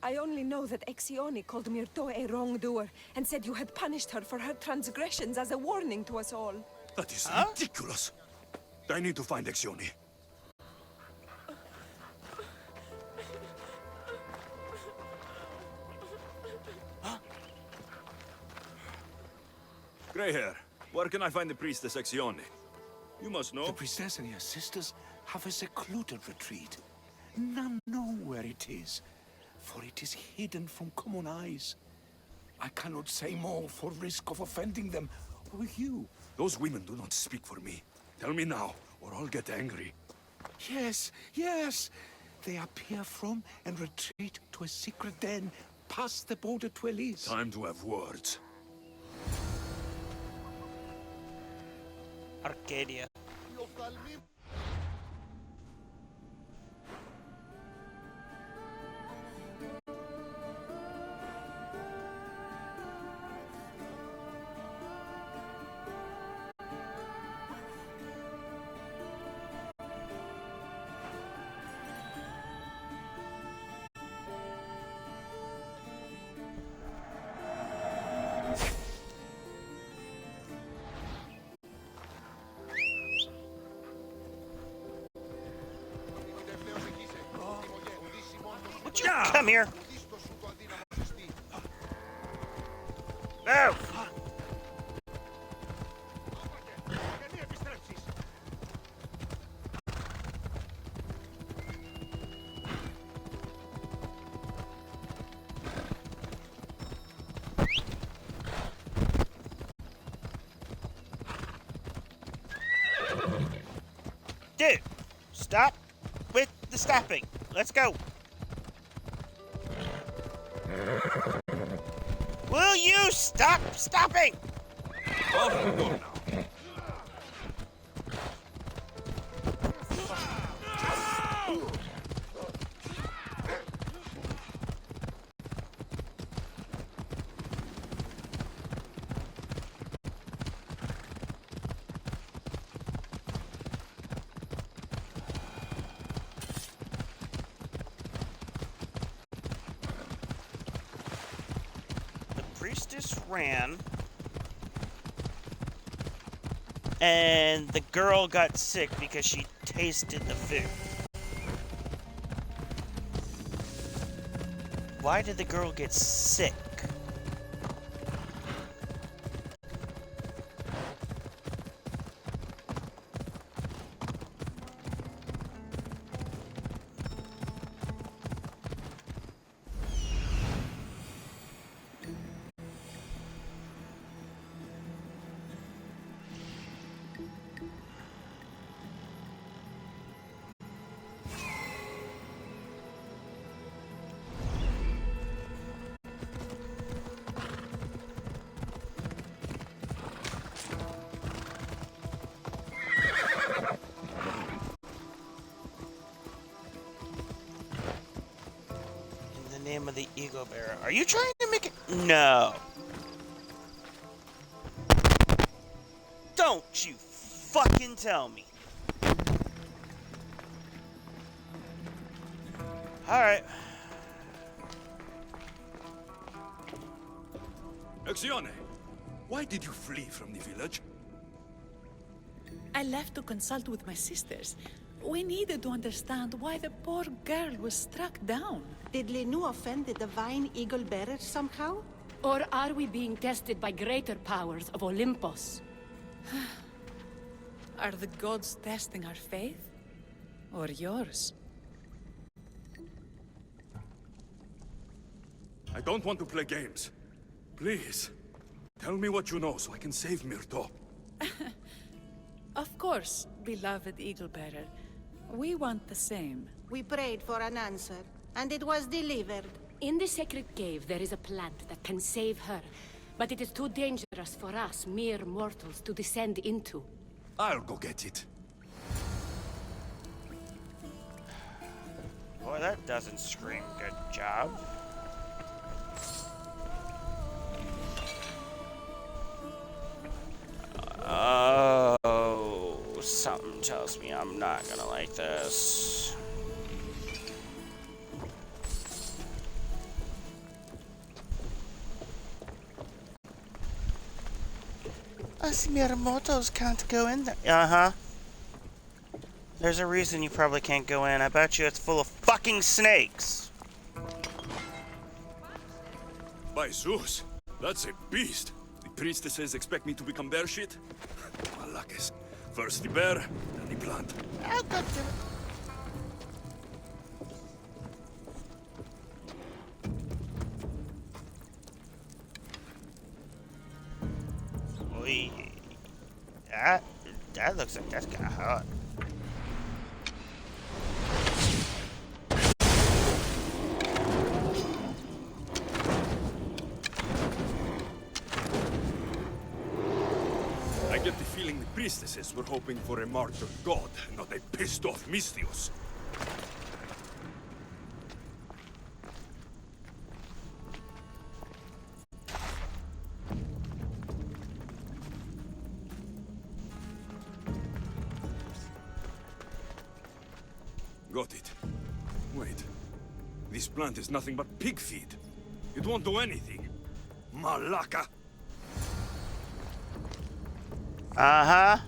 I only know that Exioni called Myrto a wrongdoer and said you had punished her for her transgressions as a warning to us all. That is ridiculous. I need to find Exioni. Grey hair, where can I find the priestess Exioni? You must know. The priestess and her sisters have a secluded retreat. None know where it is, for it is hidden from common eyes. I cannot say more for risk of offending them, or you. Those women do not speak for me. Tell me now, or I'll get angry. Yes, yes. They appear from and retreat to a secret den past the border to Elise. Time to have words. Arcadia. Come here. No. Dude, stop with the stabbing. Let's go. Will you stop stopping? Oh, go now. Priestess ran. And the girl got sick because she tasted the food. Why did the girl get sick? Name of the Eagle Bearer. Are you trying to make it? No. Don't you fucking tell me. Alright. Exione, why did you flee from the village? I left to consult with my sisters. We needed to understand why the poor girl was struck down. Did Lenu offend the divine eagle bearer somehow? Or are we being tested by greater powers of Olympus? Are the gods testing our faith? Or yours? I don't want to play games. Please, tell me what you know so I can save Myrto. Of course, beloved Eagle Bearer. We want the same. We prayed for an answer, and it was delivered. In the sacred cave, there is a plant that can save her. But it is too dangerous for us, mere mortals, to descend into. I'll go get it. Boy, that doesn't scream good job. Oh, something tells me I'm not gonna like this. Us mere mortals can't go in there. Uh-huh. There's a reason you probably can't go in. I bet you it's full of fucking snakes. By Zeus, that's a beast. The priestesses expect me to become bear shit? Malakes. First the bear, then the plant. I'll go do it. Oy. That looks like that's kinda hot. I get the feeling the priestesses were hoping for a martyred god, not a pissed-off Misthios. Got it. Wait. This plant is nothing but pig feed. It won't do anything. Malaka! Uh-huh.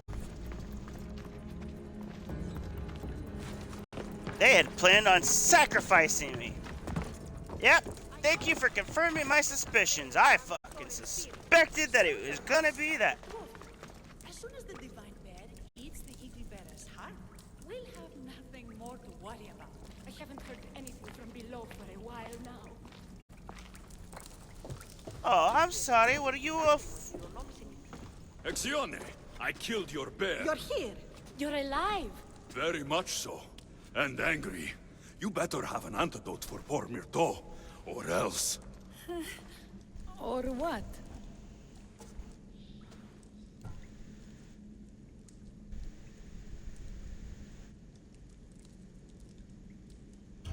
They had planned on sacrificing me. Yep. Thank you for confirming my suspicions. I fucking suspected that it was gonna be that. As soon as the divine bear eats the Eagle Bearer's heart, we'll have nothing more to worry about. I haven't heard anything from below for a while now. Oh, I'm sorry. What are you Exione, I killed your bear. You're here. You're alive. Very much so. And angry. You better have an antidote for poor Myrto, or else. Or what?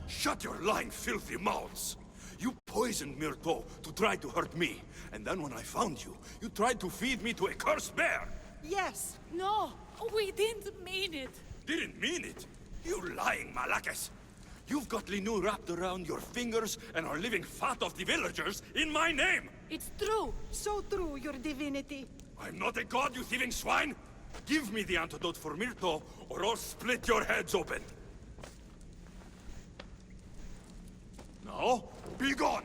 Shut your lying, filthy mouths! You poisoned Myrto to try to hurt me, and then when I found you, you tried to feed me to a cursed bear! Yes. No, we didn't mean it. Didn't mean it! You lying Malakes! You've got Linu wrapped around your fingers and are living fat off the villagers in my name! It's true. So true, your divinity. I'm not a god, you thieving swine! Give me the antidote for Myrto, or I'll split your heads open. Now, be gone!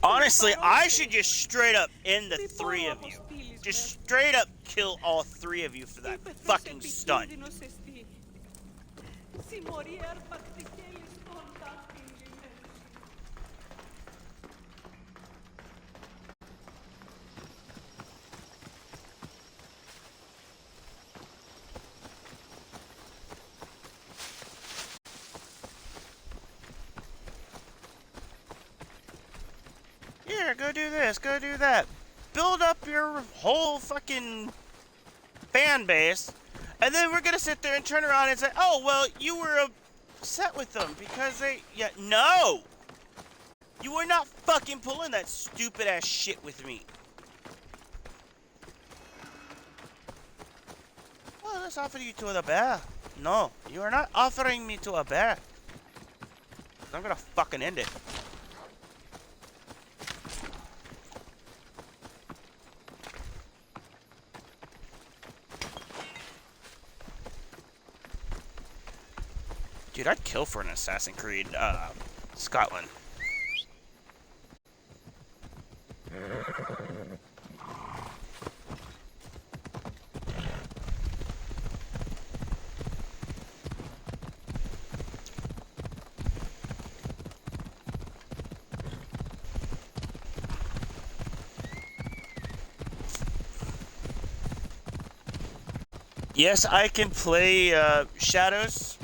Honestly, I should just straight up end the three of you. Just straight up kill all three of you for that fucking stunt. Here, go do this, go do that. Build up your whole fucking fan base, and then we're gonna sit there and turn around and say, oh, well, you were upset with them because they... Yeah, no! You were not fucking pulling that stupid ass shit with me. Well, let's offer you to the bear. No, you are not offering me to a bear. I'm gonna fucking end it. Dude, I'd kill for an Assassin's Creed, Scotland. Yes, I can play, Shadows,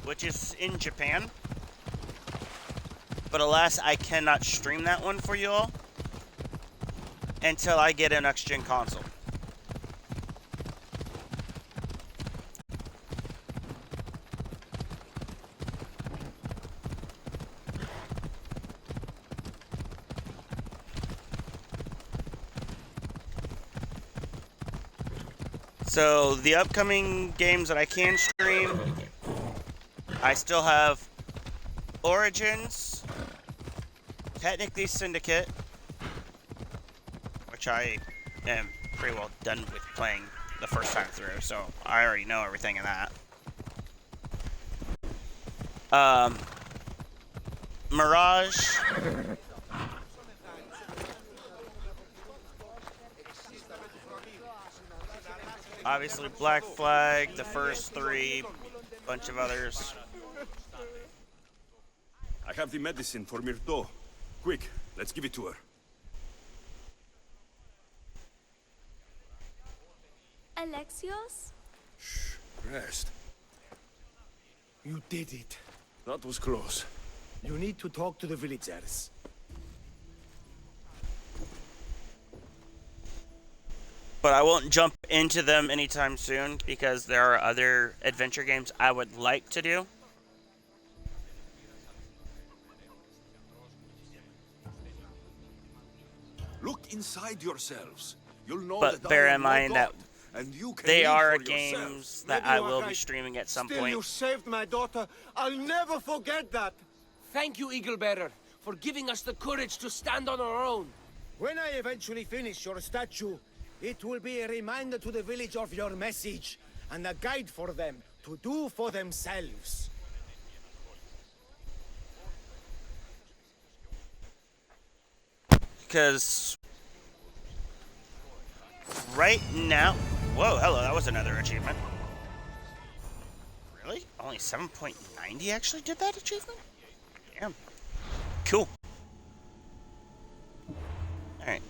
which is in Japan. But alas, I cannot stream that one for you all until I get a next-gen console. So, the upcoming games that I can stream, I still have Origins, technically Syndicate, which I am pretty well done with playing the first time through, so I already know everything in that. Mirage. Obviously, Black Flag, the first three, bunch of others. I have the medicine for Myrto. Quick, let's give it to her. Alexios? Shh, rest. You did it. That was close. You need to talk to the villagers. But I won't jump into them anytime soon because there are other adventure games I would like to do. Look inside yourselves. You'll know But that bear I in am no mind that God, and you can they live are for games yourselves. that Maybe I you are will be right. streaming at some Still, point. you saved my daughter. I'll never forget that. Thank you, Eagle Bearer, for giving us the courage to stand on our own. When I eventually finish your statue, it will be a reminder to the village of your message, and a guide for them to do for themselves. Because right now... Whoa, hello, that was another achievement. Really? Only 7.90 actually did that achievement? Damn. Cool. Alright.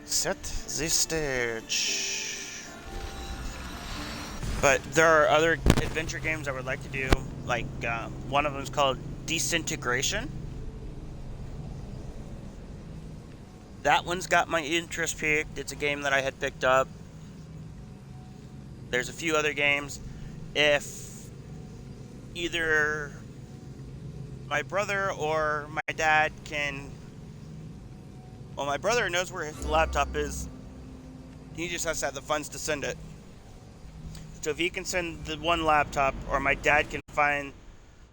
Set the stage. But there are other adventure games I would like to do. Like one of them is called Disintegration. That one's got my interest piqued. It's a game that I had picked up. There's a few other games. If either my brother or my dad can... Well, my brother knows where his laptop is. He just has to have the funds to send it. So if he can send the one laptop, or my dad can find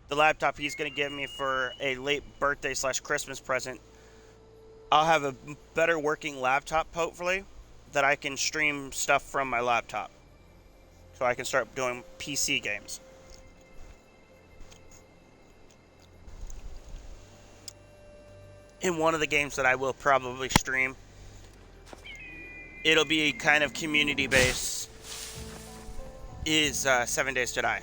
the laptop he's going to give me for a late birthday / Christmas present, I'll have a better working laptop, hopefully, that I can stream stuff from my laptop. So I can start doing PC games. In one of the games that I will probably stream, it'll be kind of community based, is 7 Days to Die.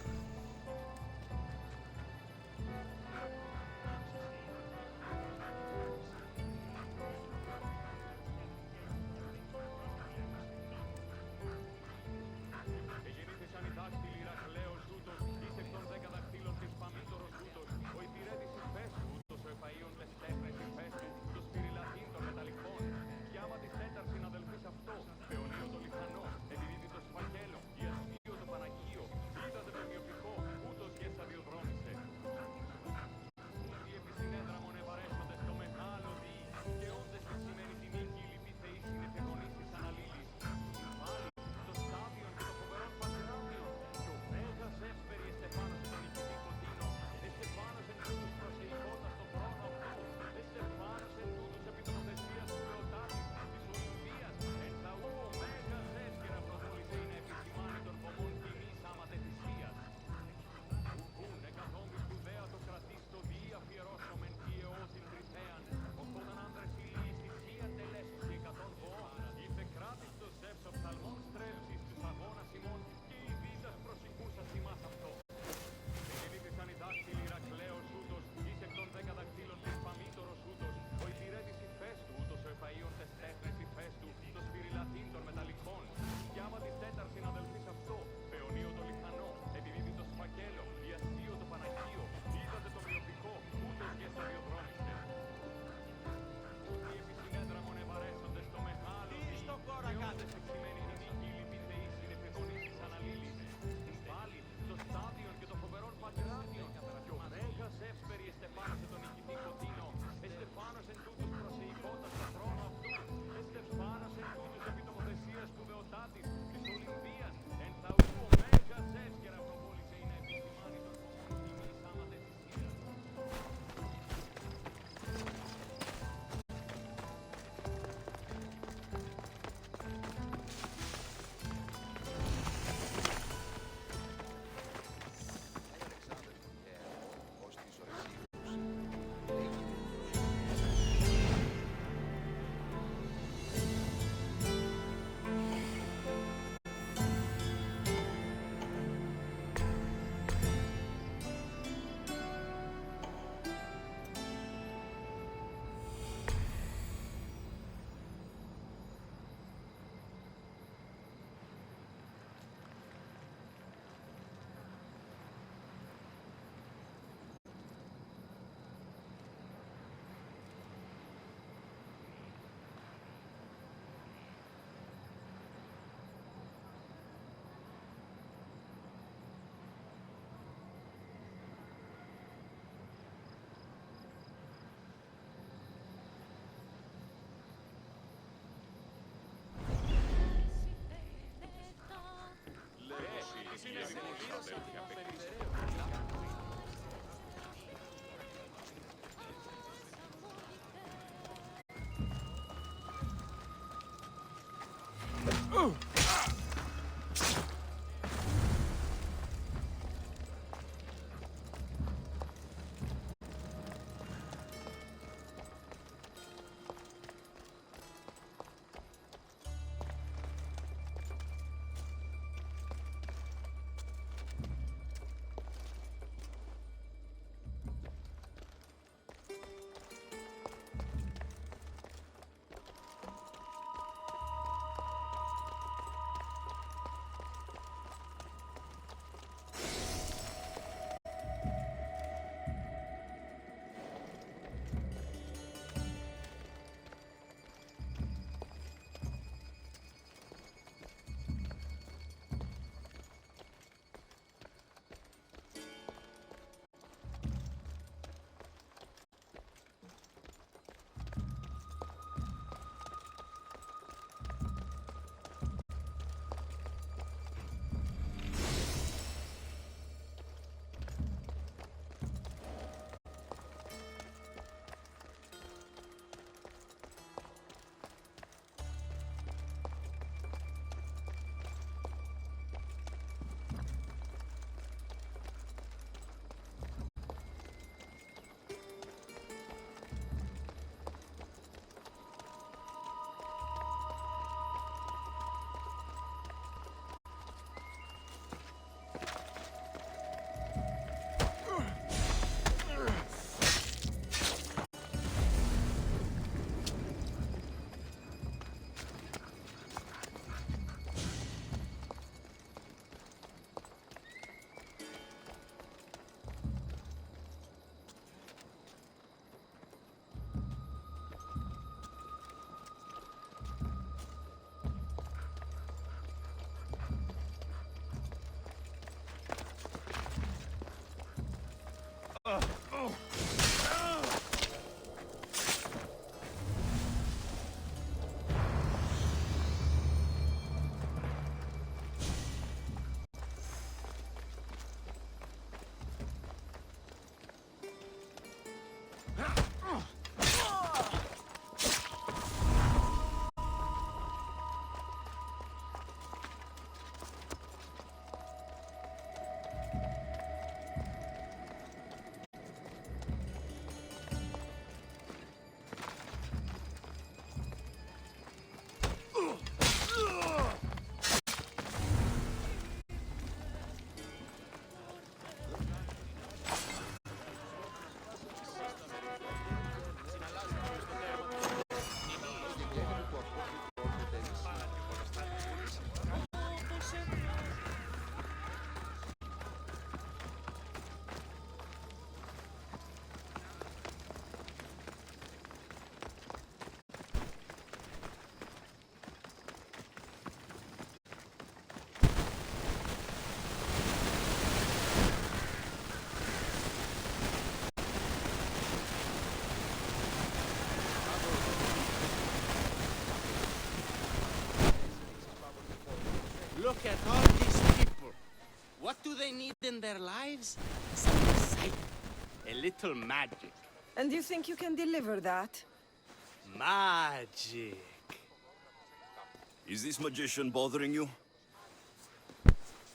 do they need in their lives? Some excitement, a little magic. And you think you can deliver that? Magic. Is this magician bothering you?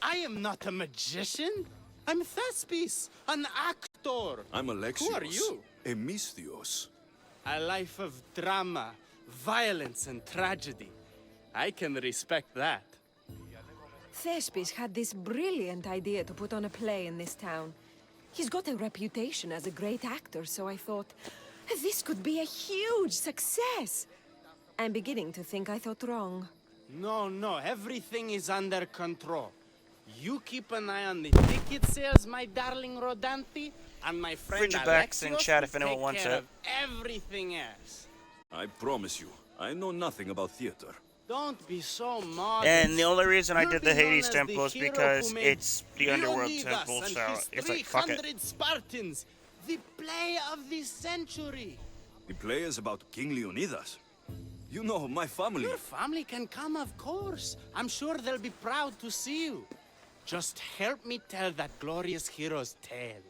I am not a magician. I'm Thespis, an actor. I'm Alexios. Who are you? A Misthios. A life of drama, violence, and tragedy. I can respect that. Thespis had this brilliant idea to put on a play in this town. He's got a reputation as a great actor, so I thought, this could be a huge success. I'm beginning to think I thought wrong. No, everything is under control. You keep an eye on the ticket sales, my darling Rodanti, and my friend Ridgebacks in Alexios chat will if anyone take wants care it. of everything else. I promise you, I know nothing about theater. Don't be so modest. And the only reason I You'll did be the known Hades as temple is the hero because who made it's the underworld Leonidas temple, and so his it's like, fuck it. 300 Spartans, the play of the century. The play is about King Leonidas. You know, my family... Your family can come, of course. I'm sure they'll be proud to see you. Just help me tell that glorious hero's tale.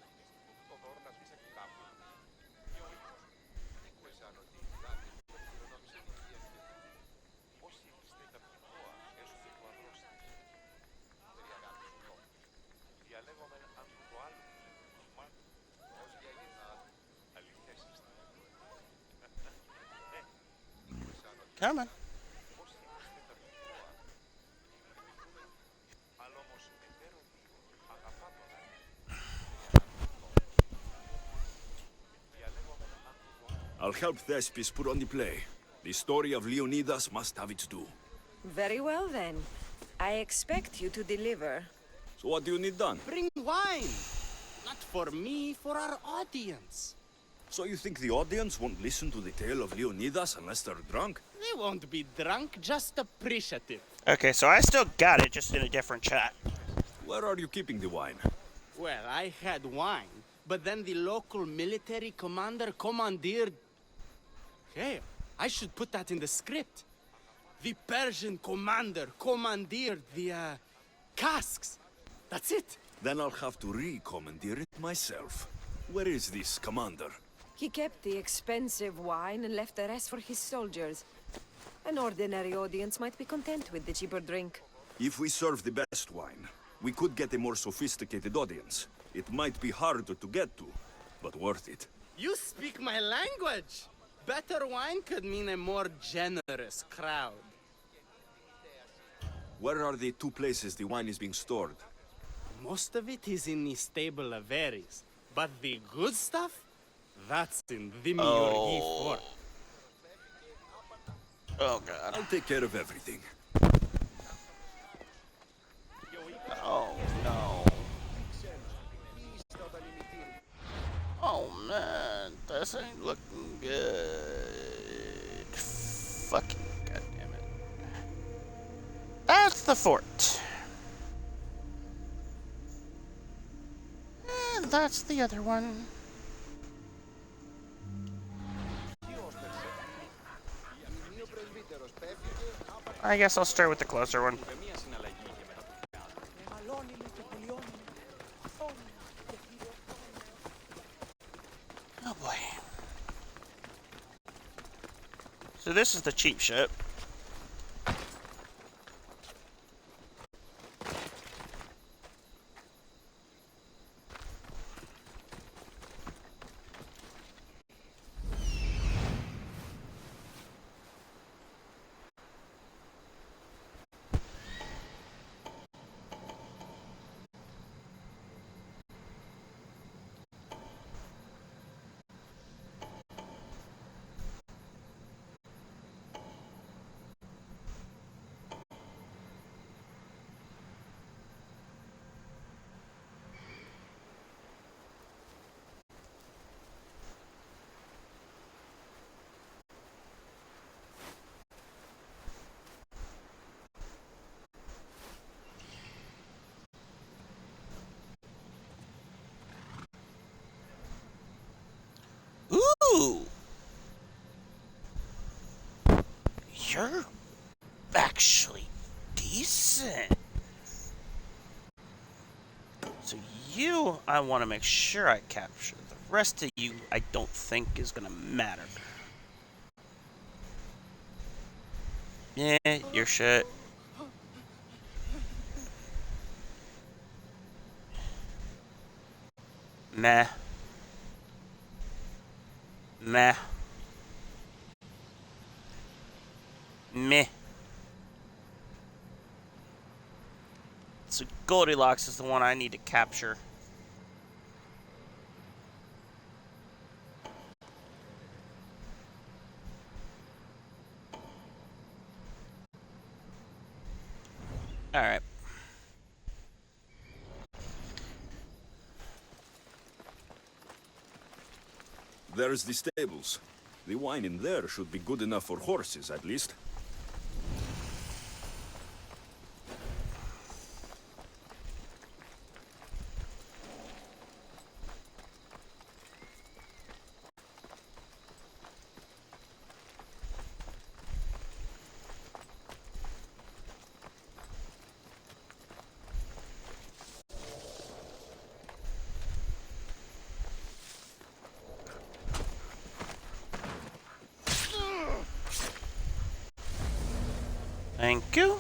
Come on. I'll help Thespis put on the play. The story of Leonidas must have its due. Very well, then. I expect you to deliver. So what do you need done? Bring wine. Not for me, for our audience. So you think the audience won't listen to the tale of Leonidas unless they're drunk? They won't be drunk, just appreciative. Okay, so I still got it, just in a different chat. Where are you keeping the wine? Well, I had wine, but then the local military commander commandeered... Hey, I should put that in the script. The Persian commander commandeered the, casks. That's it. Then I'll have to re-commandeer it myself. Where is this commander? He kept the expensive wine and left the rest for his soldiers. An ordinary audience might be content with the cheaper drink. If we serve the best wine, we could get a more sophisticated audience. It might be harder to get to, but worth it. You speak my language. Better wine could mean a more generous crowd. Where are the two places the wine is being stored? Most of it is in the stable of Ares, but the good stuff, that's in the Miorgi fort. Oh god. I'll take care of everything. Oh no. Oh man, this ain't looking good. Fucking goddamn it. That's the fort. And that's the other one. I guess I'll start with the closer one. Oh boy. So this is the cheap ship. Ooh! You're actually decent. So you, I want to make sure I capture. The rest of you, I don't think is gonna matter. Yeah, your shit. Meh. Meh. Meh. So Goldilocks is the one I need to capture. Alright. There's the stables. The wine in there should be good enough for horses, at least. Thank you.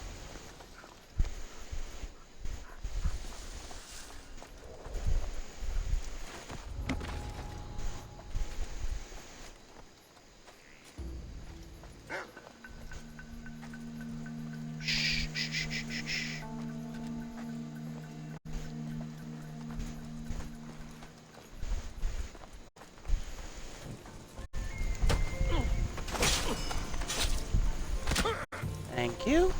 Thank you.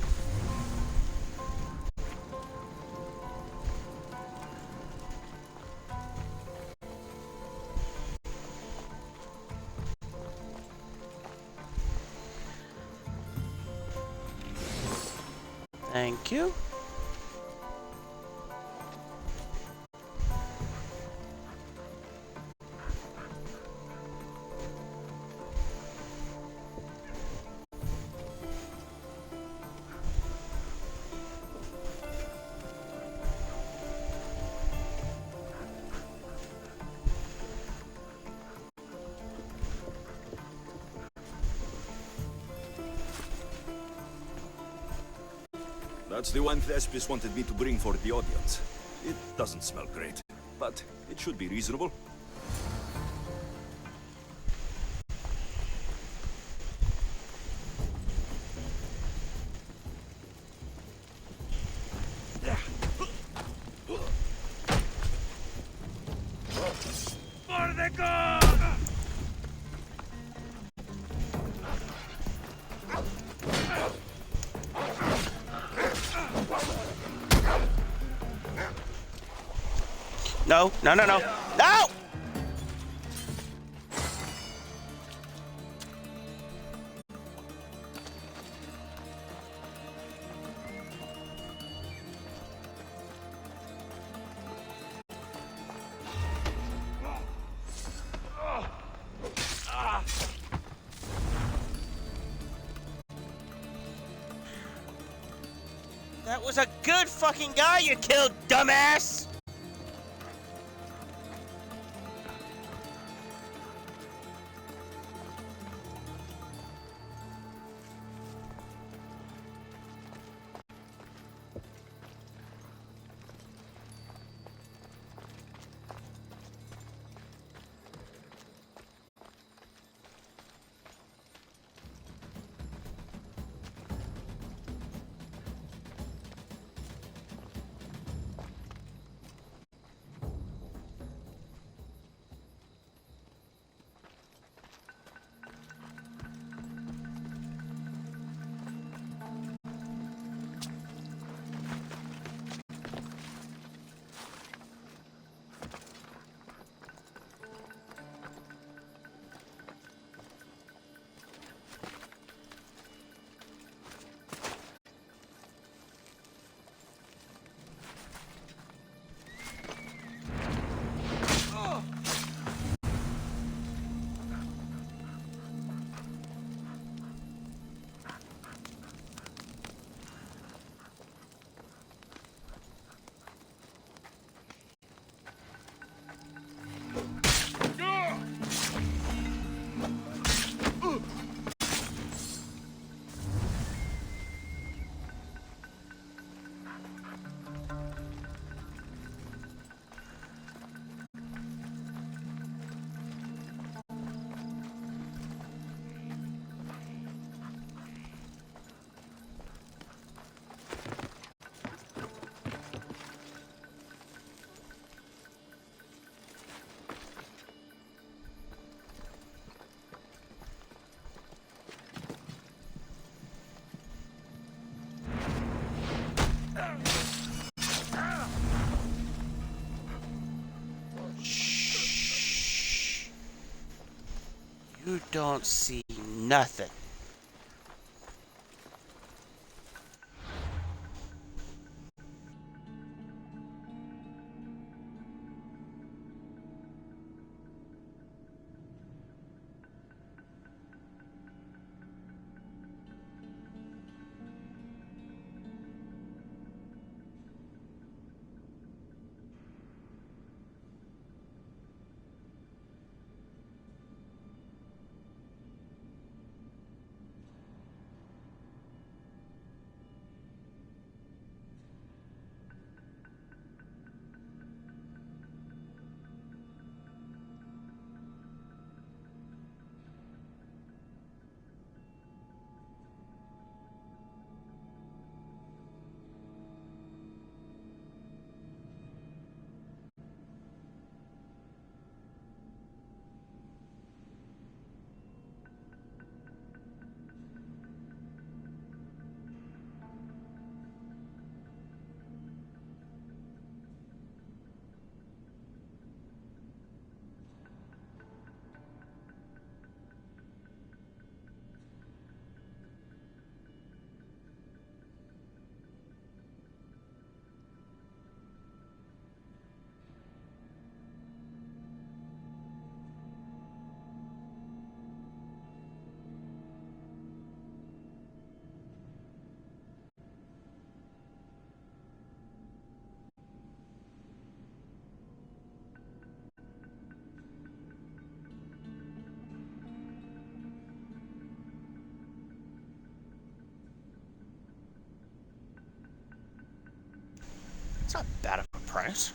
Thank you. That's the one Thespis wanted me to bring for the audience. It doesn't smell great, but it should be reasonable. For the god! No, no, no, no. No! That was a good fucking guy you killed, dumbass! You don't see nothing. It's not bad of a price.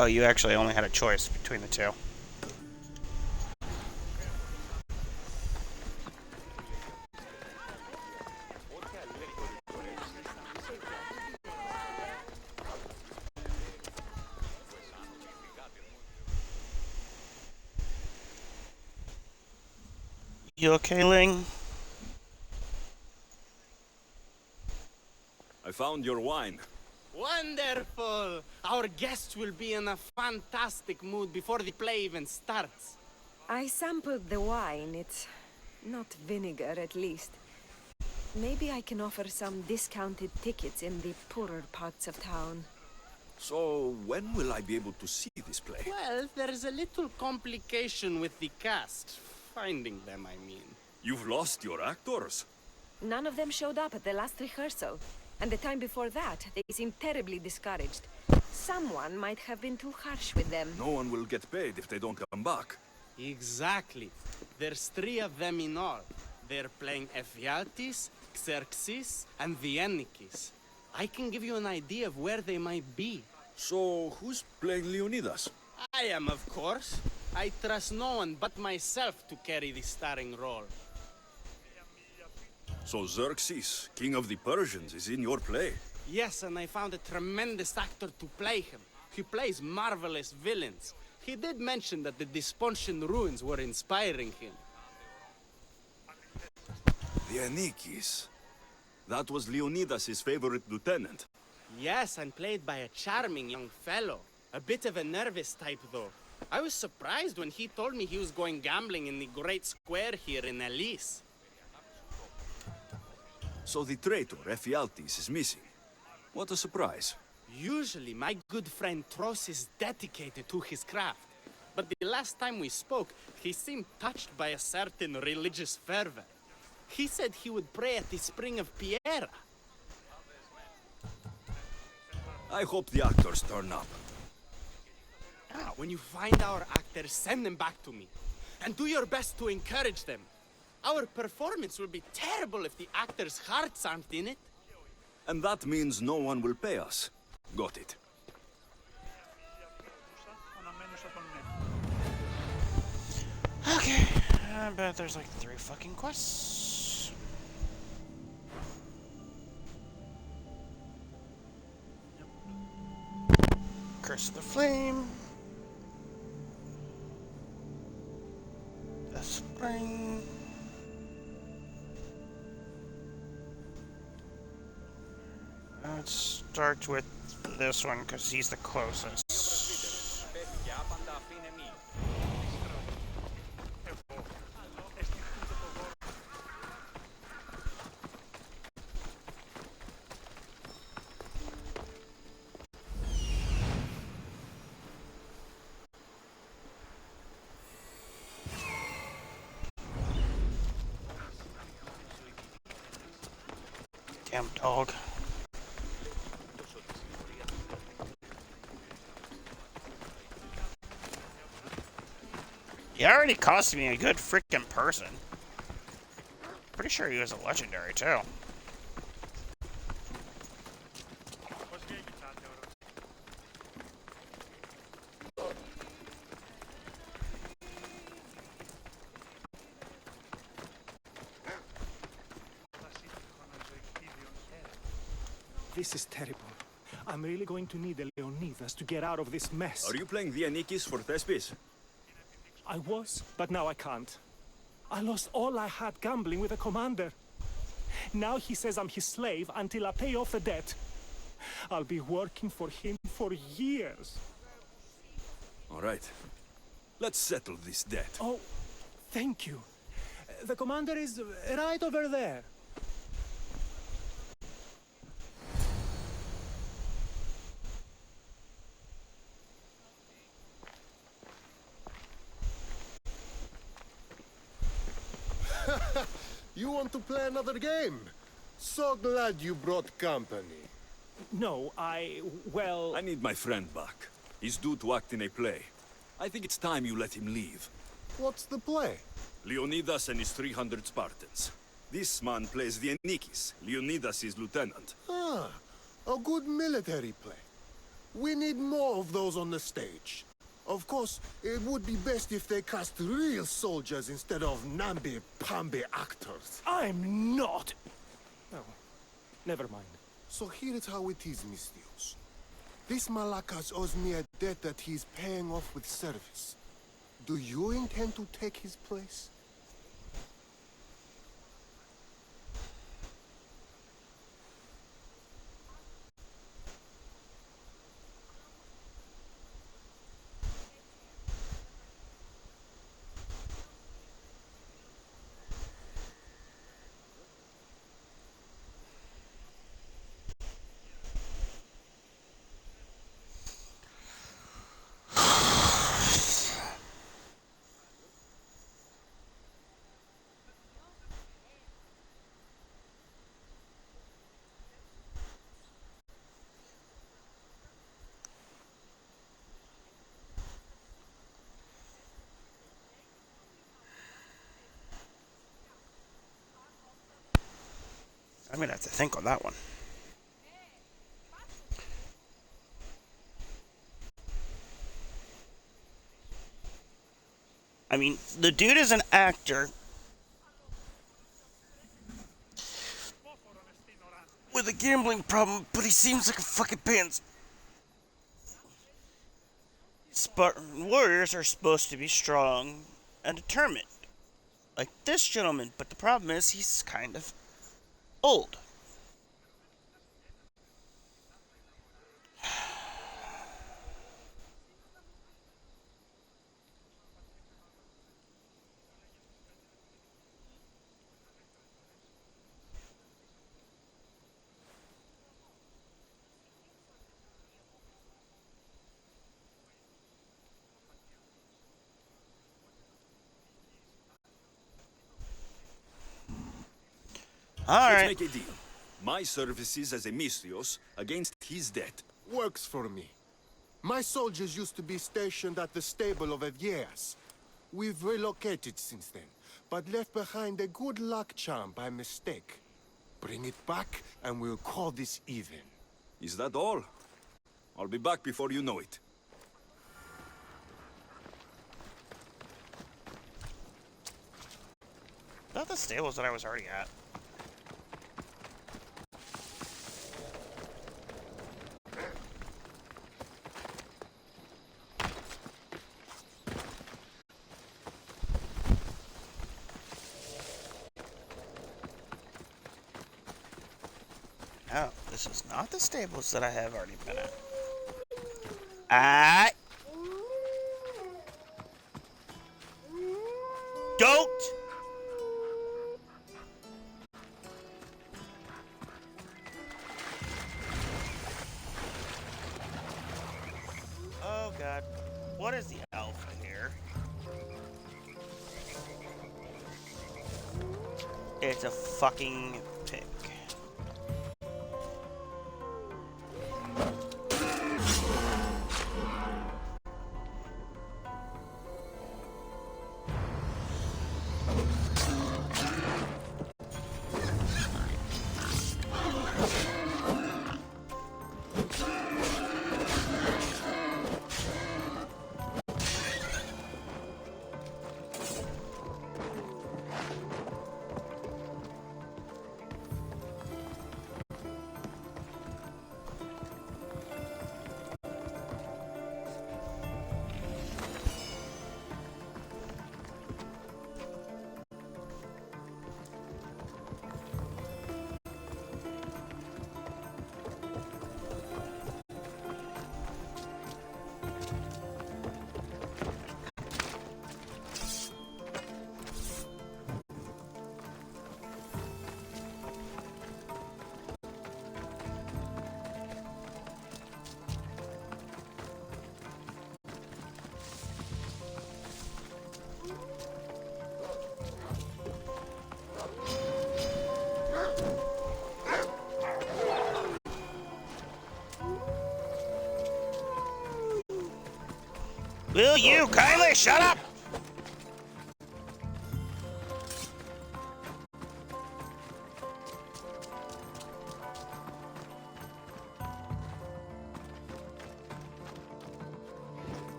Oh, you actually only had a choice between the two. You okay, Ling? I found your wine. Wonderful! Our guests will be in a fantastic mood before the play even starts. I sampled the wine. It's not vinegar, at least. Maybe I can offer some discounted tickets in the poorer parts of town. So, when will I be able to see this play? Well, there is a little complication with the cast. Finding them, I mean. You've lost your actors. None of them showed up at the last rehearsal. And the time before that, they seemed terribly discouraged. Someone might have been too harsh with them. No one will get paid if they don't come back. Exactly. There's 3 of them in all. They're playing Ephialtes, Xerxes, and the Ennikis. I can give you an idea of where they might be. So, who's playing Leonidas? I am, of course. I trust no one but myself to carry the starring role. So Xerxes, king of the Persians, is in your play? Yes, and I found a tremendous actor to play him. He plays marvelous villains. He did mention that the Despontian ruins were inspiring him. The Ennikis. That was Leonidas' favorite lieutenant. Yes, and played by a charming young fellow. A bit of a nervous type, though. I was surprised when he told me he was going gambling in the Great Square here in Elise. So the traitor, Ephialtes, is missing. What a surprise. Usually, my good friend Tros is dedicated to his craft. But the last time we spoke, he seemed touched by a certain religious fervor. He said he would pray at the spring of Piera. I hope the actors turn up. When you find our actors, send them back to me. And do your best to encourage them. Our performance will be terrible if the actors' hearts aren't in it. And that means no one will pay us. Got it. Okay, I bet there's like 3 fucking quests. Curse of the Flame. The Spring. Let's start with this one because he's the closest. Damn dog. He already cost me a good freaking person. Pretty sure he was a legendary too. This is terrible. I'm really going to need a Leonidas to get out of this mess. Are you playing the Ennikis for Thespis? I was, but now I can't. I lost all I had gambling with the commander. Now he says I'm his slave until I pay off the debt. I'll be working for him for years. All right. Let's settle this debt. Oh, thank you. The commander is right over there. You want to play another game? So glad you brought company. No, well... I need my friend back. He's due to act in a play. I think it's time you let him leave. What's the play? Leonidas and his 300 Spartans. This man plays the Ennikis. Leonidas is lieutenant. Ah, a good military play. We need more of those on the stage. Of course, it would be best if they cast real soldiers instead of namby-pamby actors. I'm not! Oh, never mind. So here's how it is, Mistios. This Malakas owes me a debt that he's paying off with service. Do you intend to take his place? I'm gonna have to think on that one. I mean, the dude is an actor with a gambling problem, but he seems like a fucking pansy. Spartan warriors are supposed to be strong and determined, like this gentleman, but the problem is he's kind of old. Let's make a deal. My services as a Misthios against his debt. Works for me. My soldiers used to be stationed at the stable of Evieas. We've relocated since then, but left behind a good luck charm by mistake. Bring it back, and we'll call this even. Is that all? I'll be back before you know it. Is that the stables that I was already at? Oh, this is not the stables that I have already been at. Don't! Oh god. What is the alpha here? It's a fucking pig. Will you kindly shut up?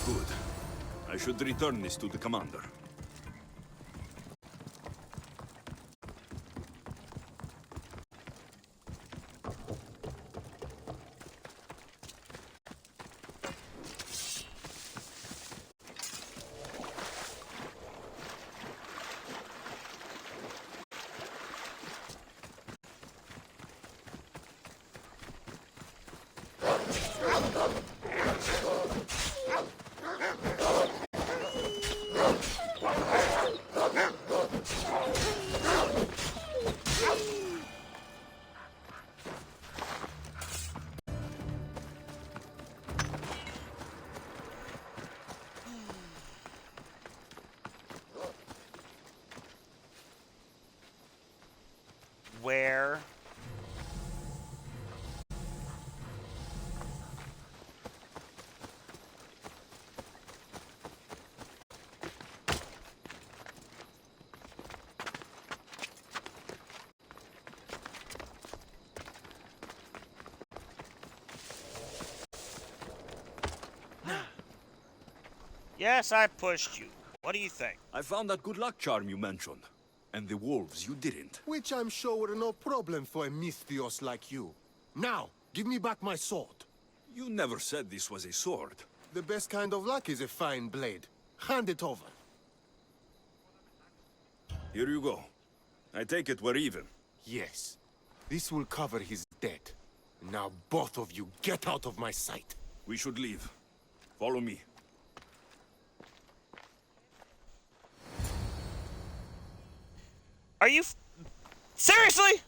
Good. I should return this to the commander. where... Yes, I pushed you. What do you think? I found that good luck charm you mentioned. And the wolves you didn't. Which I'm sure were no problem for a Misthios like you. Now, give me back my sword. You never said this was a sword. The best kind of luck is a fine blade. Hand it over. Here you go. I take it we're even. Yes. This will cover his debt. Now both of you get out of my sight. We should leave. Follow me. Are you seriously?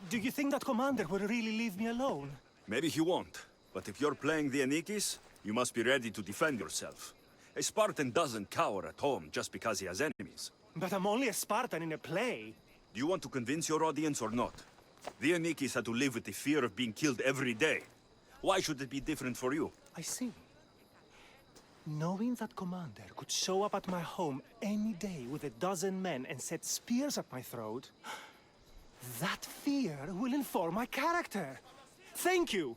Do you think that commander will really leave me alone? Maybe he won't. But if you're playing the Anikis, you must be ready to defend yourself. A Spartan doesn't cower at home just because he has enemies. But I'm only a Spartan in a play. Do you want to convince your audience or not? The Anikis had to live with the fear of being killed every day. Why should it be different for you? I see. Knowing that commander could show up at my home any day with 12 men and set spears at my throat, that fear will inform my character. Thank you!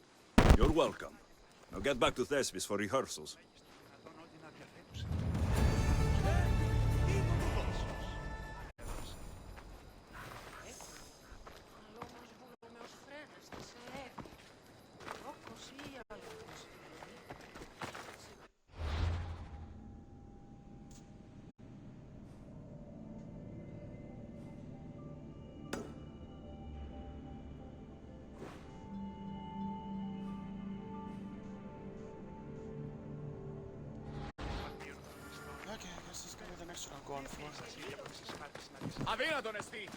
You're welcome. Now get back to Thespis for rehearsals. Okay, I guess this is gonna be the next one I'm going for. Αδύνατον εστί!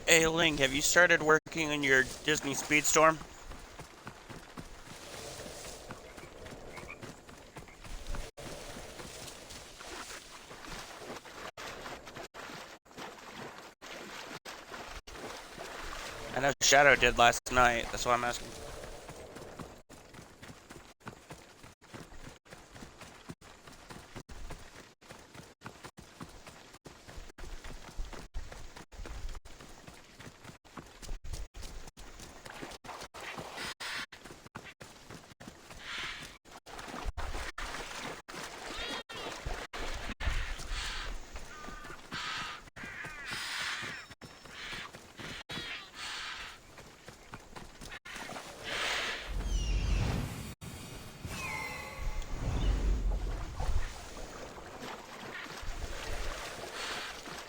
Hey Link, have you started working on your Disney Speedstorm? I know Shadow did last night, that's why I'm asking.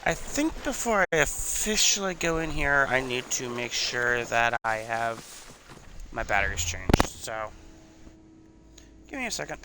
I think before I officially go in here, I need to make sure that I have my batteries changed, so give me a second.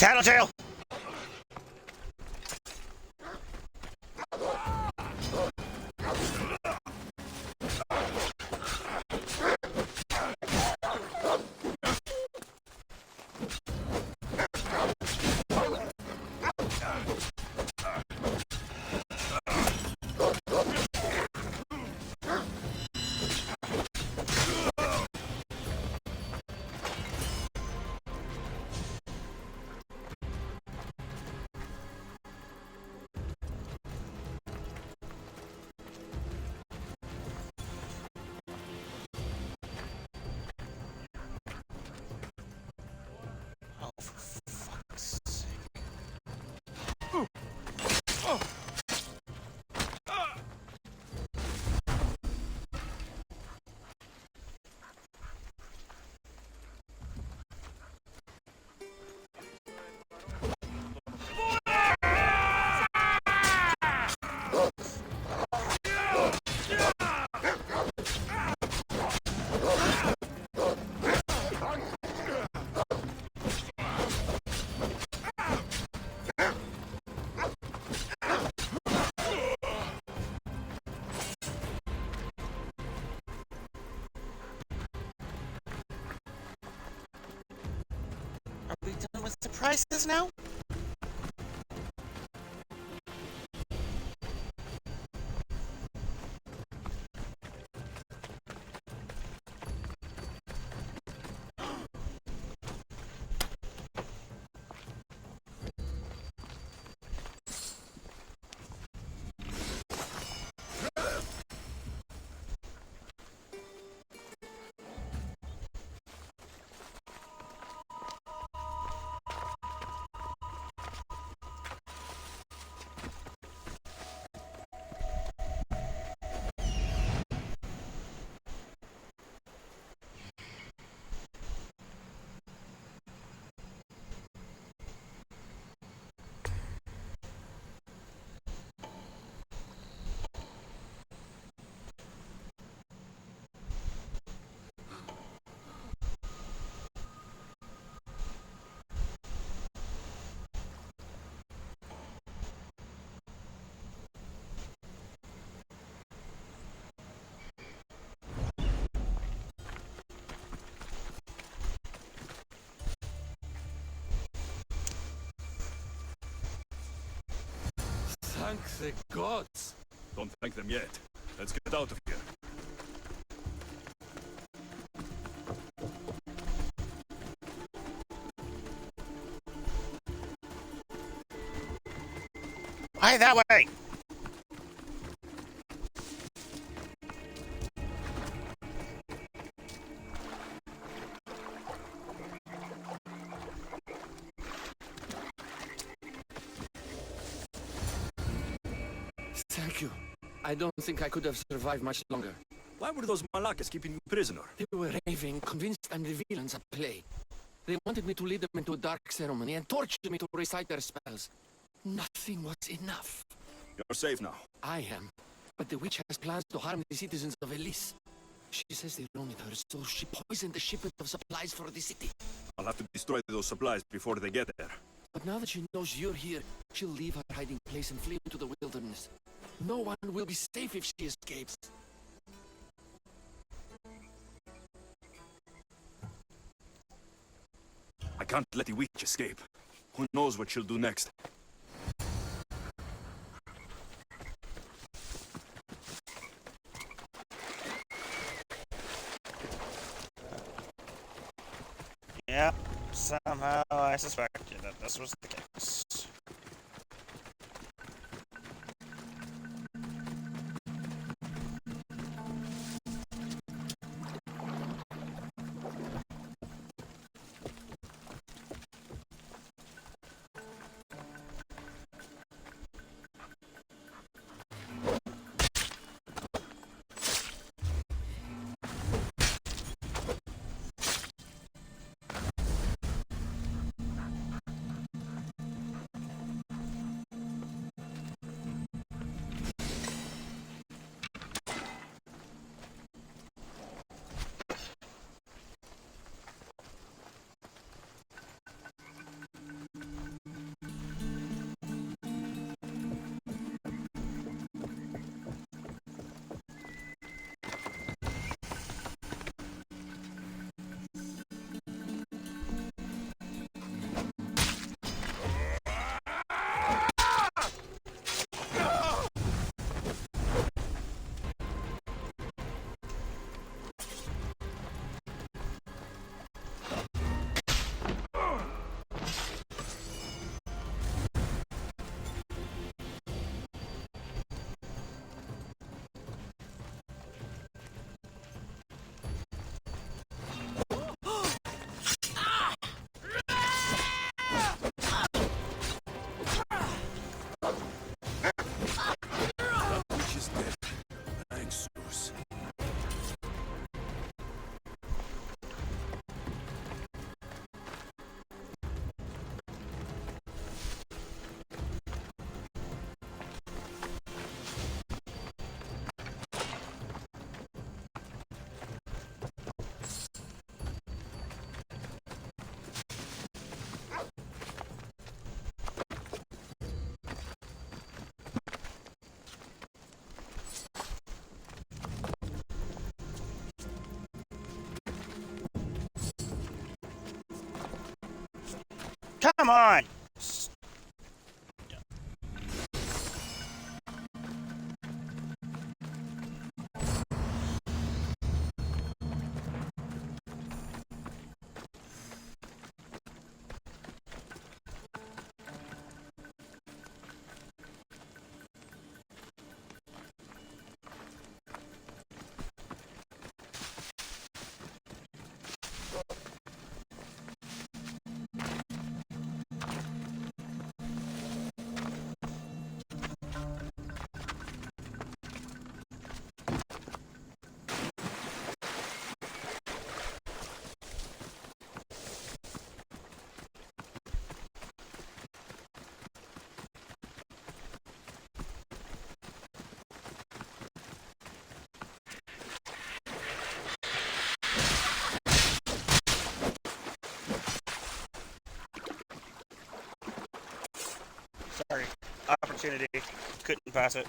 Tattletale! Are we done with surprises now? Thank the gods! Don't thank them yet. Let's get out of here. Why that way? Thank you. I don't think I could have survived much longer. Why were those Malakas keeping you prisoner? They were raving, convinced I'm the villains at play. They wanted me to lead them into a dark ceremony and torture me to recite their spells. Nothing was enough. You're safe now. I am. But the witch has plans to harm the citizens of Elise. She says they wanted her, so she poisoned the shipment of supplies for the city. I'll have to destroy those supplies before they get there. But now that she knows you're here, she'll leave her hiding place and flee into the wilderness. No one will be safe if she escapes. I can't let the witch escape. Who knows what she'll do next? Yeah, somehow I suspected that this was the case. Come on! Sorry. Opportunity. Couldn't pass it.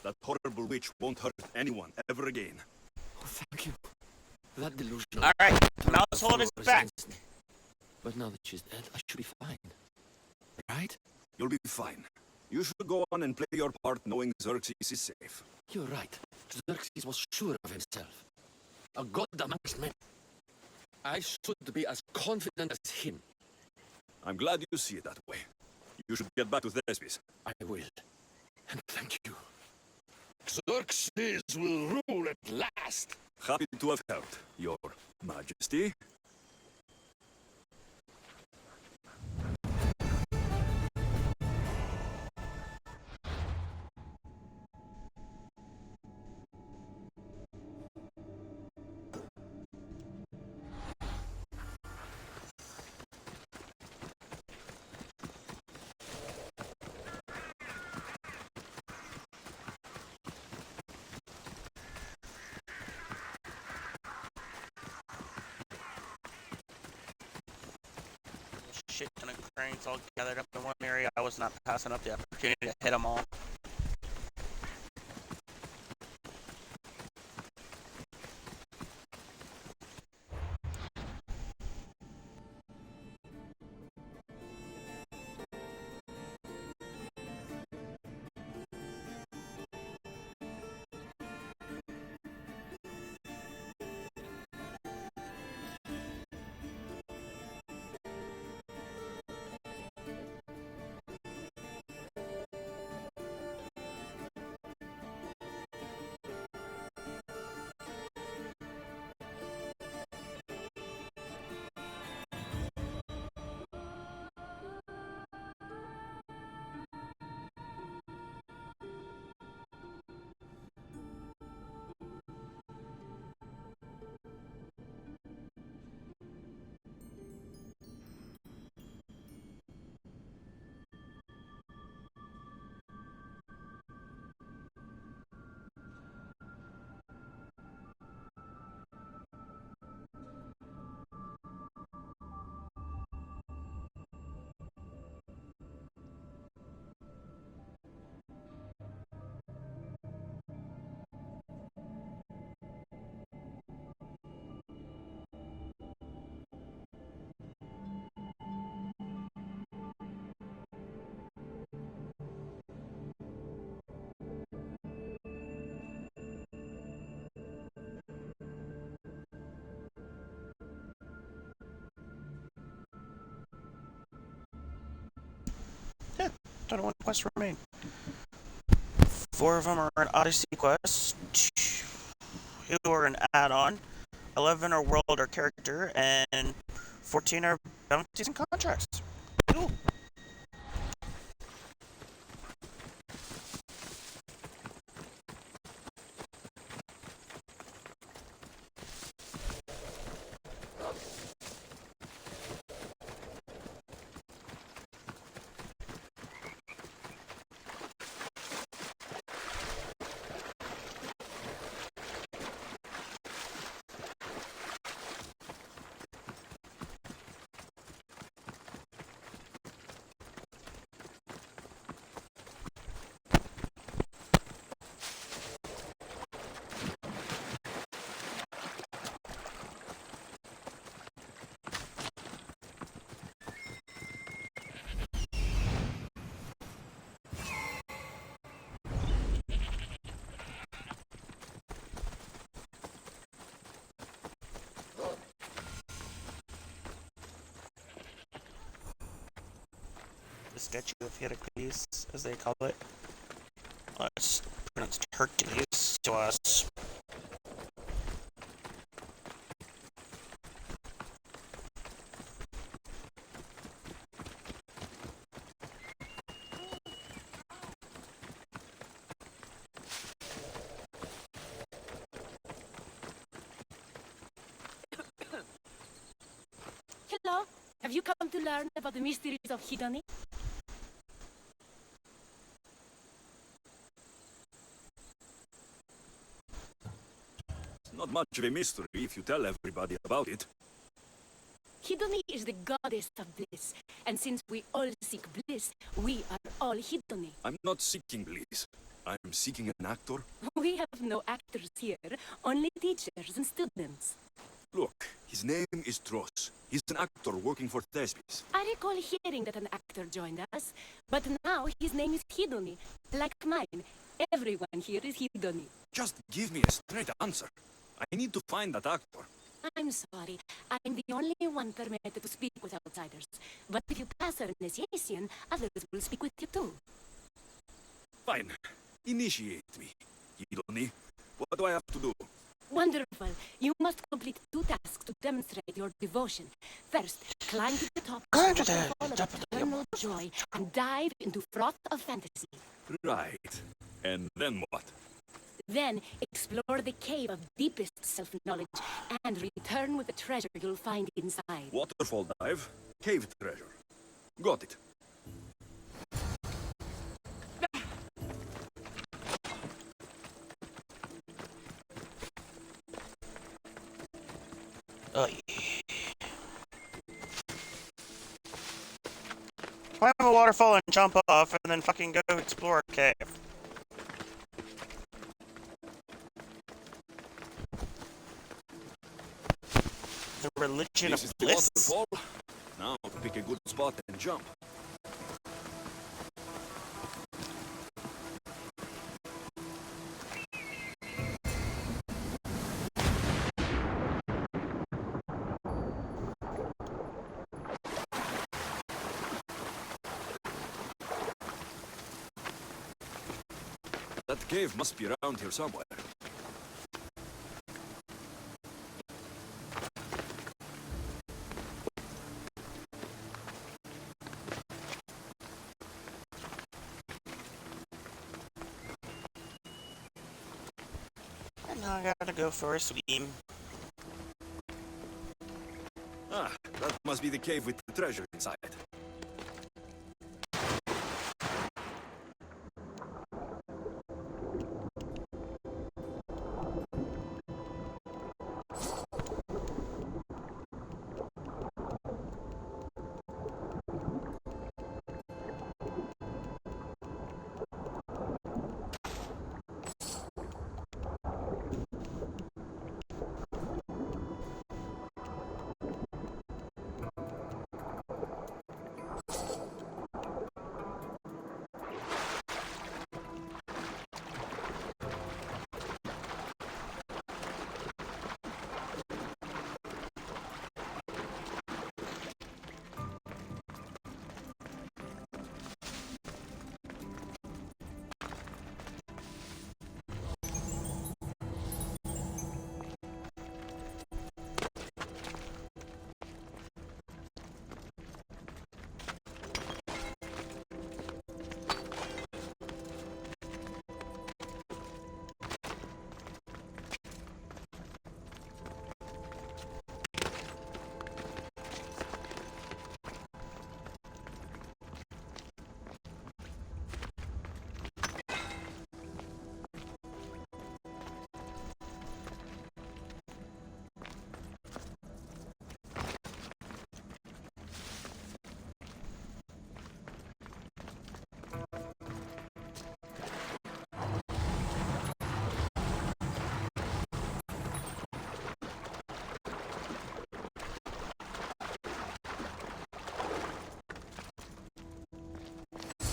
That horrible witch won't hurt anyone ever again. Oh, thank you. That delusion. Alright, mouse hold is back. But now that she's dead, I should be fine. Right? You'll be fine. You should go on and play your part knowing Xerxes is safe. You're right. Xerxes was sure of himself. A god amongst men. I should be as confident as him. I'm glad you see it that way. You should get back to Thespis. I will. And thank you. Xerxes will rule at last. Happy to have helped, Your Majesty. Shit ton of cranes all gathered up in one area. I was not passing up the opportunity to hit them all. Yeah, 21 quests remain. 4 of them are an Odyssey quest, 2 are an add-on, 11 are world or character, and 14 are bounties and contracts. Cool. the statue of Heracles, as they call it. It's pronounced Hercules to us. Hello, have you come to learn about the mysteries of Hedony? It's not much of a mystery if you tell everybody about it. Hedony is the goddess of bliss, and since we all seek bliss, we are all Hedony. I'm not seeking bliss. I'm seeking an actor. We have no actors here, only teachers and students. Look, his name is Tros. He's an actor working for Thespis. I recall hearing that an actor joined us, but now his name is Hedony, like mine. Everyone here is Hedony. Just give me a straight answer. I need to find that actor. I'm sorry, I'm the only one permitted to speak with outsiders. But if you pass our initiation, others will speak with you too. Fine. Initiate me. Hedony, what do I have to do? Wonderful. You must complete 2 tasks to demonstrate your devotion. First, climb to the top of eternal joy and dive into froth of fantasy. Right. And then what? Then, explore the cave of deepest self-knowledge and return with the treasure you'll find inside. Waterfall dive, cave treasure. Got it. Oh, yeah. Climb a waterfall and jump off, and then fucking go explore a cave. The religion This of is the bliss. waterfall. Now to pick a good spot and jump. That cave must be around here somewhere. And now I gotta go for a swim. Ah, that must be the cave with the treasure inside.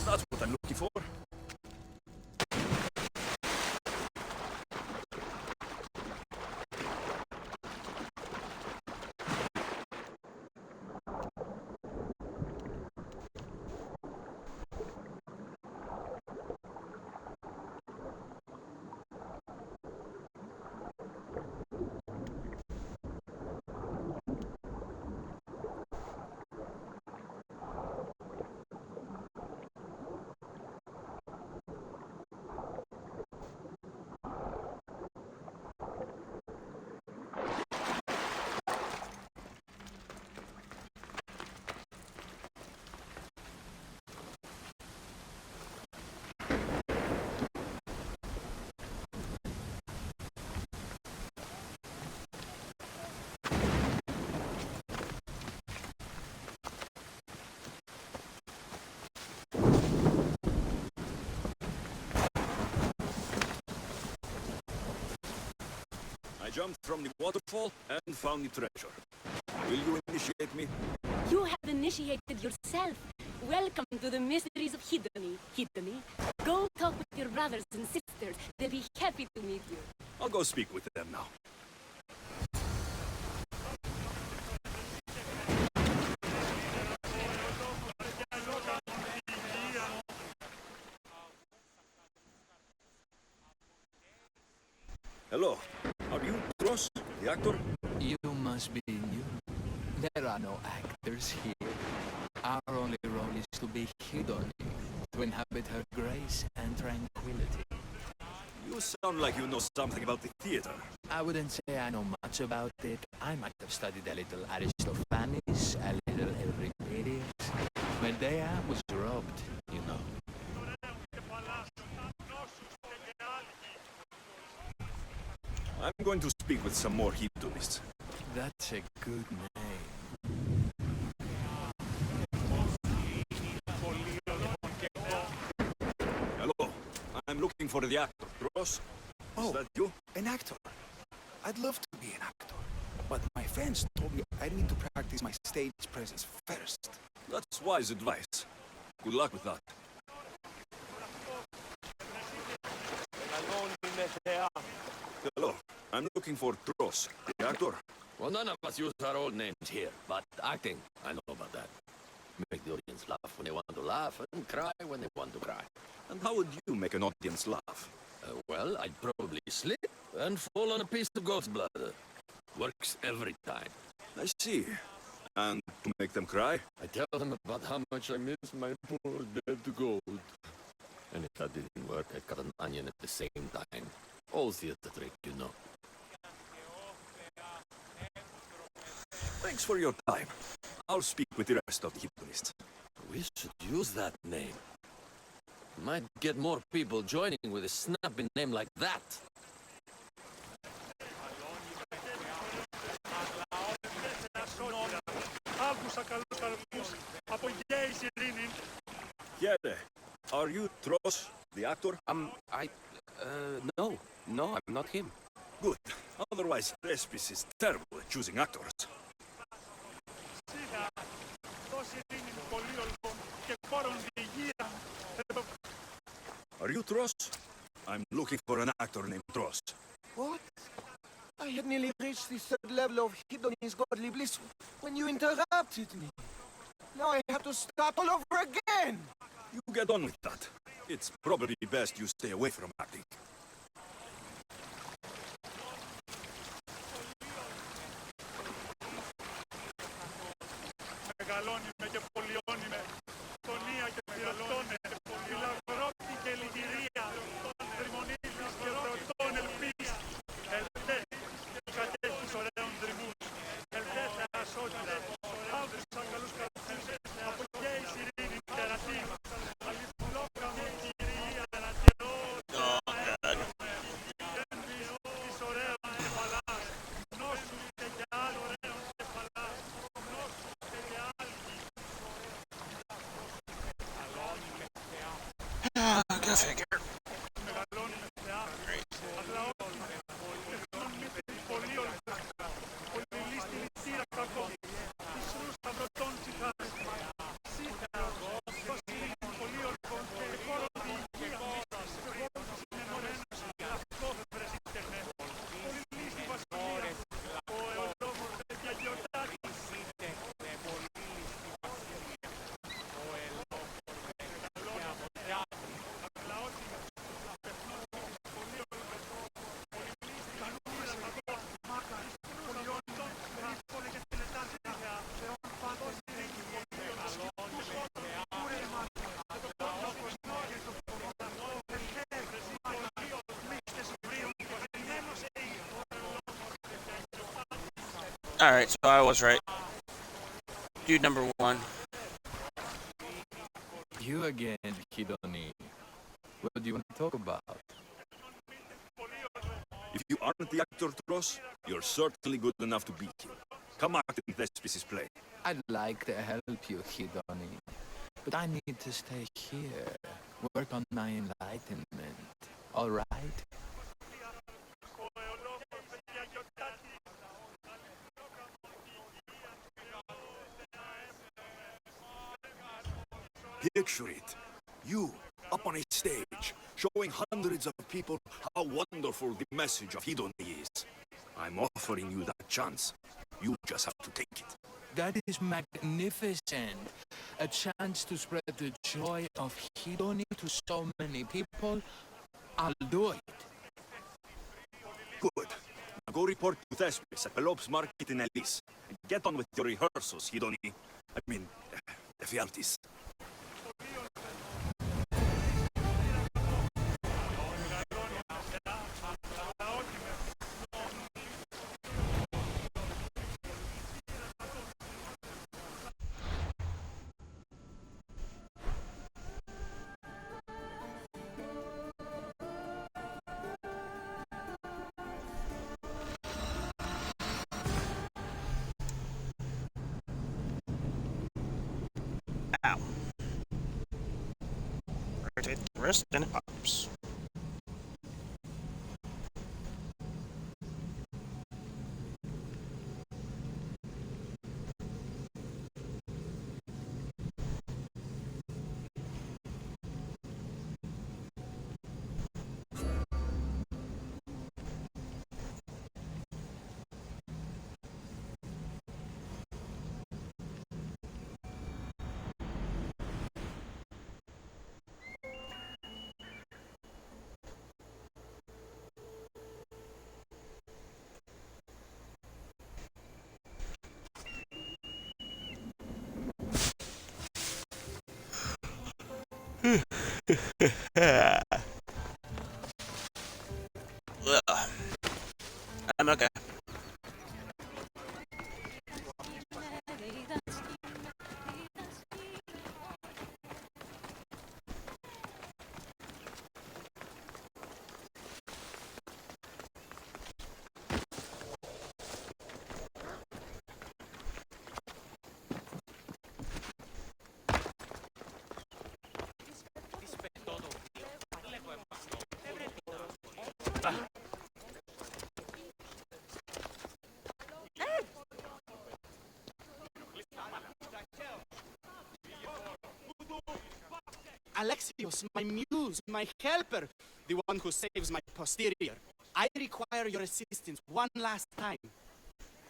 That's what I'm looking for. jumped from the waterfall and found the treasure. Will you initiate me? You have initiated yourself. Welcome to the mysteries of Hidoni. Hidoni, go talk with your brothers and sisters. They'll be happy to meet you. I'll go speak with them now. Hello. Are you Tros, the actor? You must be new. There are no actors here. Our only role is to be Hidoni, to inhabit her grace and tranquility. You sound like you know something about the theater. I wouldn't say I know much about it. I might have studied a little Aristophanes, a little Euripides. Medea was robbed, you know. I'm going to speak with some more Hedonists. That's a good name. Hello. I'm looking for the actor. Tros? Is that you? An actor. I'd love to be an actor, but my friends told me I need to practice my stage presence first. That's wise advice. Good luck with that. Hello. I'm looking for Tros, the actor. Well, none of us use our old names here, but acting, I know about that. Make the audience laugh when they want to laugh, and cry when they want to cry. And how would you make an audience laugh? Well, I'd probably slip and fall on a piece of goat's bladder. Works every time. I see. And to make them cry? I tell them about how much I miss my poor dead goat. And if that didn't work, I'd cut an onion at the same time. All theater trick, you know. Thanks for your time. I'll speak with the rest of the Hedonists. We should use that name. Might get more people joining with a snappy name like that. Here, are you Tros, the actor? No, I'm not him. Good. Otherwise, Thespis is terrible at choosing actors. Are you Tros? I'm looking for an actor named Tros. What? I had nearly reached the third level of Hidoni's godly bliss when you interrupted me. Now I have to start all over again. You get on with that. It's probably best you stay away from acting. Go figure. Alright, so I was right. Dude number one. You again, Hidoni. What do you want to talk about? If you aren't the actor Tros, you're certainly good enough to beat him. Come act in Thespis' play. I'd like to help you, Hidoni. But I need to stay here. Work on my enlightenment. All right? Picture it. You, up on a stage, showing hundreds of people how wonderful the message of Hedony is. I'm offering you that chance. You just have to take it. That is magnificent. A chance to spread the joy of Hedony to so many people. I'll do it. Good. Now go report to Thespis at Pelop's market in Elis. And get on with your rehearsals, Hedony. I mean, Ephialtes. Ow. Rotate the wrist and it pops. Ugh. I'm okay. Alexios, my muse, my helper, the one who saves my posterior. I require your assistance one last time.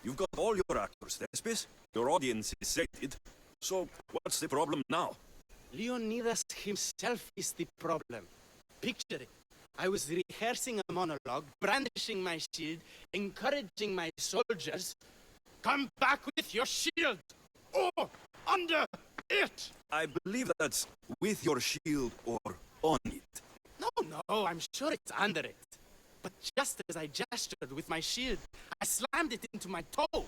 You've got all your actors, Thespis. Your audience is sated. So, what's the problem now? Leonidas himself is the problem. Picture it. I was rehearsing a monologue, brandishing my shield, encouraging my soldiers. Come back with your shield! Or under it! I believe that's with your shield or on it. No, I'm sure it's under it. But just as I gestured with my shield, I slammed it into my toe.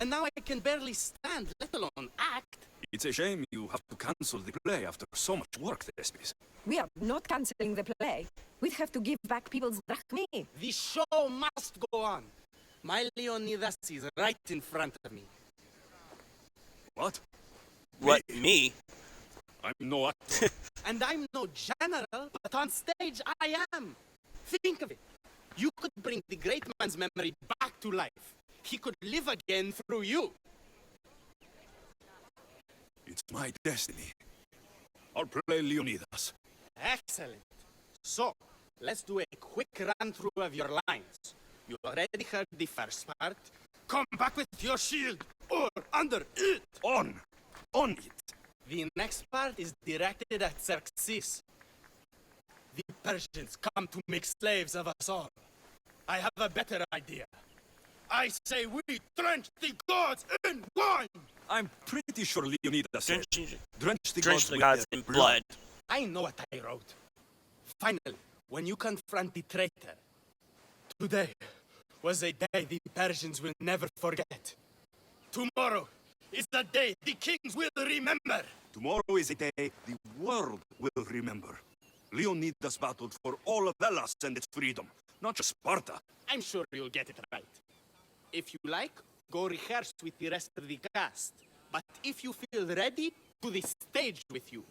And now I can barely stand, let alone act. It's a shame you have to cancel the play after so much work, Thespis. We are not cancelling the play. We'd have to give back people's drachmae. The show must go on. My Leonidas is right in front of me. What? What, me? I'm no actor. And I'm no general, but on stage I am. Think of it. You could bring the great man's memory back to life. He could live again through you. It's my destiny. I'll play Leonidas. Excellent. So, let's do a quick run-through of your lines. You already heard the first part. Come back with your shield, or under it. On it. The next part is directed at Xerxes. The Persians come to make slaves of us all. I have a better idea. I say we drench the gods in wine! I'm pretty sure Leonidas said, drench the gods gods in blood. I know what I wrote. Finally, when you confront the traitor, today was a day the Persians will never forget. Tomorrow is the day the kings will remember. Tomorrow is a day the world will remember. Leonidas battled for all of Hellas and its freedom, not just Sparta. I'm sure you'll get it right. If you like, go rehearse with the rest of the cast. But if you feel ready, to the stage with you.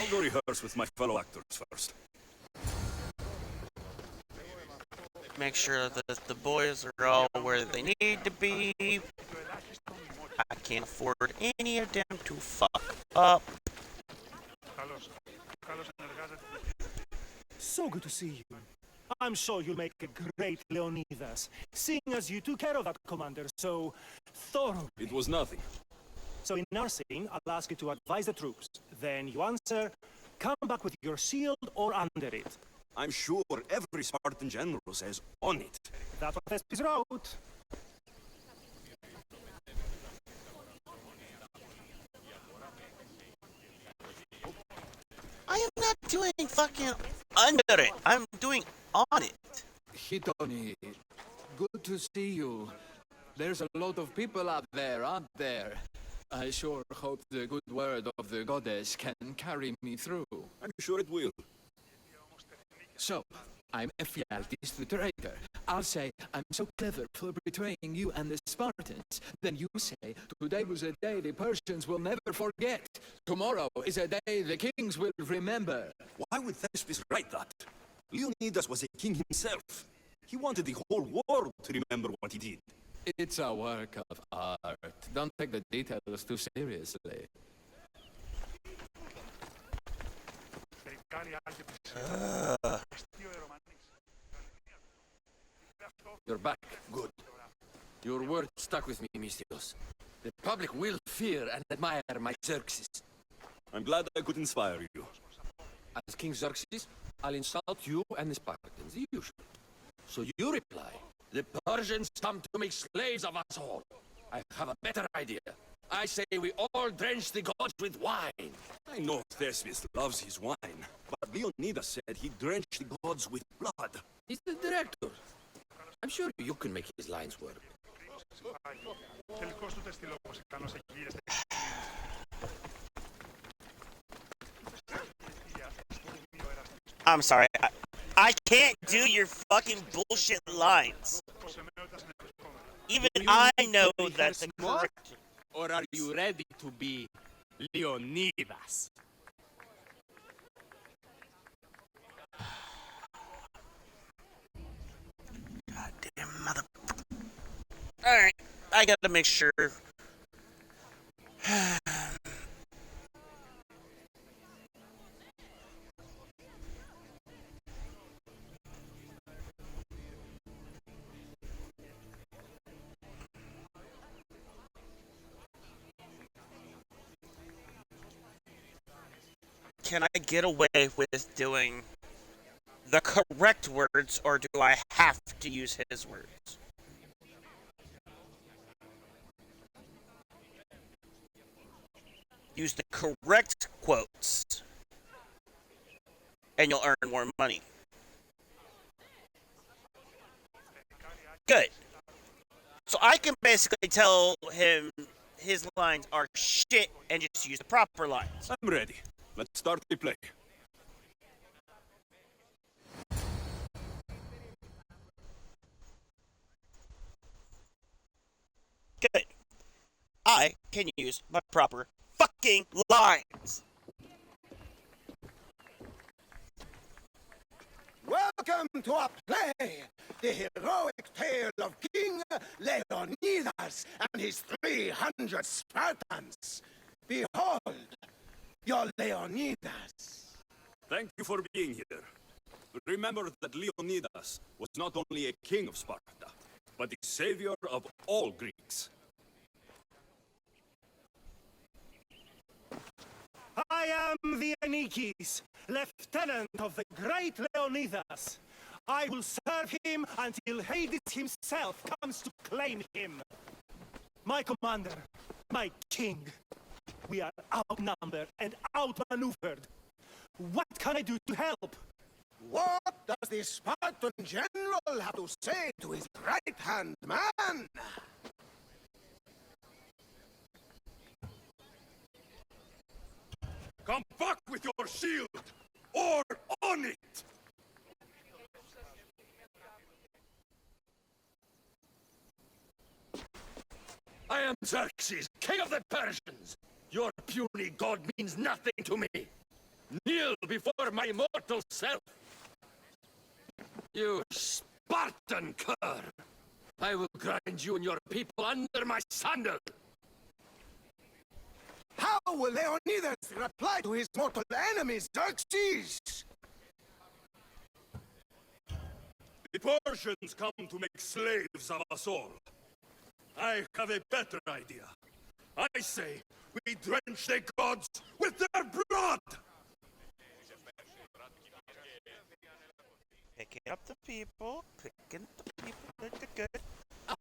I'll go rehearse with my fellow actors first. Make sure that the boys are all where they need to be. I can't afford any of them to fuck up. So good to see you. I'm sure you'll make a great Leonidas, seeing as you took care of that commander so thoroughly. It was nothing. So in our scene, I'll ask you to advise the troops. Then you answer, come back with your shield or under it. I'm sure every Spartan general says on it. That's what Thespis wrote. I am not doing fucking under it. I'm doing on it. Hitoni, good to see you. There's a lot of people out there, aren't there? I sure hope the good word of the goddess can carry me through. I'm sure it will. So, I'm Ephialtes the traitor. I'll say, I'm so clever for betraying you and the Spartans. Then you say, today was a day the Persians will never forget. Tomorrow is a day the kings will remember. Why would Thespis write that? Leonidas was a king himself. He wanted the whole world to remember what he did. It's a work of art. Don't take the details too seriously. You're back. Good. Your word stuck with me, Mystios. The public will fear and admire my Xerxes. I'm glad I could inspire you. As King Xerxes, I'll insult you and the Spartans, the usual. So you reply, the Persians come to make slaves of us all. I have a better idea. I say we all drench the gods with wine. I know Thespis loves his wine, but Leonidas said he drenched the gods with blood. He's the director. I'm sure you can make his lines work. I'm sorry. I can't do your fucking bullshit lines. Even I know that's the correct. Or are you ready to be Leonidas? Goddamn motherfucker. Alright, I gotta make sure. Can I get away with doing the correct words, or do I have to use his words? Use the correct quotes, and you'll earn more money. Good. So I can basically tell him his lines are shit and just use the proper lines. I'm ready. Let's start the play. Good. I can use my proper fucking lines. Welcome to our play, the heroic tale of King Leonidas and his 300 Spartans. Behold, your Leonidas. Thank you for being here. Remember that Leonidas was not only a king of Sparta, but the savior of all Greeks. I am the Anikis, lieutenant of the great Leonidas. I will serve him until Hades himself comes to claim him. My commander, my king, we are outnumbered and outmaneuvered. What can I do to help? What does the Spartan general have to say to his right-hand man? Come back with your shield, or on it! I am Xerxes, king of the Persians. Your puny god means nothing to me. Kneel before my immortal self! You Spartan cur! I will grind you and your people under my sandal! How will Leonidas reply to his mortal enemies, Xerxes? The Persians come to make slaves of us all. I have a better idea. I say we drench the gods with their blood! Picking up the people, picking up the people, good.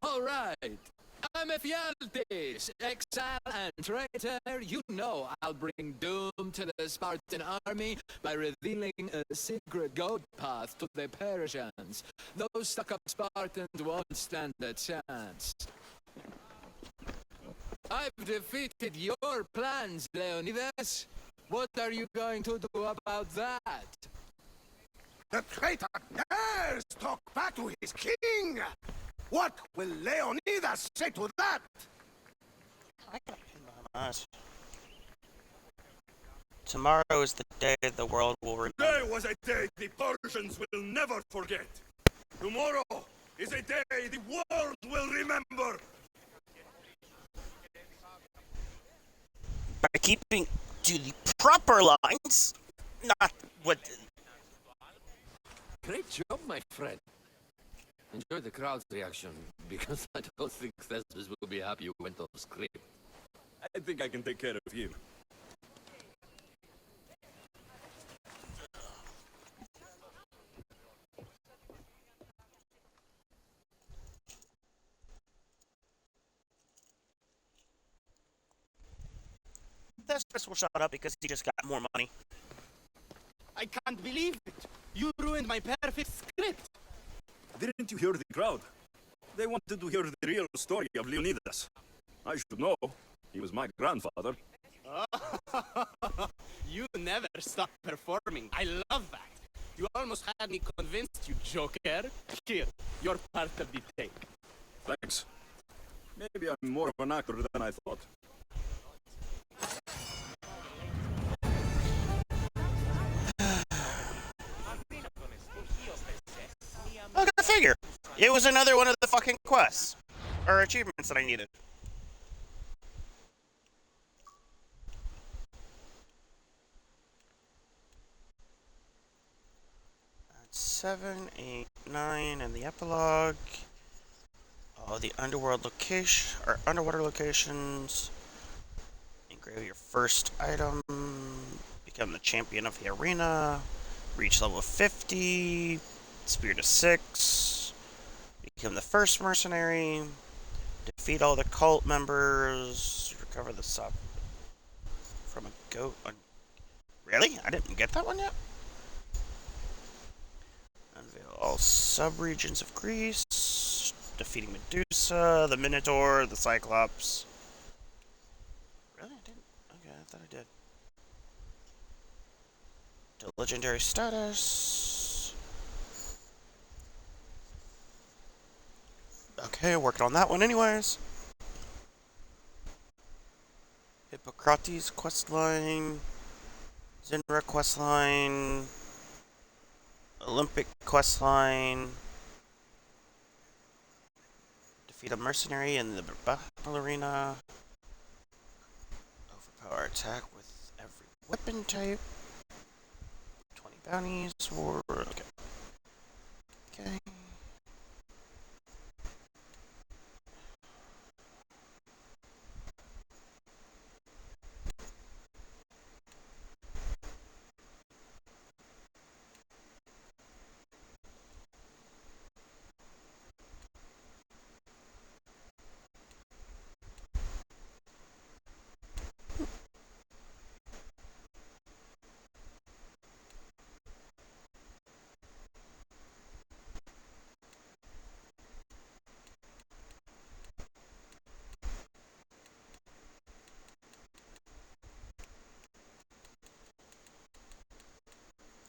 All right. I'm Ephialtes, exile and traitor. You know I'll bring doom to the Spartan army by revealing a secret goat path to the Persians. Those stuck-up Spartans won't stand a chance. I've defeated your plans, Leonidas. What are you going to do about that? The traitor dares talk back to his king! What will Leonidas say to that? Tomorrow is the day the world will remember. Today was a day the Persians will never forget. Tomorrow is a day the world will remember. By keeping to the proper lines, not what... Great job, my friend. Enjoy the crowd's reaction, because I don't think Thessalus will be happy you went off script. I think I can take care of you. Thessalus will shut up because he just got more money. I can't believe it. You ruined my perfect script. Didn't you hear the crowd? They wanted to hear the real story of Leonidas. I should know. He was my grandfather. You never stop performing. I love that. You almost had me convinced, you joker. Here, you're part of the take. Thanks. Maybe I'm more of an actor than I thought. Oh, go figure. It was another one of the fucking quests. Or achievements that I needed. That's 7, 8, 9, and the epilogue. All the underworld location or underwater locations. Engrave your first item. Become the champion of the arena. Reach level 50. Spear to 6. Become the first mercenary. Defeat all the cult members. Recover the sub from a goat. Really? I didn't get that one yet? Unveil all sub-regions of Greece. Defeating Medusa, the Minotaur, the Cyclops. Really? I didn't? Okay, I thought I did. To legendary status. Okay, working on that one anyways. Hippocrates questline. Zinra questline. Olympic questline. Defeat a mercenary in the battle arena. Overpower attack with every weapon type. 20 bounties or... Okay. Okay.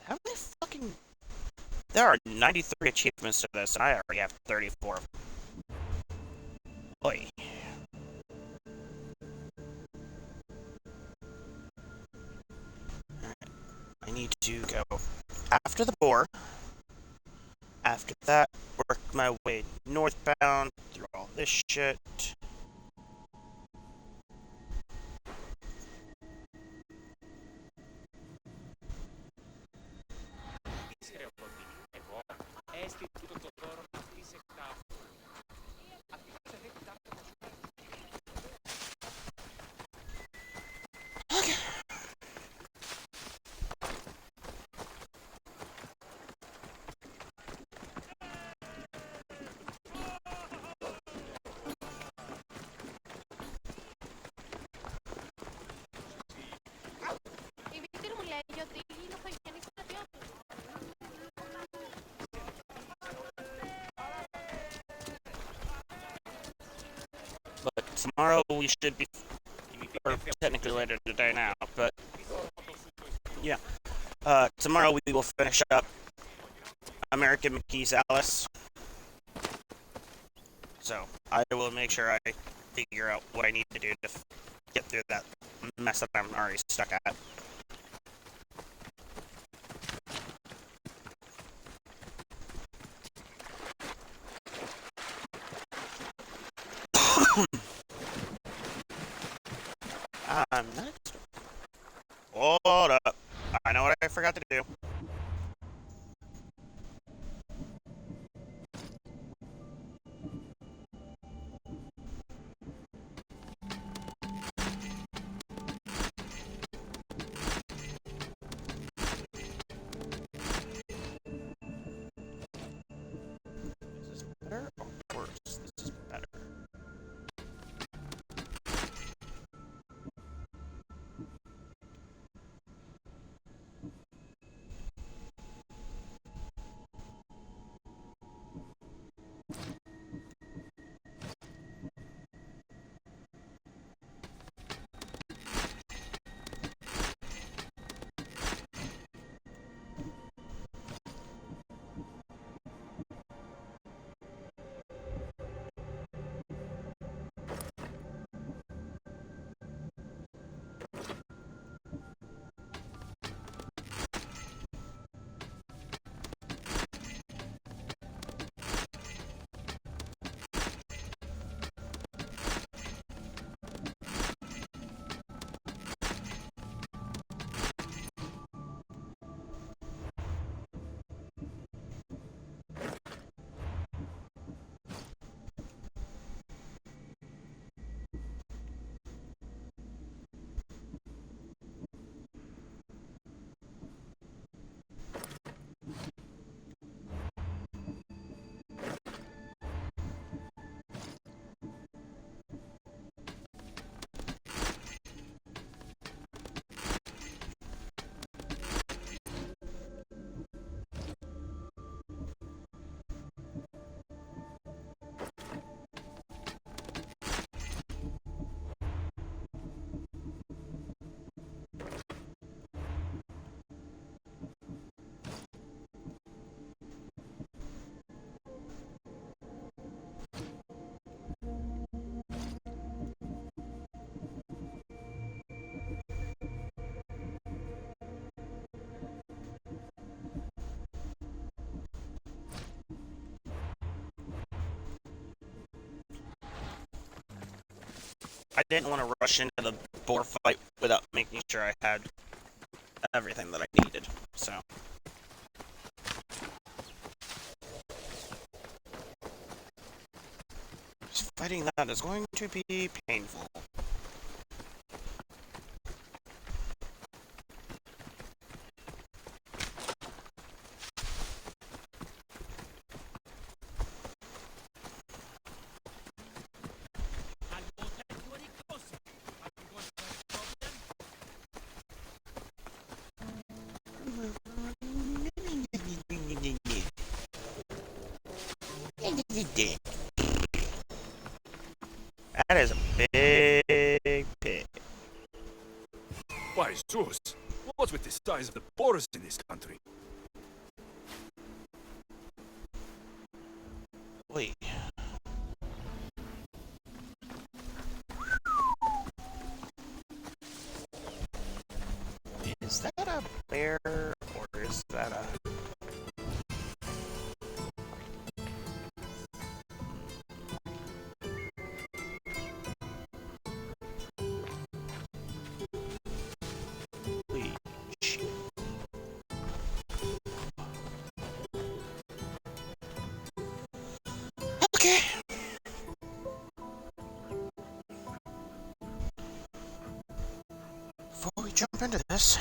How many fucking... There are 93 achievements to this, and I already have 34 of them. Oi. need to go after the boar. After that, work my way northbound through all this shit. But tomorrow we should be, or technically later today now, but yeah. Tomorrow we will finish up American McGee's Alice. So I will make sure I figure out what I need to do to get through that mess that I'm already stuck at. Next. Hold up. I know what I forgot to do. Is this better or worse? This is better. I didn't want to rush into the boar fight without making sure I had everything that I needed, so. Fighting that is going to be painful. That is a big pig. By Zeus, what's with the size of the boars in this country? Wait. Is that a bear Okay. Before we jump into this,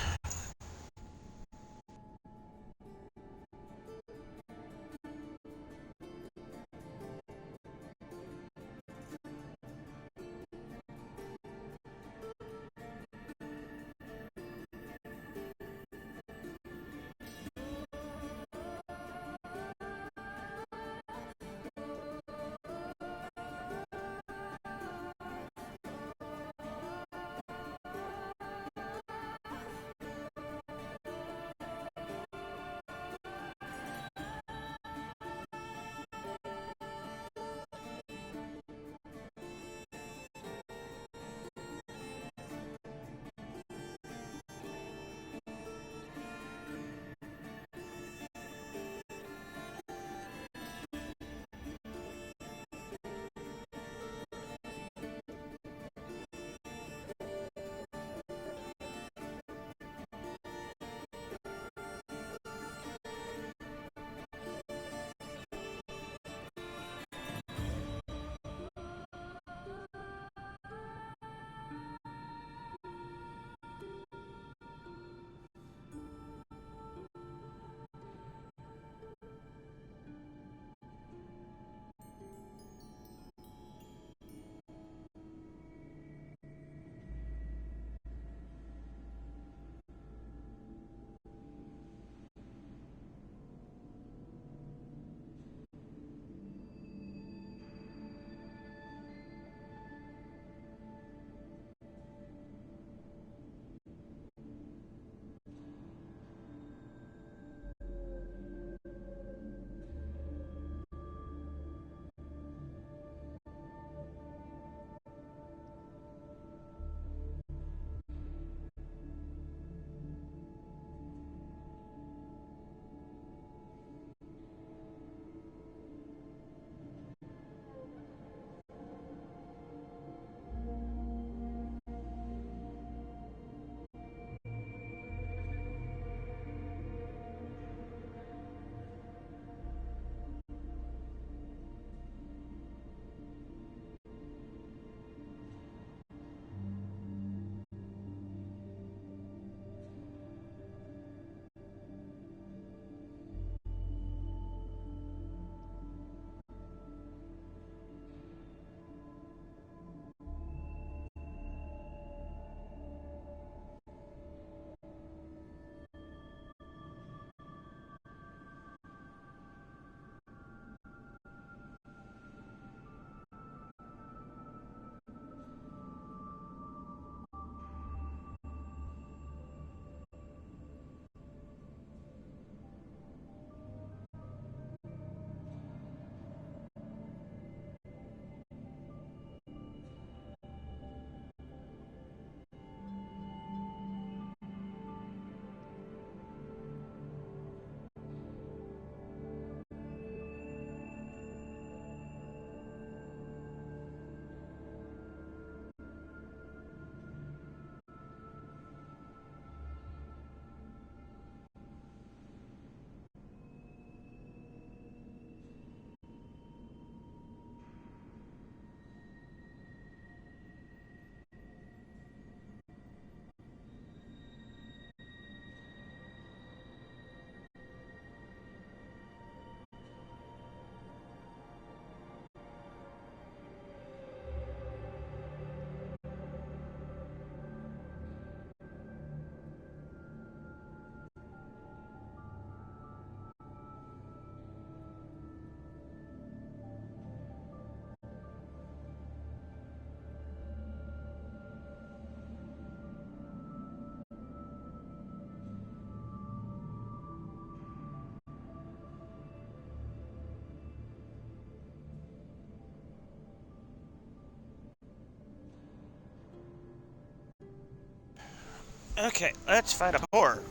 okay, let's fight a boar.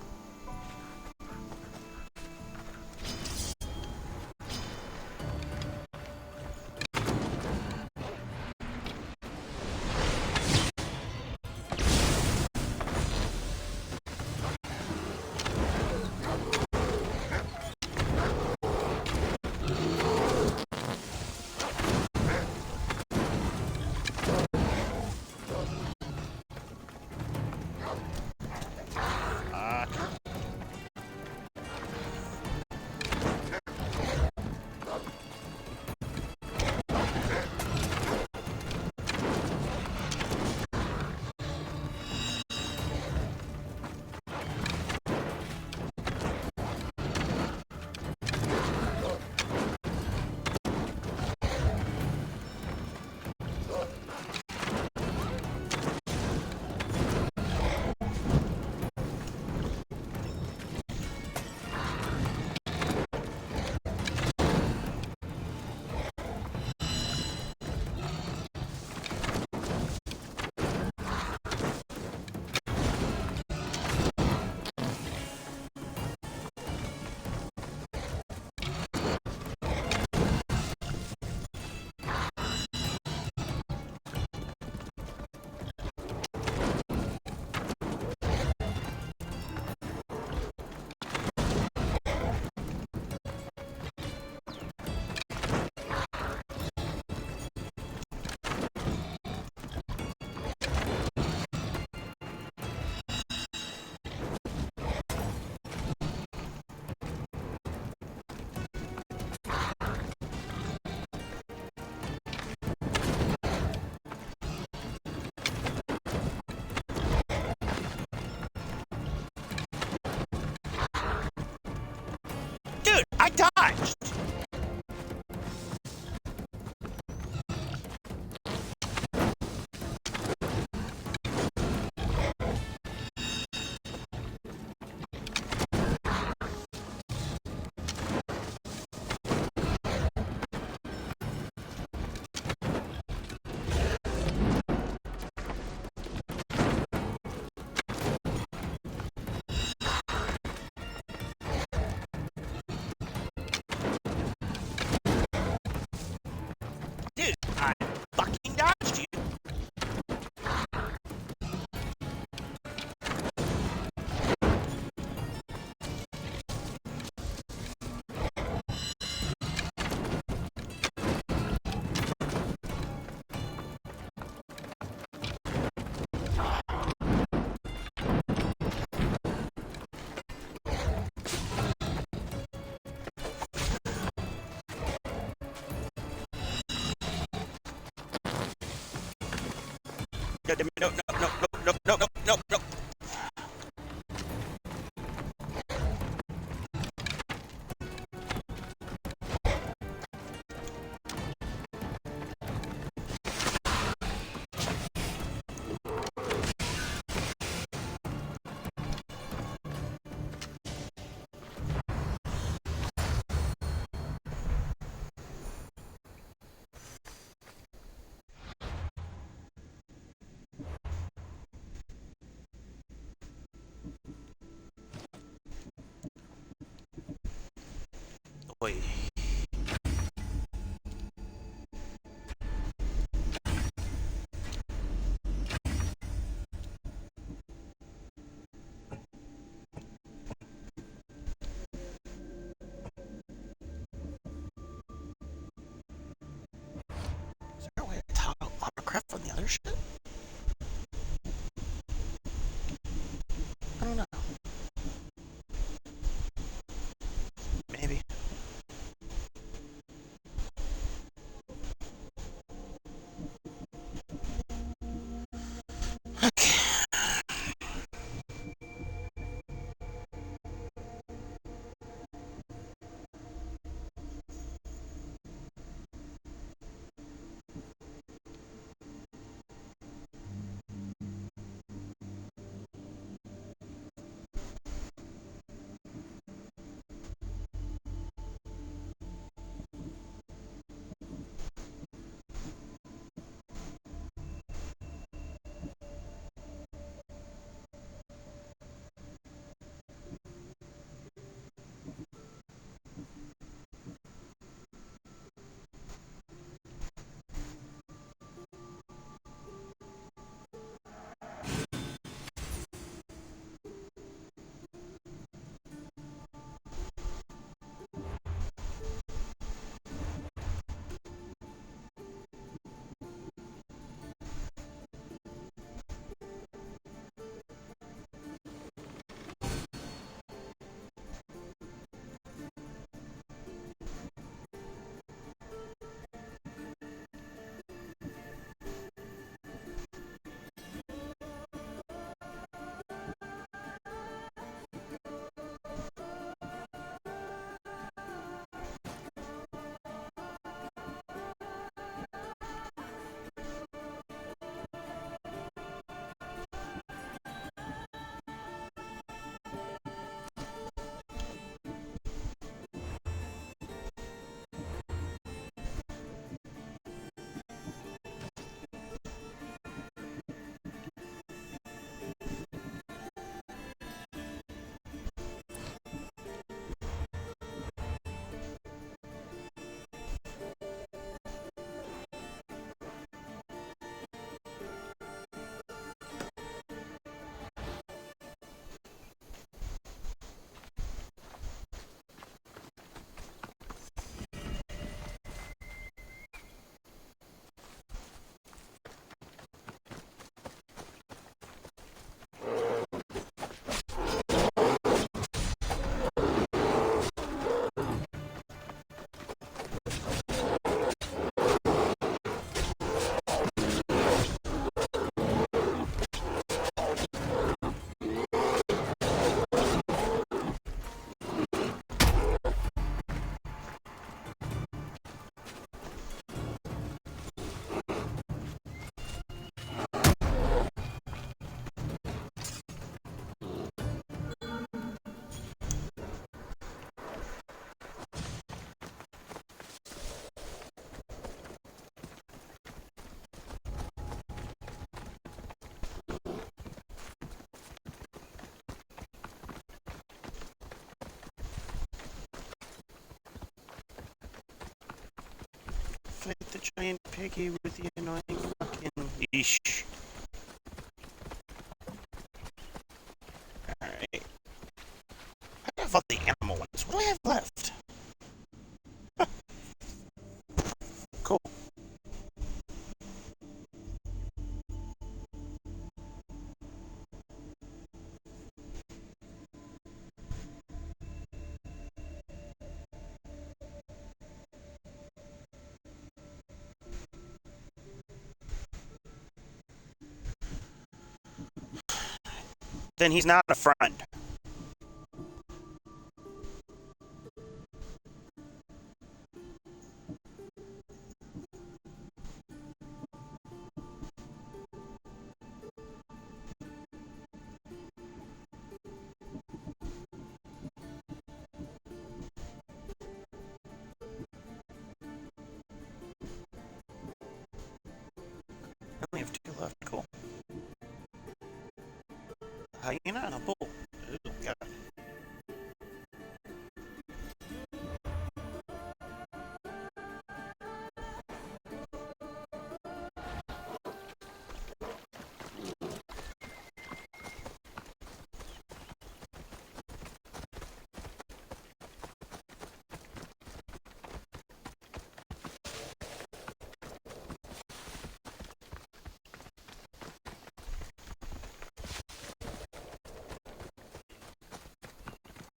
God damn it. No, no, no, no, no, no, no, no. Oi. Is there a way to toggle autocraft on the other shit? I don't know. Maybe. Okay. Fight the giant piggy with the annoying fucking leash. Alright. I have all the animal ones. What do I have left? Cool. then he's not a friend. I only have 2 left. Cool. Hyena and a bull. Ooh, God.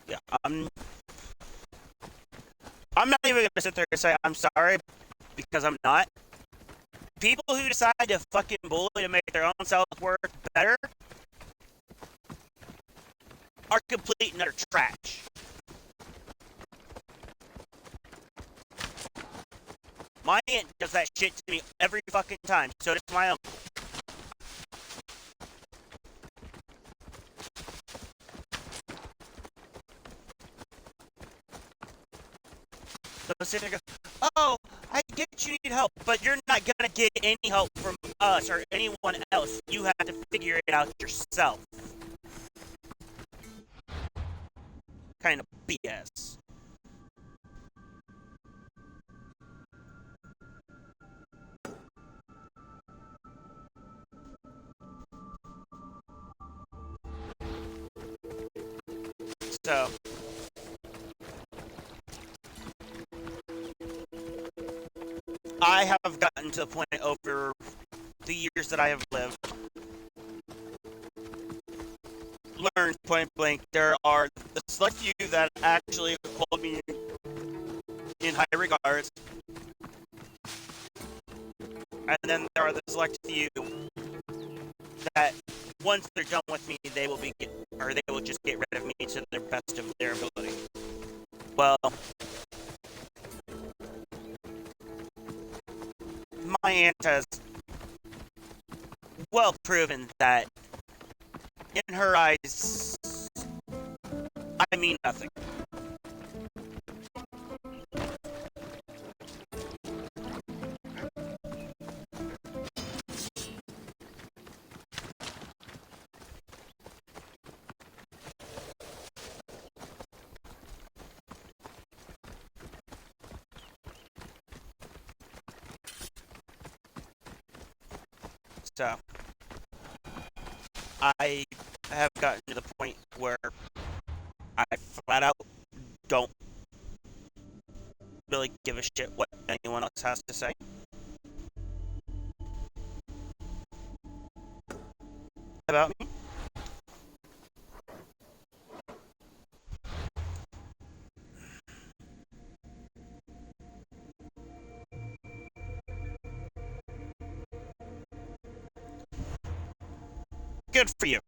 Yeah, I'm not even gonna sit there and say I'm sorry, because I'm not. People who decide to fucking bully to make their own self-worth better are complete and utter trash. My aunt does that shit to me every fucking time, so does my uncle. So sit there and go, oh, I get you need help, but you're not gonna get any help from us or anyone else. You have to figure it out yourself. Kind of BS. So, I have gotten to the point over the years that I have lived, learned point blank, there are the select few that actually hold me in high regards, and then there are the select few that once they're done with me, they will just get rid of me to the best of their ability. Well, my aunt has well proven that in her eyes, I mean nothing. So, I have gotten to the point where I flat out don't really give a shit what anyone else has to say. About me. Good for you.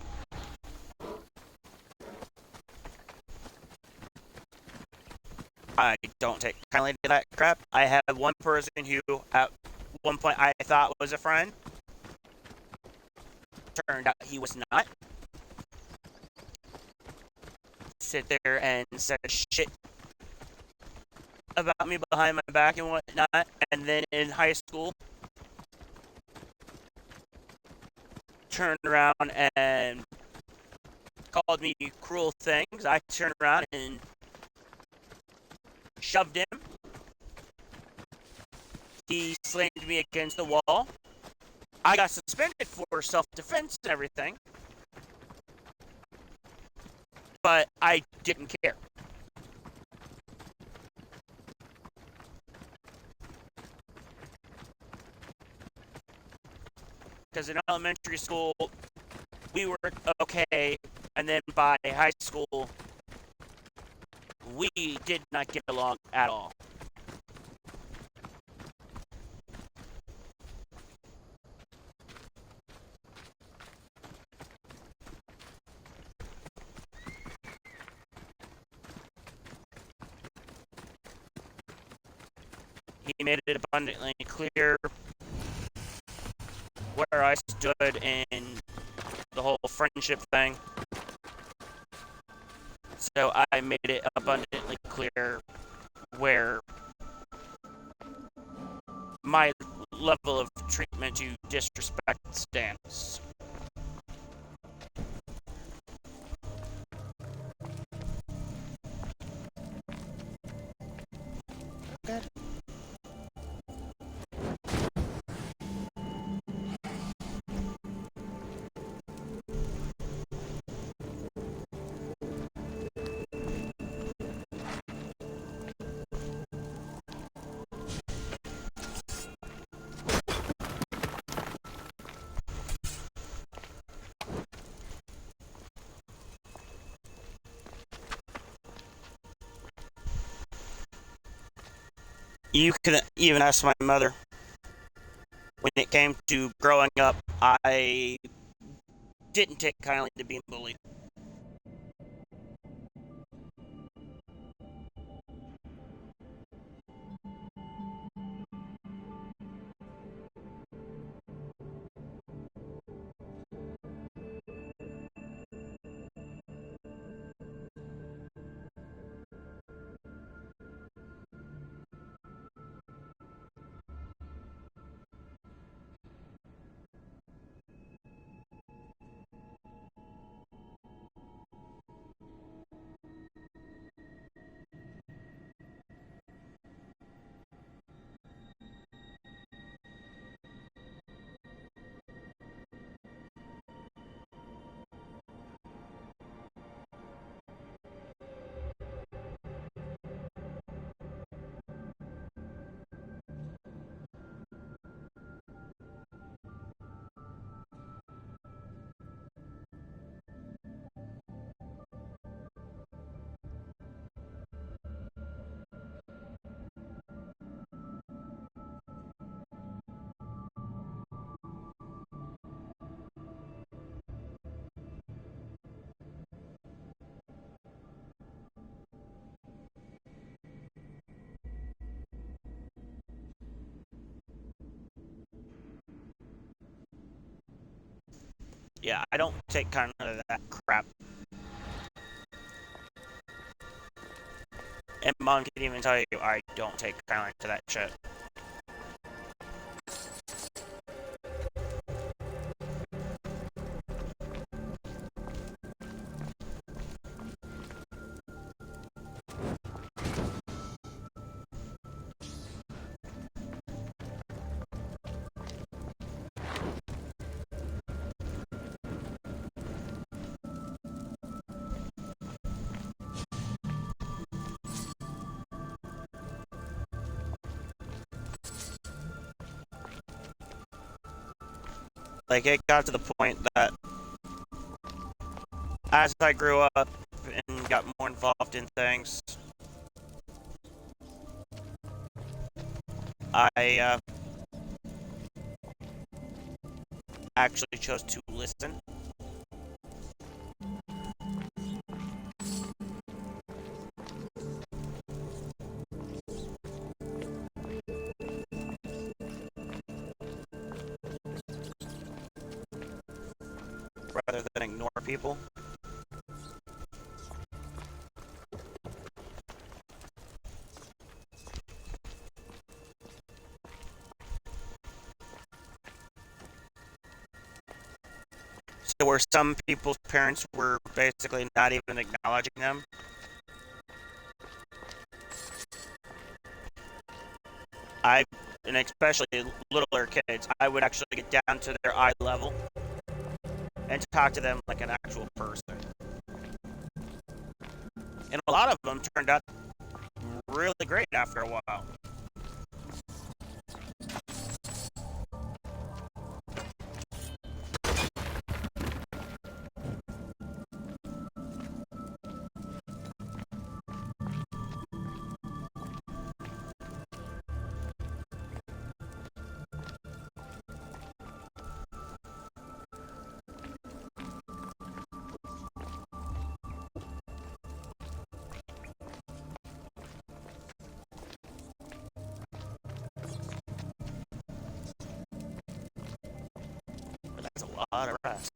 I don't take kindly to that crap. I had one person who, at one point, I thought was a friend. Turned out he was not. Sit there and said shit about me behind my back and whatnot. And then in high school, turned around and called me cruel things. I turned around and shoved him. He slammed me against the wall. I got suspended for self-defense and everything. But I didn't care. Because in elementary school, we were okay, and then by high school, we did not get along at all. he made it abundantly clear where I stood in the whole friendship thing. So I made it abundantly clear where my level of treatment to disrespect stands. Good. You can even ask my mother. When it came to growing up, I didn't take kindly to being bullied. Yeah, I don't take kindly to that crap. And Mom can even tell you I don't take kindly to that shit. Like, it got to the point that as I grew up and got more involved in things, I actually chose to listen. Rather than ignore people. So where some people's parents were basically not even acknowledging them. And especially littler kids, I would actually get down to their eye level and talk to them like an actual person. And a lot of them turned out really great after a while. lot of rest.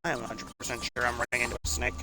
I am 100% sure I'm running into a snake.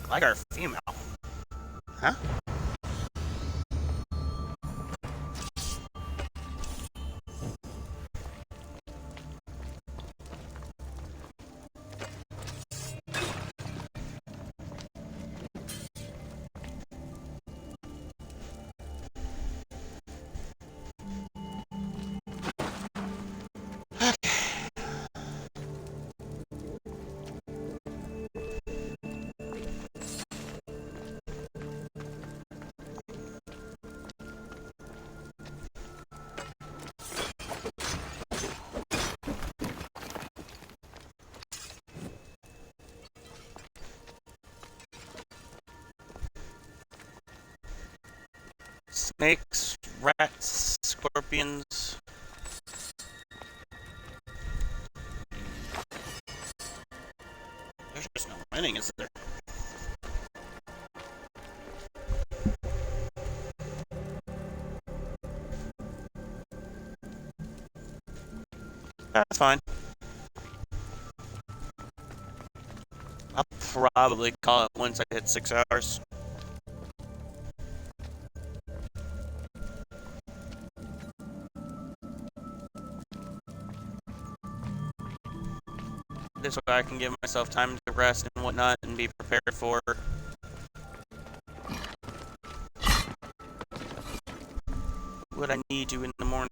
Like our female. Huh? Snakes, rats, scorpions. There's just no winning, is there? That's fine. I'll probably call it once I hit 6 hours. This way I can give myself time to rest and whatnot and be prepared for what I need to in the morning.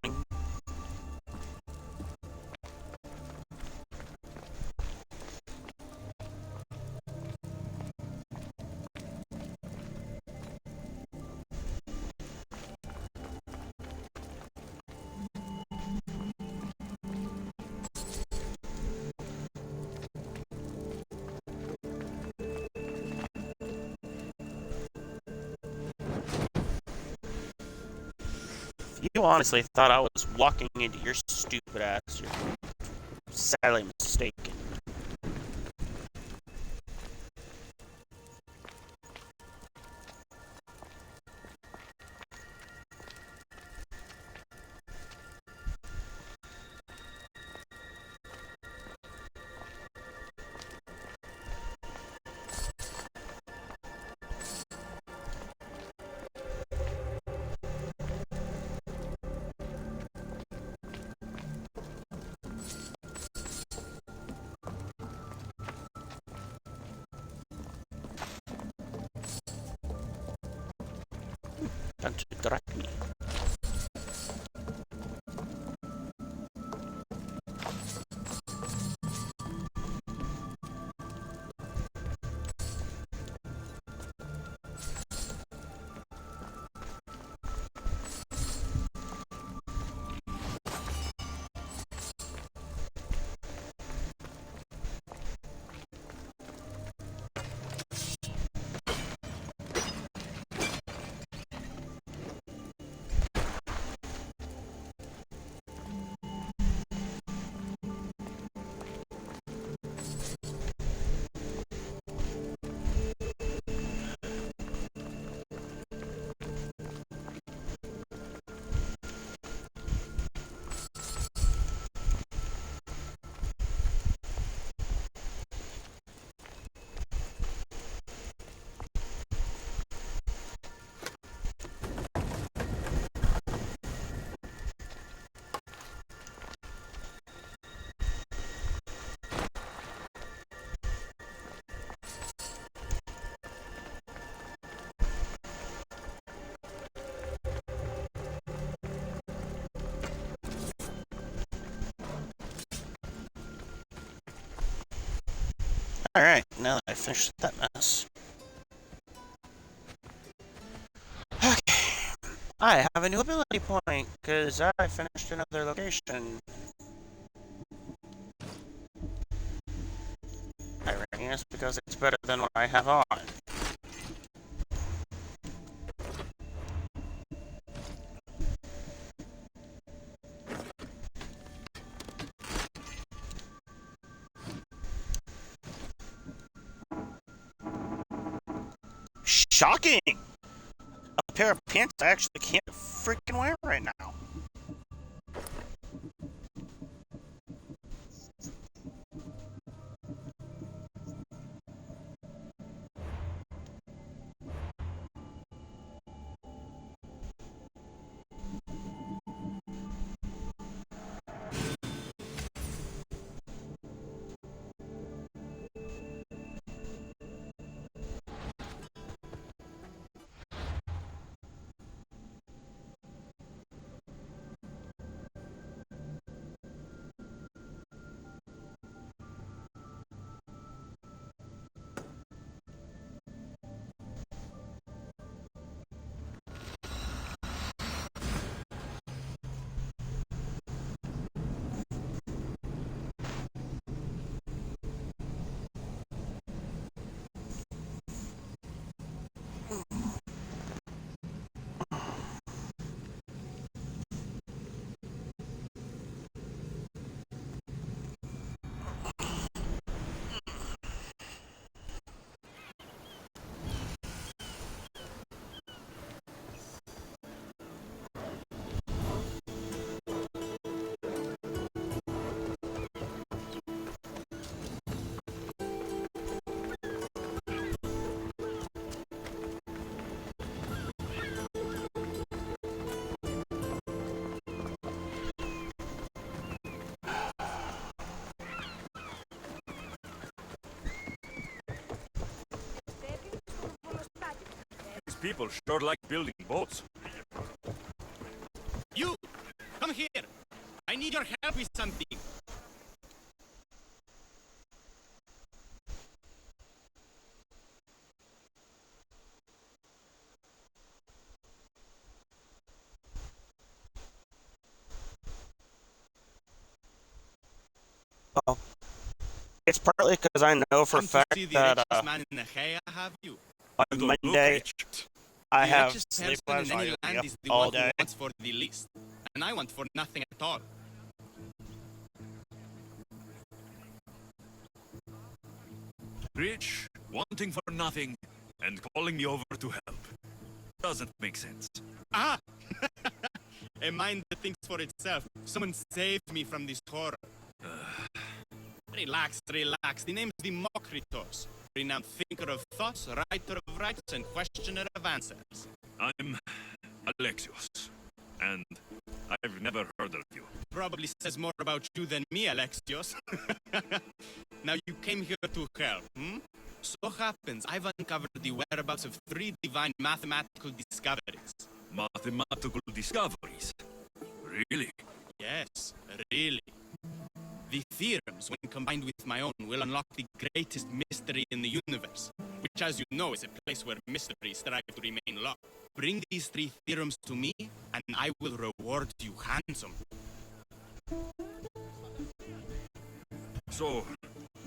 You honestly thought I was walking into your stupid ass. You're sadly mistaken. drachmi. Alright, now that I finished that mess. Okay. I have a new ability point, because I finished another location. Iranius, because it's better than what I have on. Shocking! A pair of pants I actually can't freaking wear right now. These people sure like building boats. You! Come here! I need your help with something. Well, it's partly because I know for a fact that Man in the Haya, have you? on Monday I have sleep person in any I'll be land up is the all one who day. wants for the least, and I want for nothing at all. Rich, wanting for nothing, and calling me over to help. Doesn't make sense. Ah! A mind that thinks for itself. Someone save me from this horror. Relax, relax. The name's Demokritos. Renowned thinker of thoughts, writer of rights, and questioner of answers. I'm Alexios, and I've never heard of you. Probably says more about you than me, Alexios. Now you came here to help, hmm? So happens I've uncovered the whereabouts of 3 divine mathematical discoveries. Mathematical discoveries. Really? Yes, really. The theorems, when combined with my own, will unlock the greatest mystery in the universe, which, as you know, is a place where mysteries strive to remain locked. Bring these 3 theorems to me, and I will reward you handsomely. So,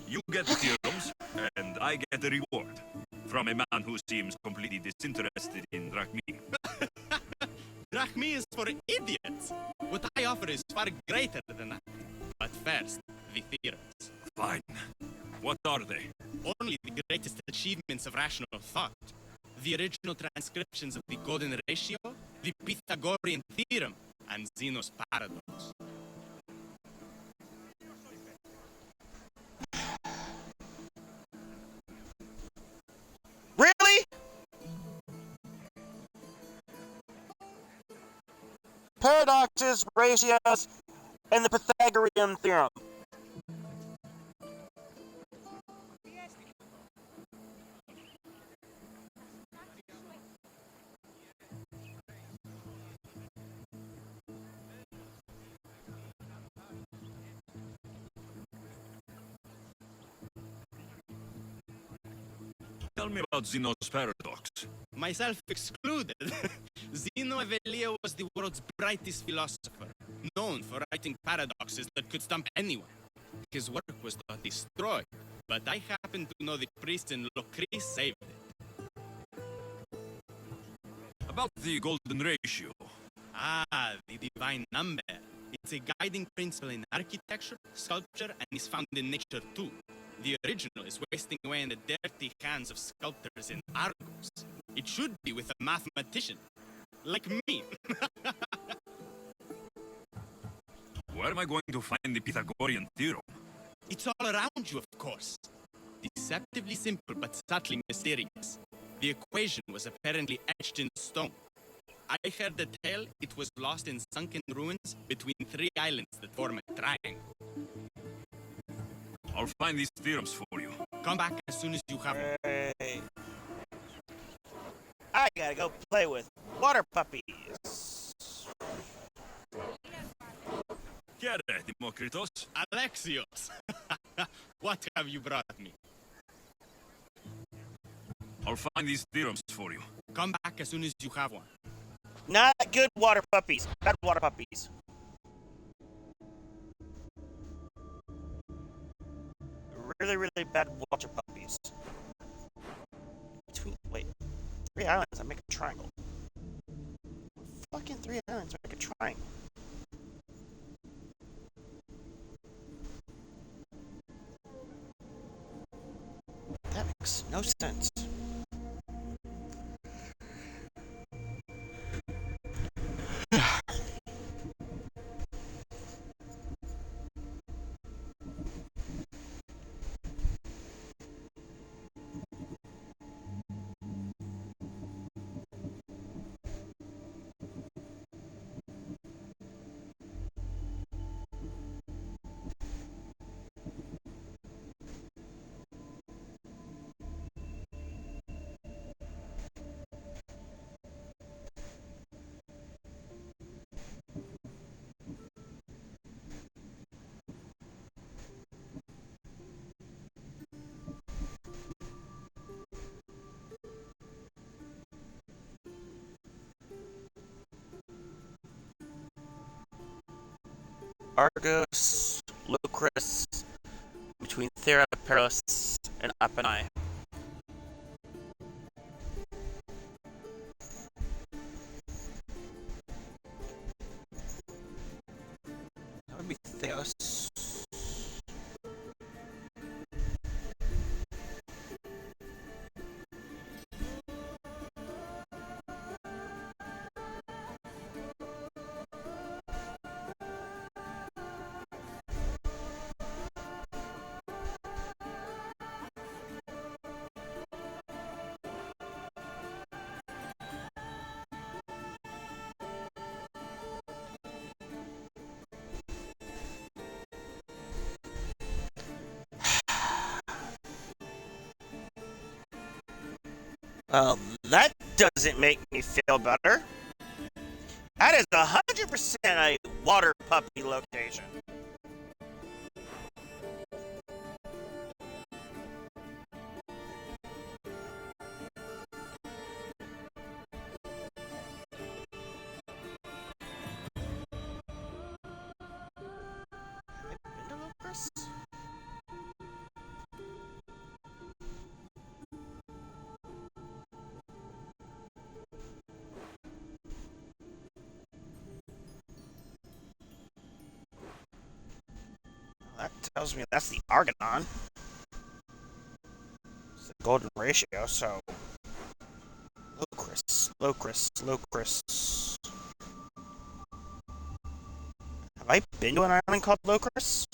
you get the theorems, and I get the reward. From a man who seems completely disinterested in Drachmi. Drachmi is for idiots. What I offer is far greater than that. But first, the theorems. Fine. What are they? Only the greatest achievements of rational thought. The original transcriptions of the golden ratio, the Pythagorean theorem, and Zeno's paradox. Really? Paradoxes, ratios, and the Pythagorean theorem. Tell me about Zeno's paradox. Myself excluded. Zeno of Elea was the world's brightest philosopher, known for writing paradoxes that could stump anyone. His work was thought destroyed, but I happen to know the priest in Locris saved it. About the golden ratio. Ah, the divine number. It's a guiding principle in architecture, sculpture, and is found in nature too. The original is wasting away in the dirty hands of sculptors in Argos. It should be with a mathematician. Like me. Where am I going to find the Pythagorean theorem? It's all around you, of course. Deceptively simple, but subtly mysterious. The equation was apparently etched in stone. I heard the tale it was lost in sunken ruins between 3 islands that form a triangle. I'll find these theorems for you. Come back as soon as you have them. Hey. I gotta go play with water puppies. Chiare, Demokritos? Alexios! What have you brought me? I'll find these theorems for you. Come back as soon as you have one. Not good water puppies. Bad water puppies. Really, really bad water puppies. Wait. 3 islands, I make a triangle. Fucking 3 islands, make a triangle. That makes no sense. Argos, Lucrus, between Thera, Paros, and Apennine. That would be Theos. Well, that doesn't make me feel better. That is 100% a water puppy location. That tells me that's the Argonon. It's the golden ratio, so... Locris, Locris, Locris. Have I been to an island called Locris?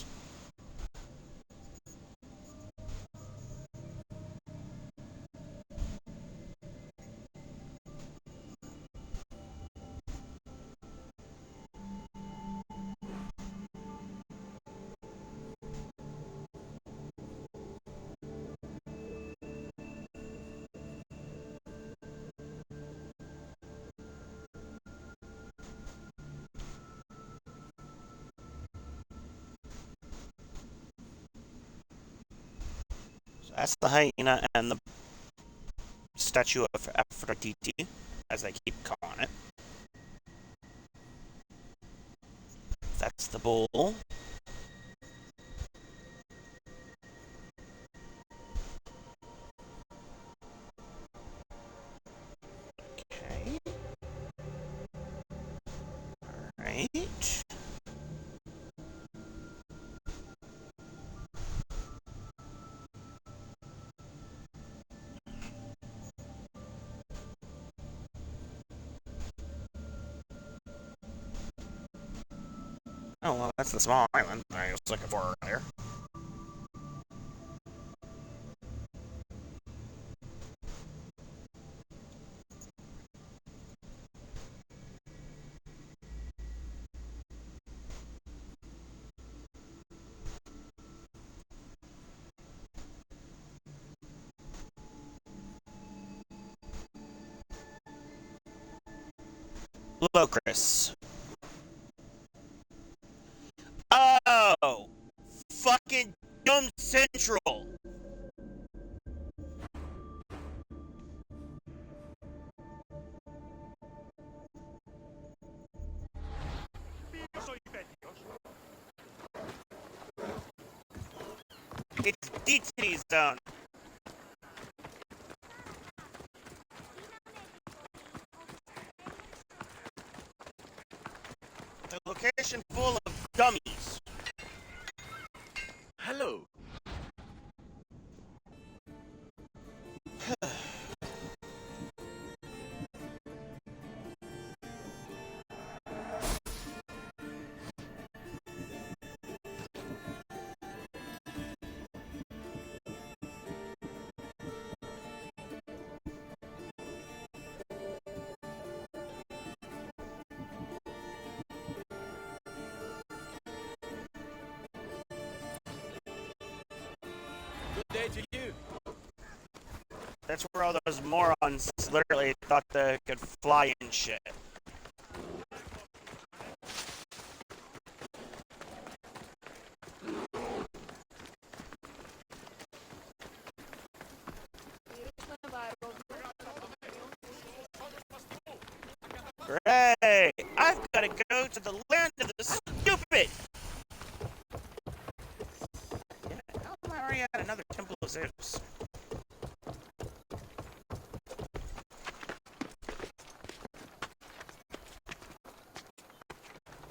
That's the hyena and the statue of Aphrodite, as I keep calling it. That's the bull. Okay. Alright. Oh, well, that's the small island I was looking for earlier. Locris. Oh! Fucking dumb central! It's DT zone. The location full of dummies. Hello. Good day to you. That's where all those morons literally thought they could fly and shit. Great! I've got to go to the land of the stupid! Yeah, how am I already at another Temple of Zeus?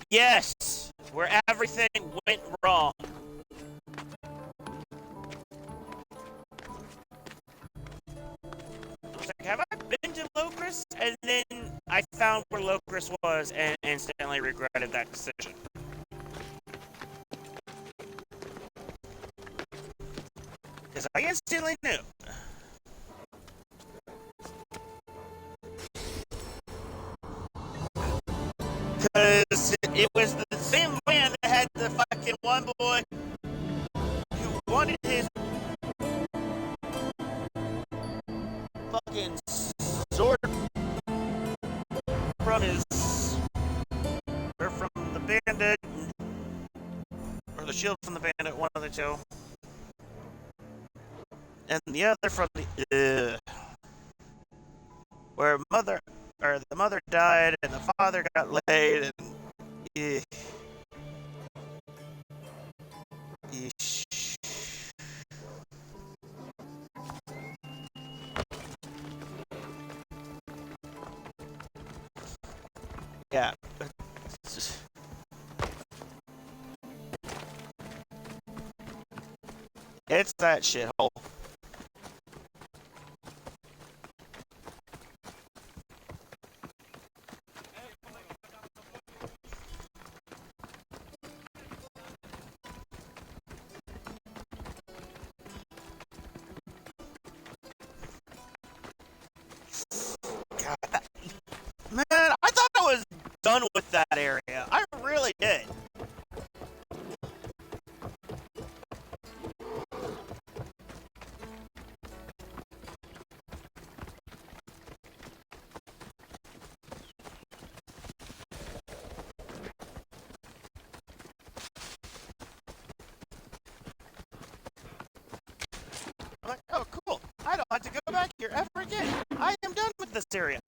Yes! Where everything went wrong. I was like, have I been to Locris? And then I found where Locris was and instantly regretted that decision. Because I instantly knew. Because it was the same man that had the fucking one boy who wanted his fucking sword from his bandit, or the shield from the bandit, one of the two, and the other from the where the mother died and the father got laid and yeah. It's that shithole. God, man, I thought I was done with that area. I really did. I'm like, oh, cool. I don't have to go back here ever again. I am done with this area.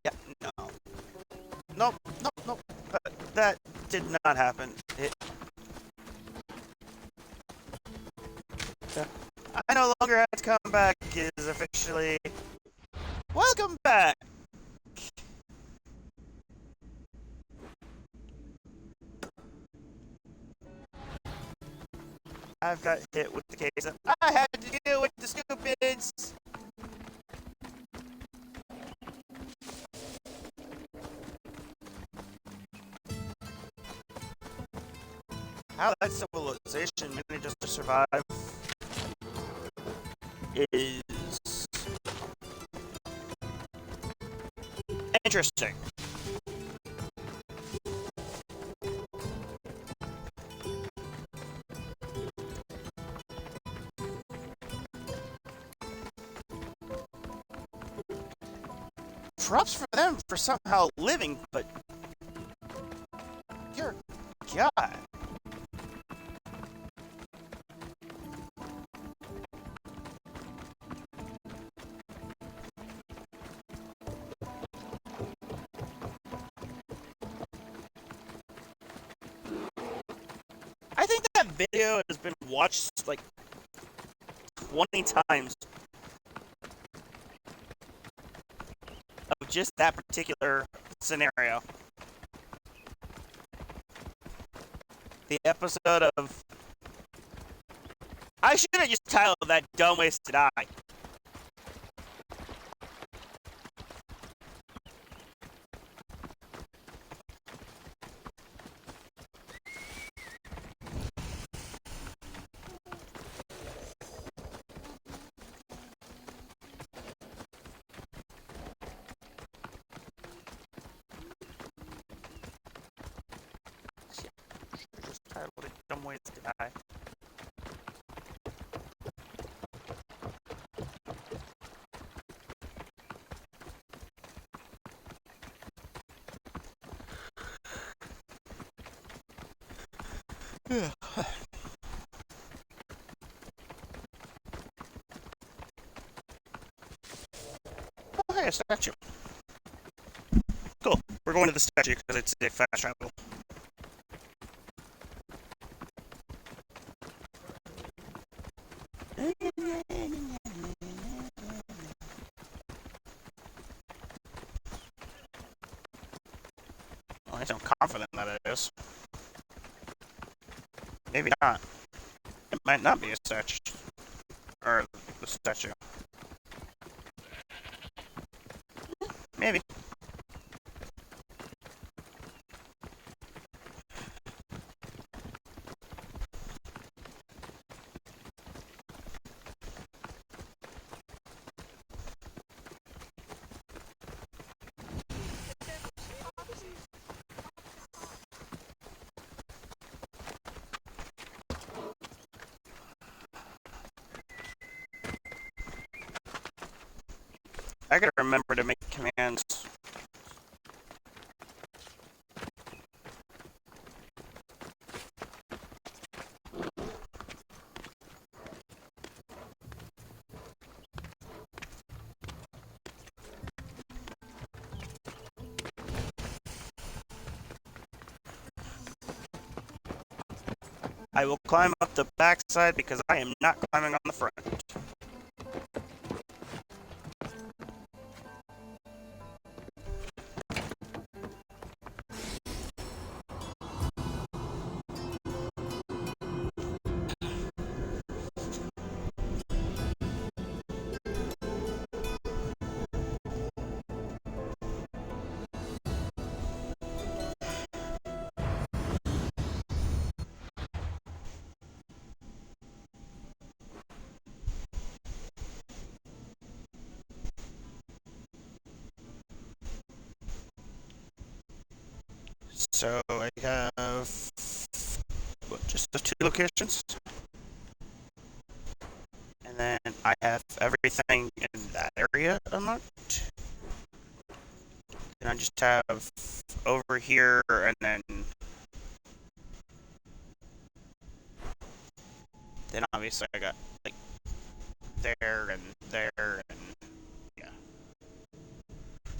Yeah, no. Nope, nope, nope. That did not happen. I no longer have to come back is officially... Welcome back! I've got hit with the case of I had to deal with the stupids! How that civilization manages to survive is interesting. Props for them for somehow living, but dear God. I think that video has been watched like 20 times of just that particular scenario. The episode of... I should have just titled that Dumb Ways to Die. Just titled it Dumb Ways to Die. Oh, hey, a statue. Cool. We're going to the statue because it's a fast travel. Well, I sound confident that it is. Maybe not. It might not be a statue. Or the statue. Maybe. I gotta remember to make commands. I will climb up the backside because I am not climbing on the front. So I have just the 2 locations, and then I have everything in that area unlocked. And I just have over here, and then obviously I got like there and there and yeah.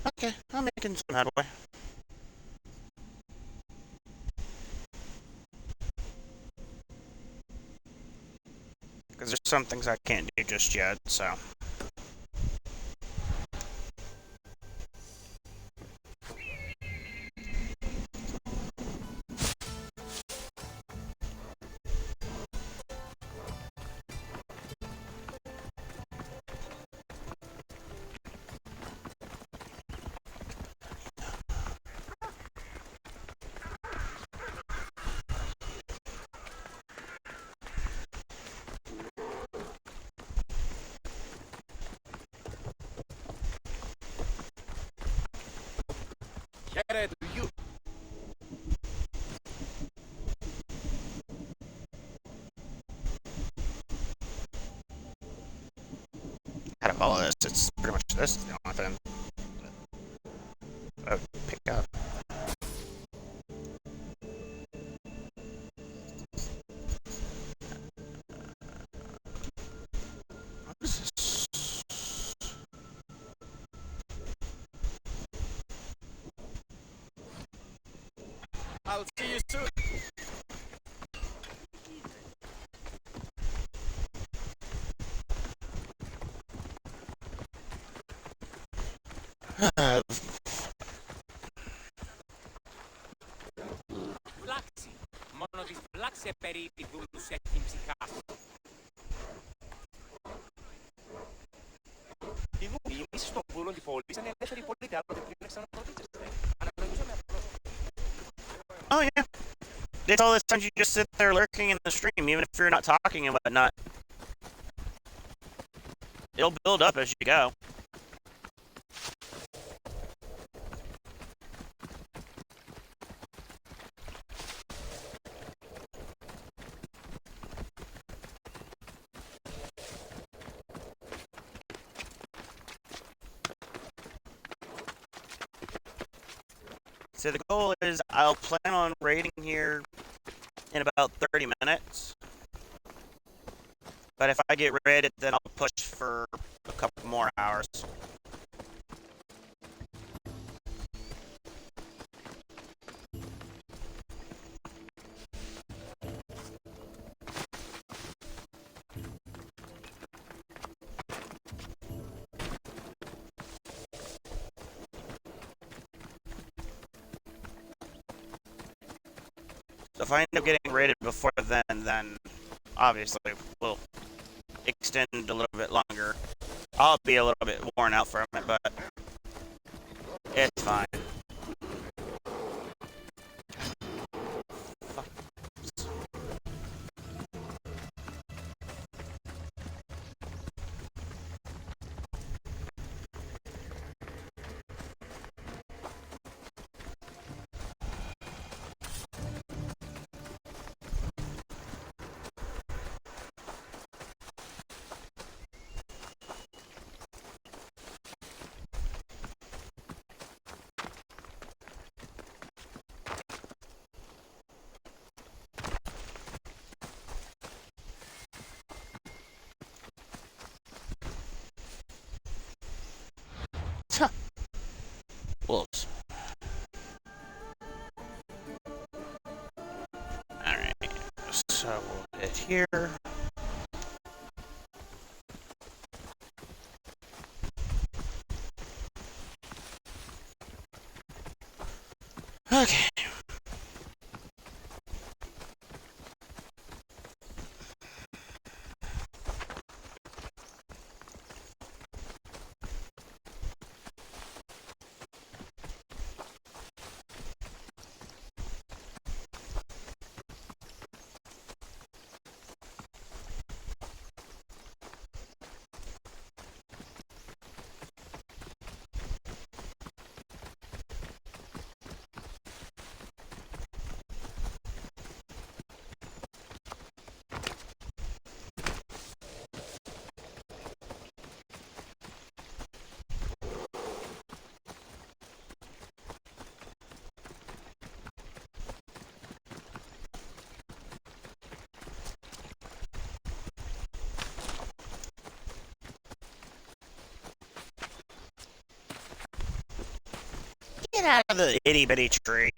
Okay, I'm making some headway. Because there's some things I can't do just yet, so. Kere, do you? How to follow this? It's pretty much this is the only thing I would pick up. What is this? I'll see you soon. Φλάξη. Μόνο της φλάξη περίπου δούλους έχει ψυχά. Η δούλη στον βούλο της πόλης είναι ελεύθερη πολίτη, άλλοτε πριν ξαναπροτίζεστε. Αναγνωρίζομαι απλώς. Oh yeah. It's all this time you just sit there lurking in the stream, even if you're not talking and whatnot. It'll build up as you go. So the goal is I'll plan on raiding here in about 30 minutes. But if I get raided, then I'll push for a couple more hours. So if I end up getting raided before then obviously we'll extend a little bit longer. I'll be a little bit worn out from it, but it's fine. here. Okay. Get out of the itty bitty tree.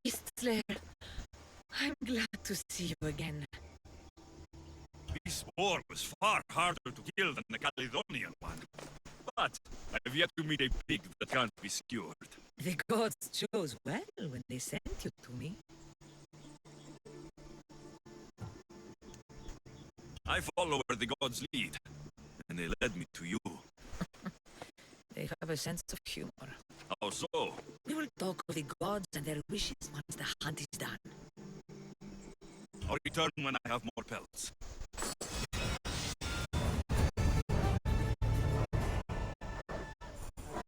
Beast Slayer, I'm glad to see you again. This war was far harder to kill than the Caledonian one. But I've yet to meet a pig that can't be skewered. The gods chose well when they sent you to me. I follow where the gods lead, and they led me to you. They have a sense of humor. How so? We will talk of the gods and their wishes once the hunt is done. I'll return when I have more pelts.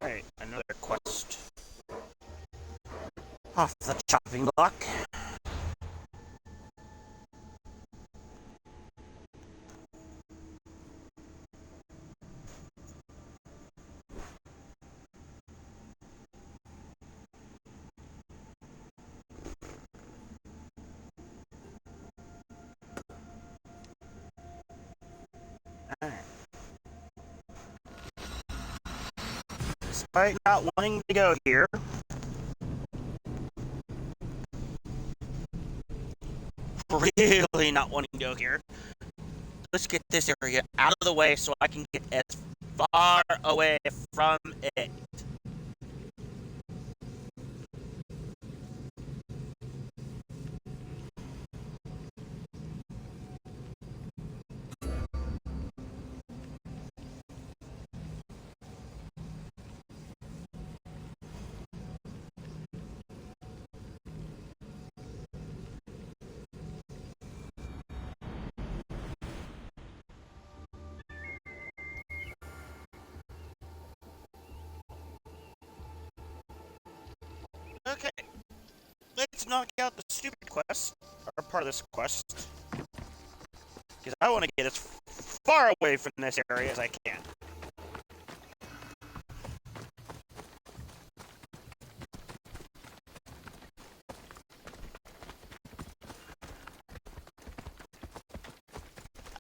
Alright, another quest. Off the chopping block. despite not wanting to go here, really not wanting to go here, let's get this area out of the way so I can get as far away from it. Okay, let's knock out the stupid quest, or part of this quest, because I want to get as far away from this area as I can.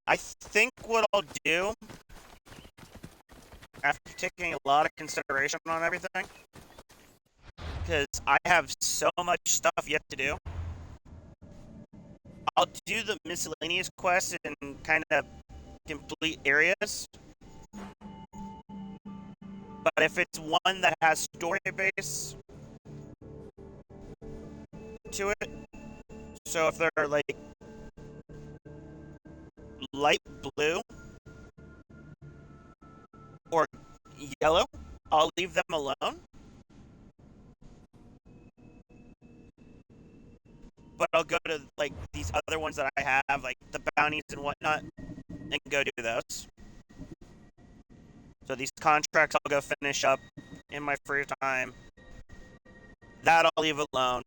I think what I'll do, after taking a lot of consideration on everything, because I have so much stuff yet to do, I'll do the miscellaneous quests in kind of complete areas. But if it's one that has story base to it, so if they're like light blue or yellow, I'll leave them alone. But I'll go to like these other ones that I have, like the bounties and whatnot, and go do those. So these contracts I'll go finish up in my free time. That I'll leave alone.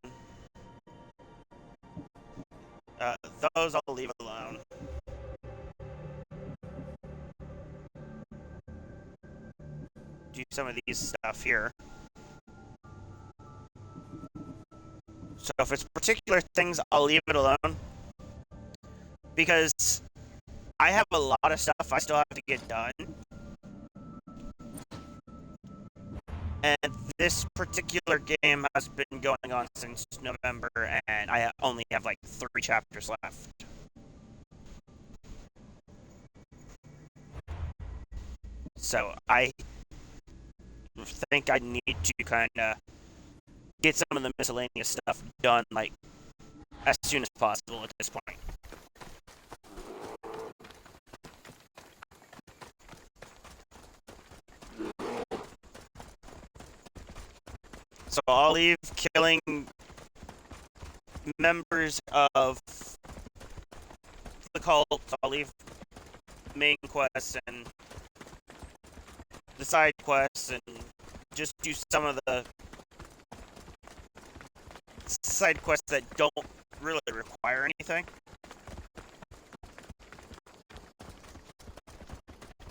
Those I'll leave alone. Do some of these stuff here. So if it's particular things, I'll leave it alone. Because I have a lot of stuff I still have to get done. And this particular game has been going on since November, and I only have like 3 chapters left. So I think I need to kind of get some of the miscellaneous stuff done like as soon as possible at this point. So I'll leave killing members of the cult. I'll leave main quests and the side quests and just do some of the side quests that don't really require anything.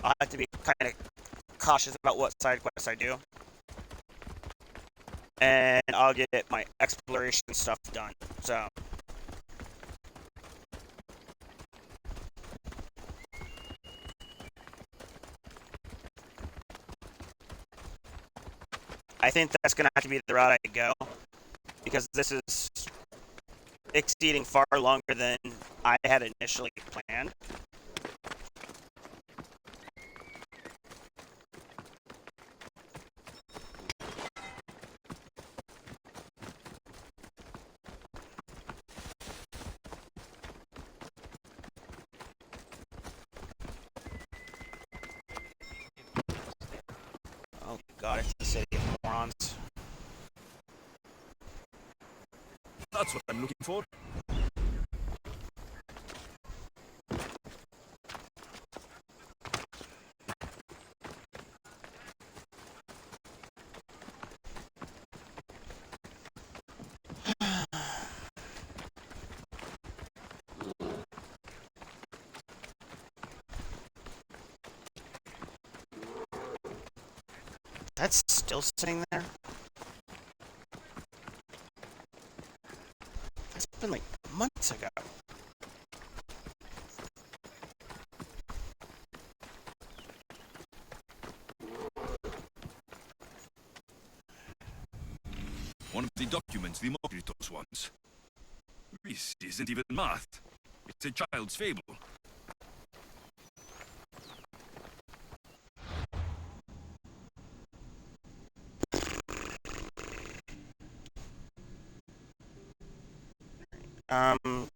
I'll have to be kind of cautious about what side quests I do. And I'll get my exploration stuff done. So I think that's going to have to be the route I go, because this is exceeding far longer than I had initially planned. Oh god, it's the city of morons. That's what I'm looking for. That's still sitting there? That's been like months ago. One of the documents the Mokritos wants. This isn't even math. It's a child's fable.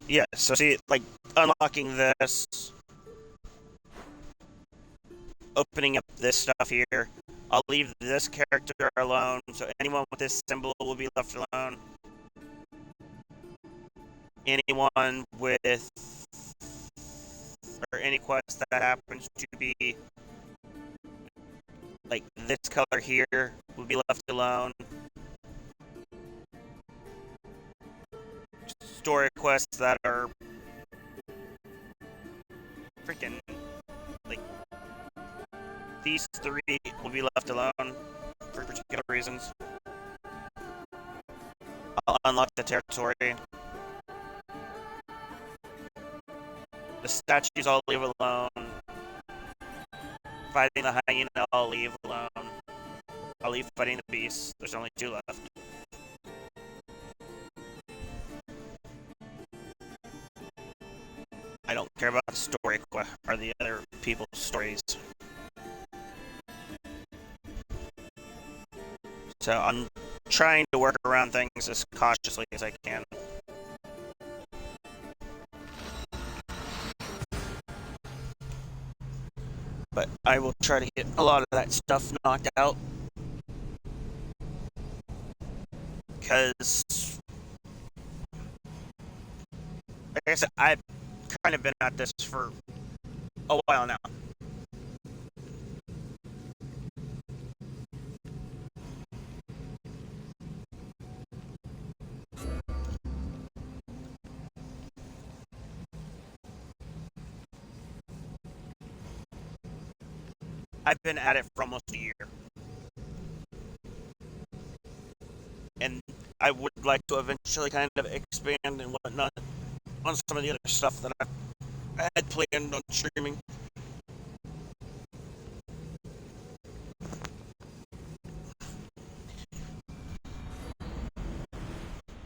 Yeah, so see, like, unlocking this, opening up this stuff here, I'll leave this character alone, so anyone with this symbol will be left alone. Anyone with, or any quest that happens to be, like, this color here, will be left alone. Story quests that are freaking, like, these three will be left alone for particular reasons. I'll unlock the territory. The statues I'll leave alone. Fighting the hyena I'll leave alone. I'll leave fighting the beast. There's only 2 left. I don't care about the story or the other people's stories. So I'm trying to work around things as cautiously as I can. But I will try to get a lot of that stuff knocked out. Because, like I said, I've kind of been at this for a while now. I've been at it for almost a year. And I would like to eventually kind of expand and whatnot on some of the other stuff that I had planned on streaming.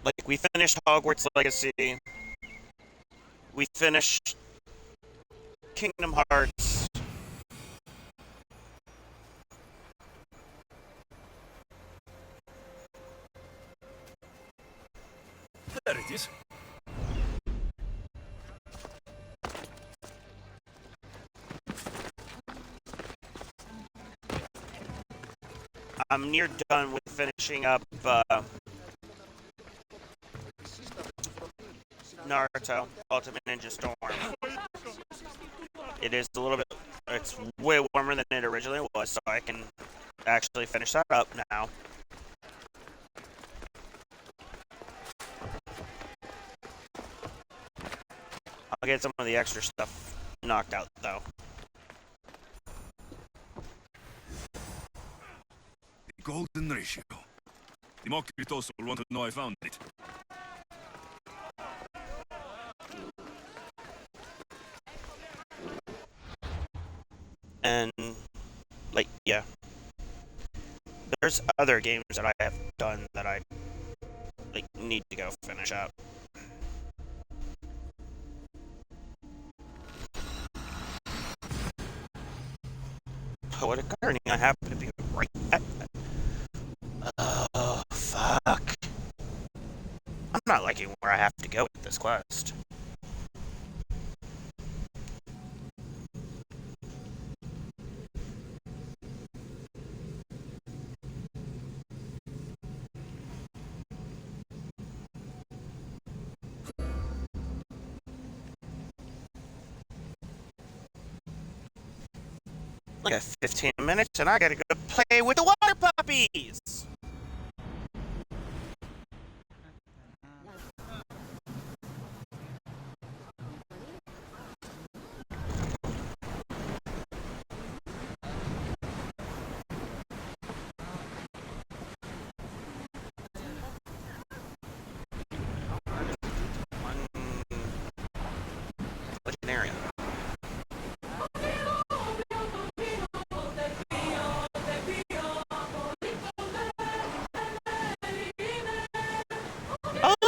Like, we finished Hogwarts Legacy. We finished Kingdom Hearts. There it is. I'm near done with finishing up Naruto Ultimate Ninja Storm. It is a little bit, it's way warmer than it originally was, so I can actually finish that up now. I'll get some of the extra stuff knocked out, though. The golden ratio. The Mokritos will want to know I found it. And, like, yeah. There's other games that I have done that I, like, need to go finish up. Oh, what a turning I happen to be right at that. Oh, fuck. I'm not liking where I have to go with this quest. I got 15 minutes and I gotta go play with the water puppies! Legendary.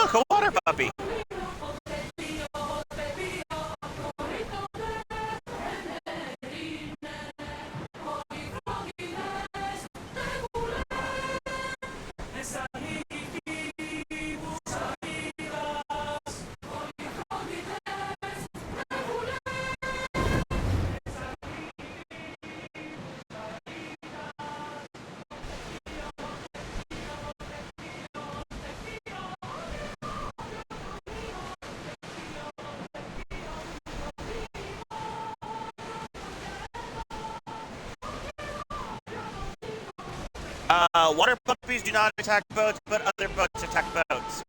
look, a water puppy. Water puppies do not attack boats, but other boats attack boats.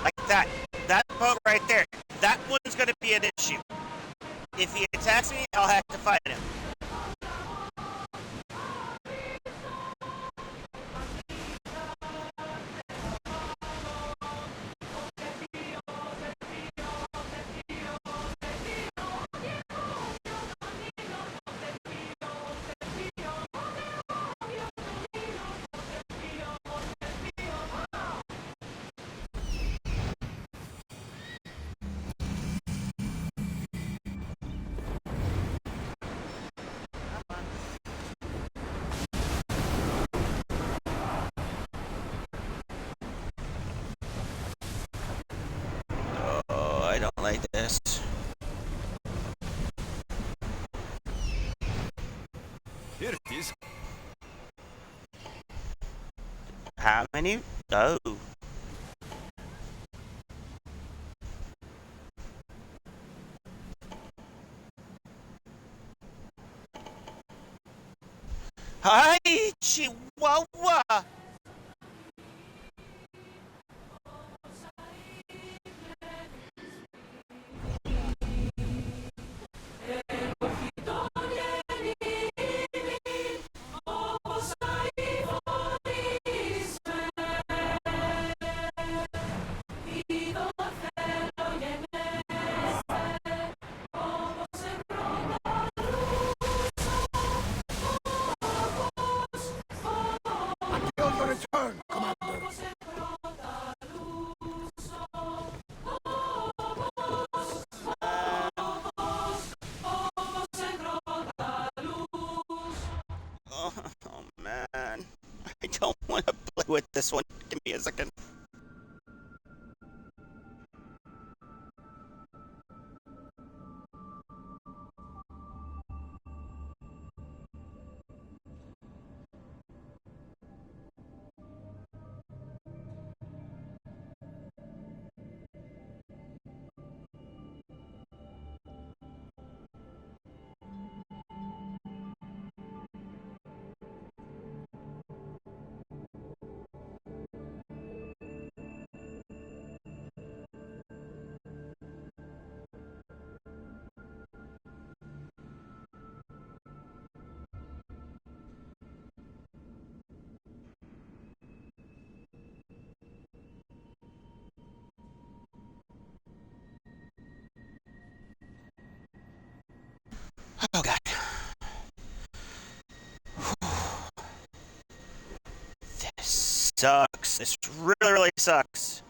Like that. That boat right there. That one's going to be an issue. If he attacks me, I'll have to fight him. Oh, I don't like this. Here it is. How many? Oh. Hi, Chihuahua. Until your return, Commander. Oh man, I don't want to play with this one. Give me a second. Oh god. This sucks. This really sucks.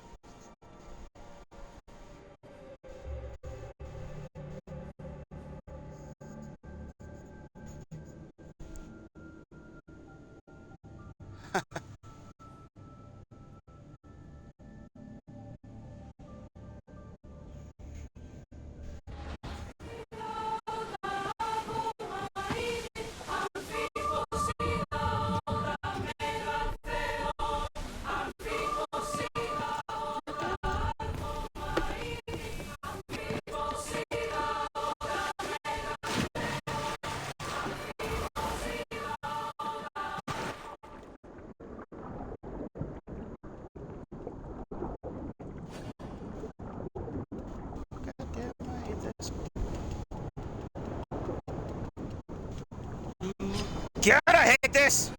God, I hate this!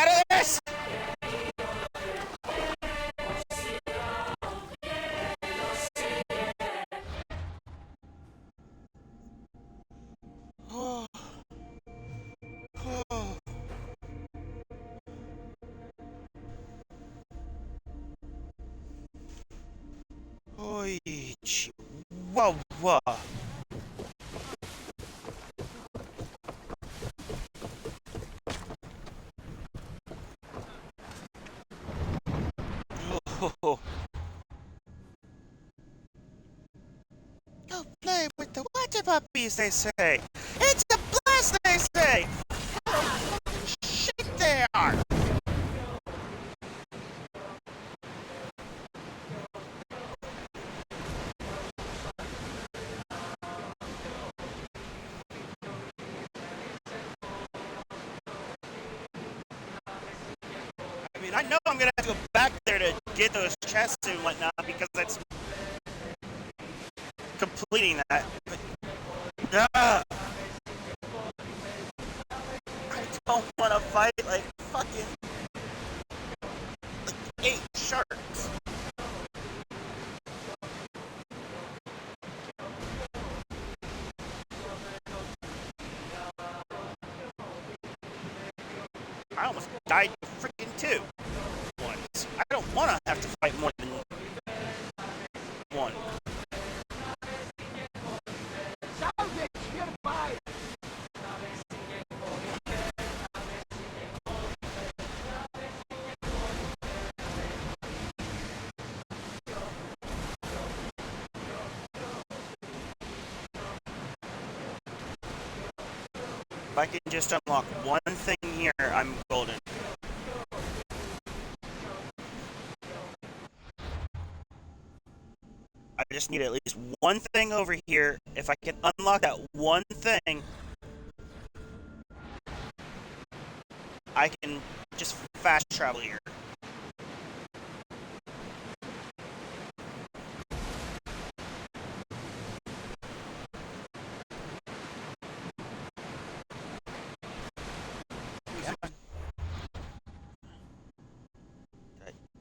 out of this? Oi, chihuahua. Oh. Go play with the water puppies, they say. It's a blast, they say. Shit, they are. I mean, I know I'm gonna have to go back there to get those chests and whatnot because that's completing that. But, I don't want to fight like fucking like 8 sharks. I almost died freaking 2 once. I don't want to have to fight more than 1. If I can just unlock one thing here, I'm golden. I just need at least one thing over here. If I can unlock that one thing, I can just fast travel here.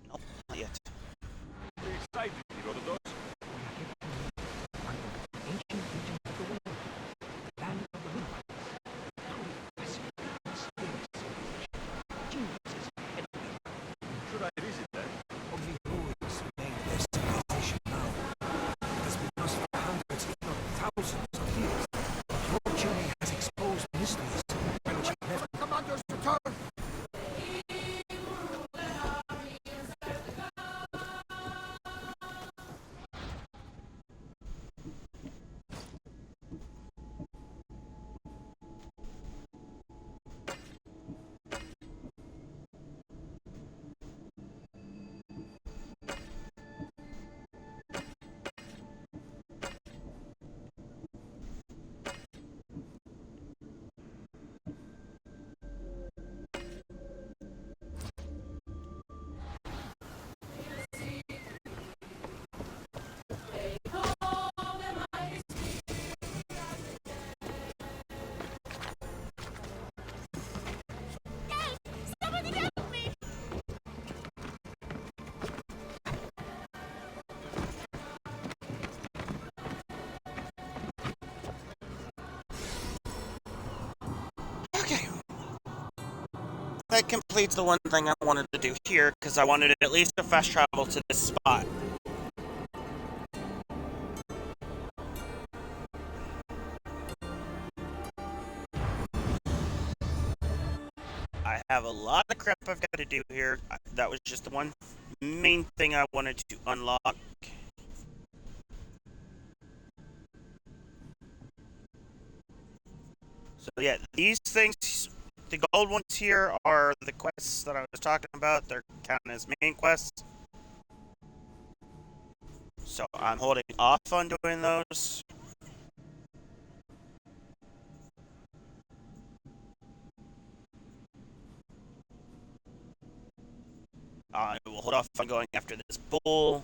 Nope, not yet. Excited to go to those. Should I visit that? Only ruins remain their civilization now. It has been lost for hundreds, if not thousands of years. Your journey has exposed mysteries which have left commanders return. Okay. That completes the one thing I wanted to do here, because I wanted at least to fast travel to this spot. I have a lot of crap I've got to do here. That was just the one main thing I wanted to unlock. So yeah, these things, the gold ones here are the quests that I was talking about. They're counted as main quests. So I'm holding off on doing those. I will hold off on going after this bull.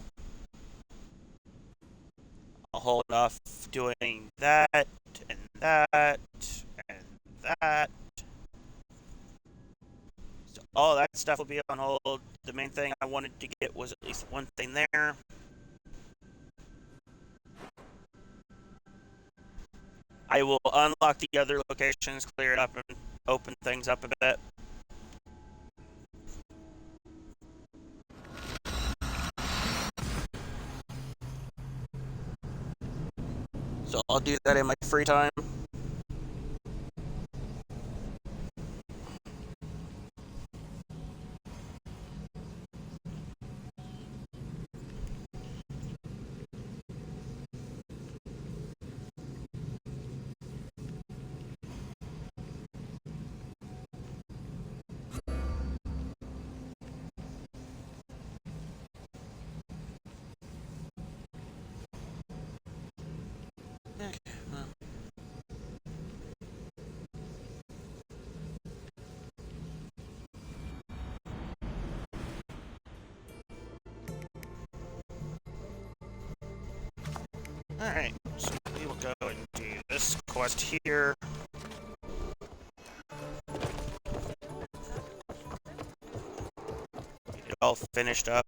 I'll hold off doing that, and that, and that. So all that stuff will be on hold. The main thing I wanted to get was at least one thing there. I will unlock the other locations, clear it up, and open things up a bit. So I'll do that in my free time. Alright, so we will go and do this quest here. Get it all finished up.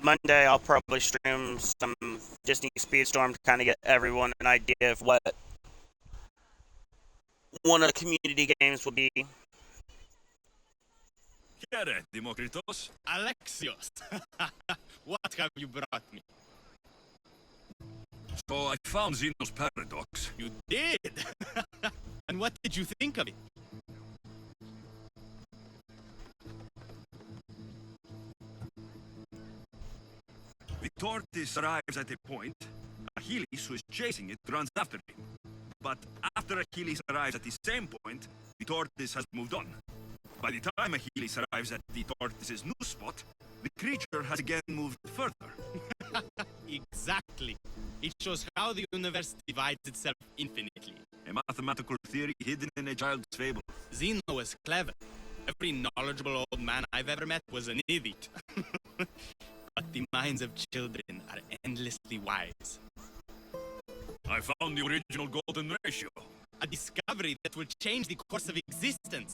Monday, I'll probably stream some Disney Speedstorm to kind of get everyone an idea of what one of the community games will be. Here, Demokritos. Alexios, what have you brought me? So I found Zeno's paradox. You did? And what did you think of it? The tortoise arrives at a point. Achilles, who is chasing it, runs after him. But after Achilles arrives at the same point, the tortoise has moved on. By the time Achilles arrives at the tortoise's new spot, the creature has again moved further. Exactly. It shows how the universe divides itself infinitely. A mathematical theory hidden in a child's fable. Zeno was clever. Every knowledgeable old man I've ever met was an idiot. But the minds of children are endlessly wise. I found the original golden ratio. A discovery that will change the course of existence.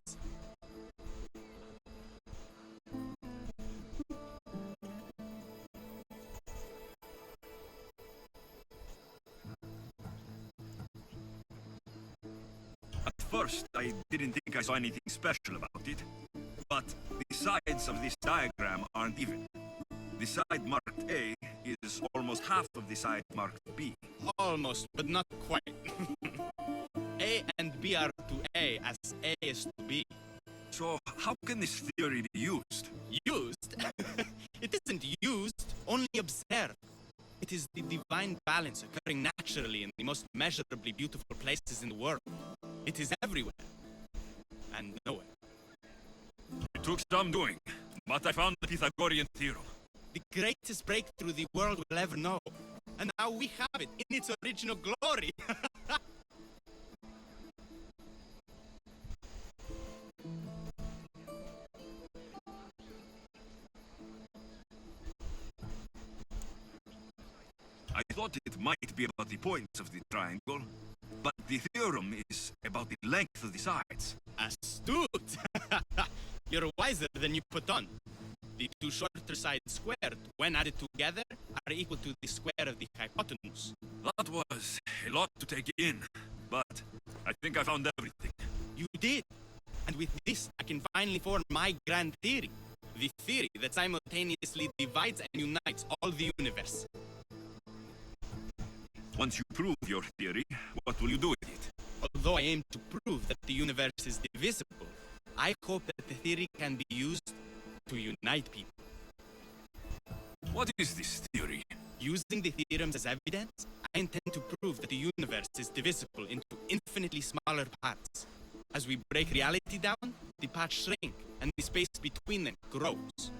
At first, I didn't think I saw anything special about it. But the sides of this diagram aren't even. The side marked A is almost half of the side marked B. Almost, but not quite. A and B are to A as A is to B. So, how can this theory be used? Used? It isn't used, only observed. It is the divine balance occurring naturally in the most measurably beautiful places in the world. It is everywhere. And nowhere. It took some doing, but I found the Pythagorean theorem. The greatest breakthrough the world will ever know. And now we have it in its original glory. I thought it might be about the points of the triangle, but the theorem is about the length of the sides. Astute! You're wiser than you put on. The two shorter sides squared, when added together, are equal to the square of the hypotenuse. That was a lot to take in, but I think I found everything. You did. And with this, I can finally form my grand theory. The theory that simultaneously divides and unites all the universe. Once you prove your theory, what will you do with it? Although I aim to prove that the universe is divisible, I hope that the theory can be used to unite people. What is this theory? Using the theorems as evidence, I intend to prove that the universe is divisible into infinitely smaller parts. As we break reality down, the parts shrink, and the space between them grows.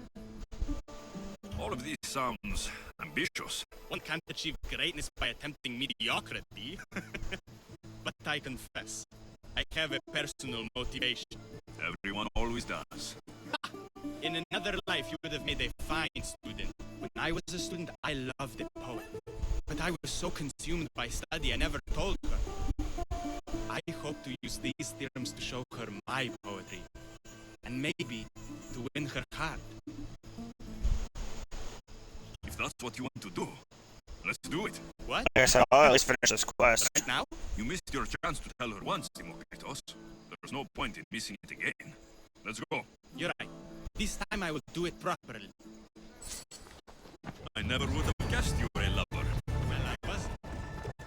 All of this sounds ambitious. One can't achieve greatness by attempting mediocrity. But I confess, I have a personal motivation. Everyone always does. In another life, you would have made a fine student. When I was a student, I loved a poet. But I was so consumed by study, I never told her. I hope to use these theorems to show her my poetry. And maybe to win her heart. If that's what you want to do, let's do it. What? I guess I'll at least finish this quest. Right now? You missed your chance to tell her once, Demokritos. There's no point in missing it again. Let's go. You're right. This time I will do it properly. I never would have guessed you were a lover. Well, I wasn't.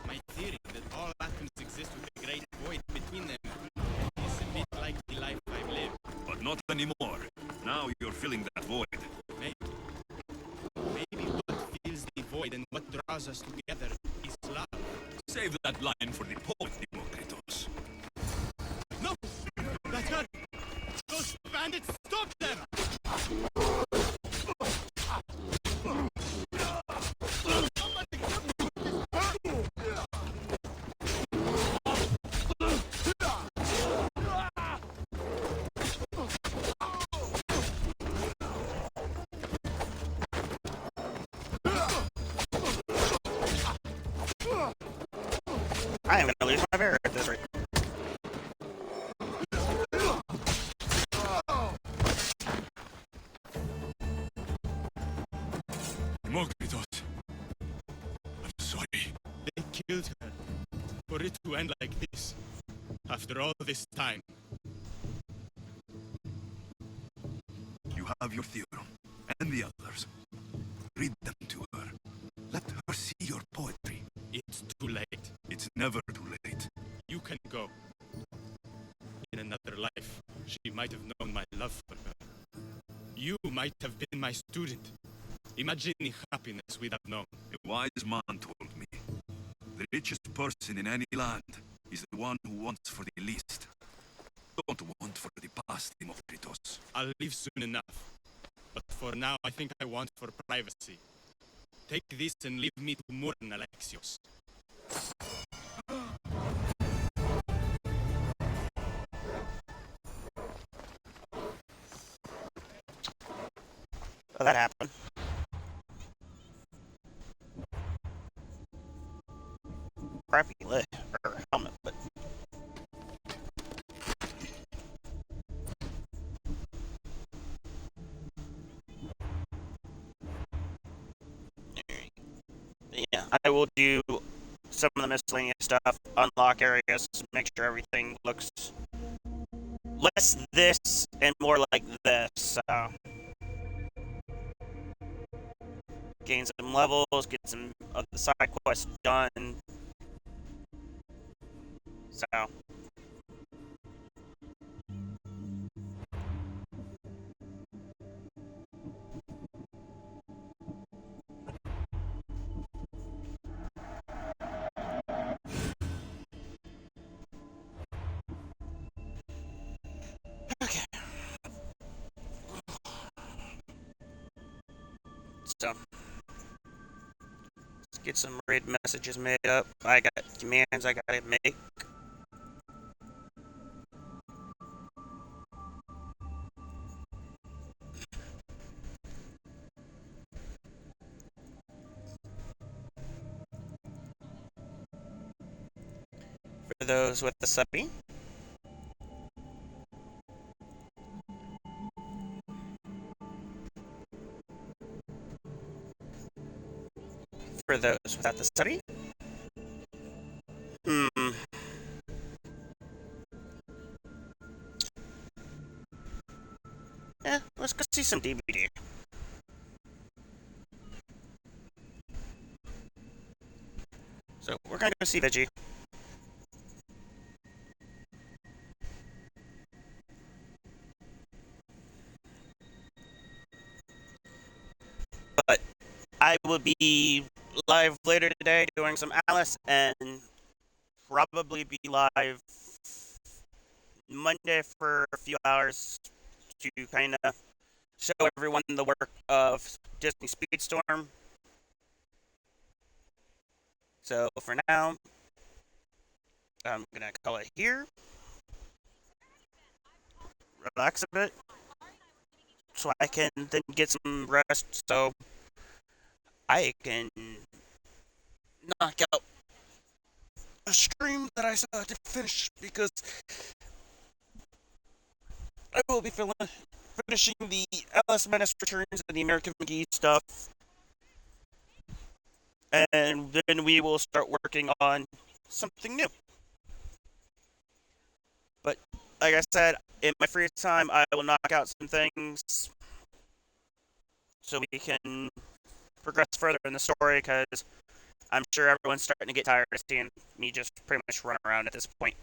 My theory that all atoms exist with a great void between them is a bit like the life I've lived. But not anymore. Now you're filling that void. Maybe what fills the void and what draws us together is love. Save that line for the poet, Demokritos. No! That's her! Those bandits, stop them! I am gonna lose my bear at this rate. Demokritos. I'm sorry. They killed her. For it to end like this. After all this time. You have your theorem, and the others. Read them to her. Let her see your poetry. It's too late. It's never too late. You can go. In another life, she might have known my love for her. You might have been my student. Imagine the happiness we'd have known. A wise man told me, the richest person in any land is the one who wants for the least. Don't want for the past, Demokritos. I'll leave soon enough. But for now, I think I want for privacy. Take this and leave me to mourn, Alexios. Oh, that happened. Crappy leg or helmet, but yeah, I will do some of the miscellaneous stuff, unlock areas, make sure everything looks less this and more like this. Gain some levels, get some of the side quests done. So. Okay. So. Let's get some raid messages made up. I got commands I gotta make. For those with the subby. For those without the study. Yeah, let's go see some DVD. So we're gonna go see Veggie. But I will be live later today doing some Alice and probably be live Monday for a few hours to kind of show everyone the work of Disney Speedstorm. So for now, I'm gonna call it here. Relax a bit, so I can then get some rest. So I can knock out a stream that I still have to finish because I will be finishing the LS Menace Returns and the American McGee stuff. And then we will start working on something new. But like I said, in my free time, I will knock out some things so we can progress further in the story, because I'm sure everyone's starting to get tired of seeing me just pretty much run around at this point.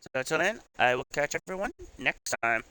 So until then, I will catch everyone next time.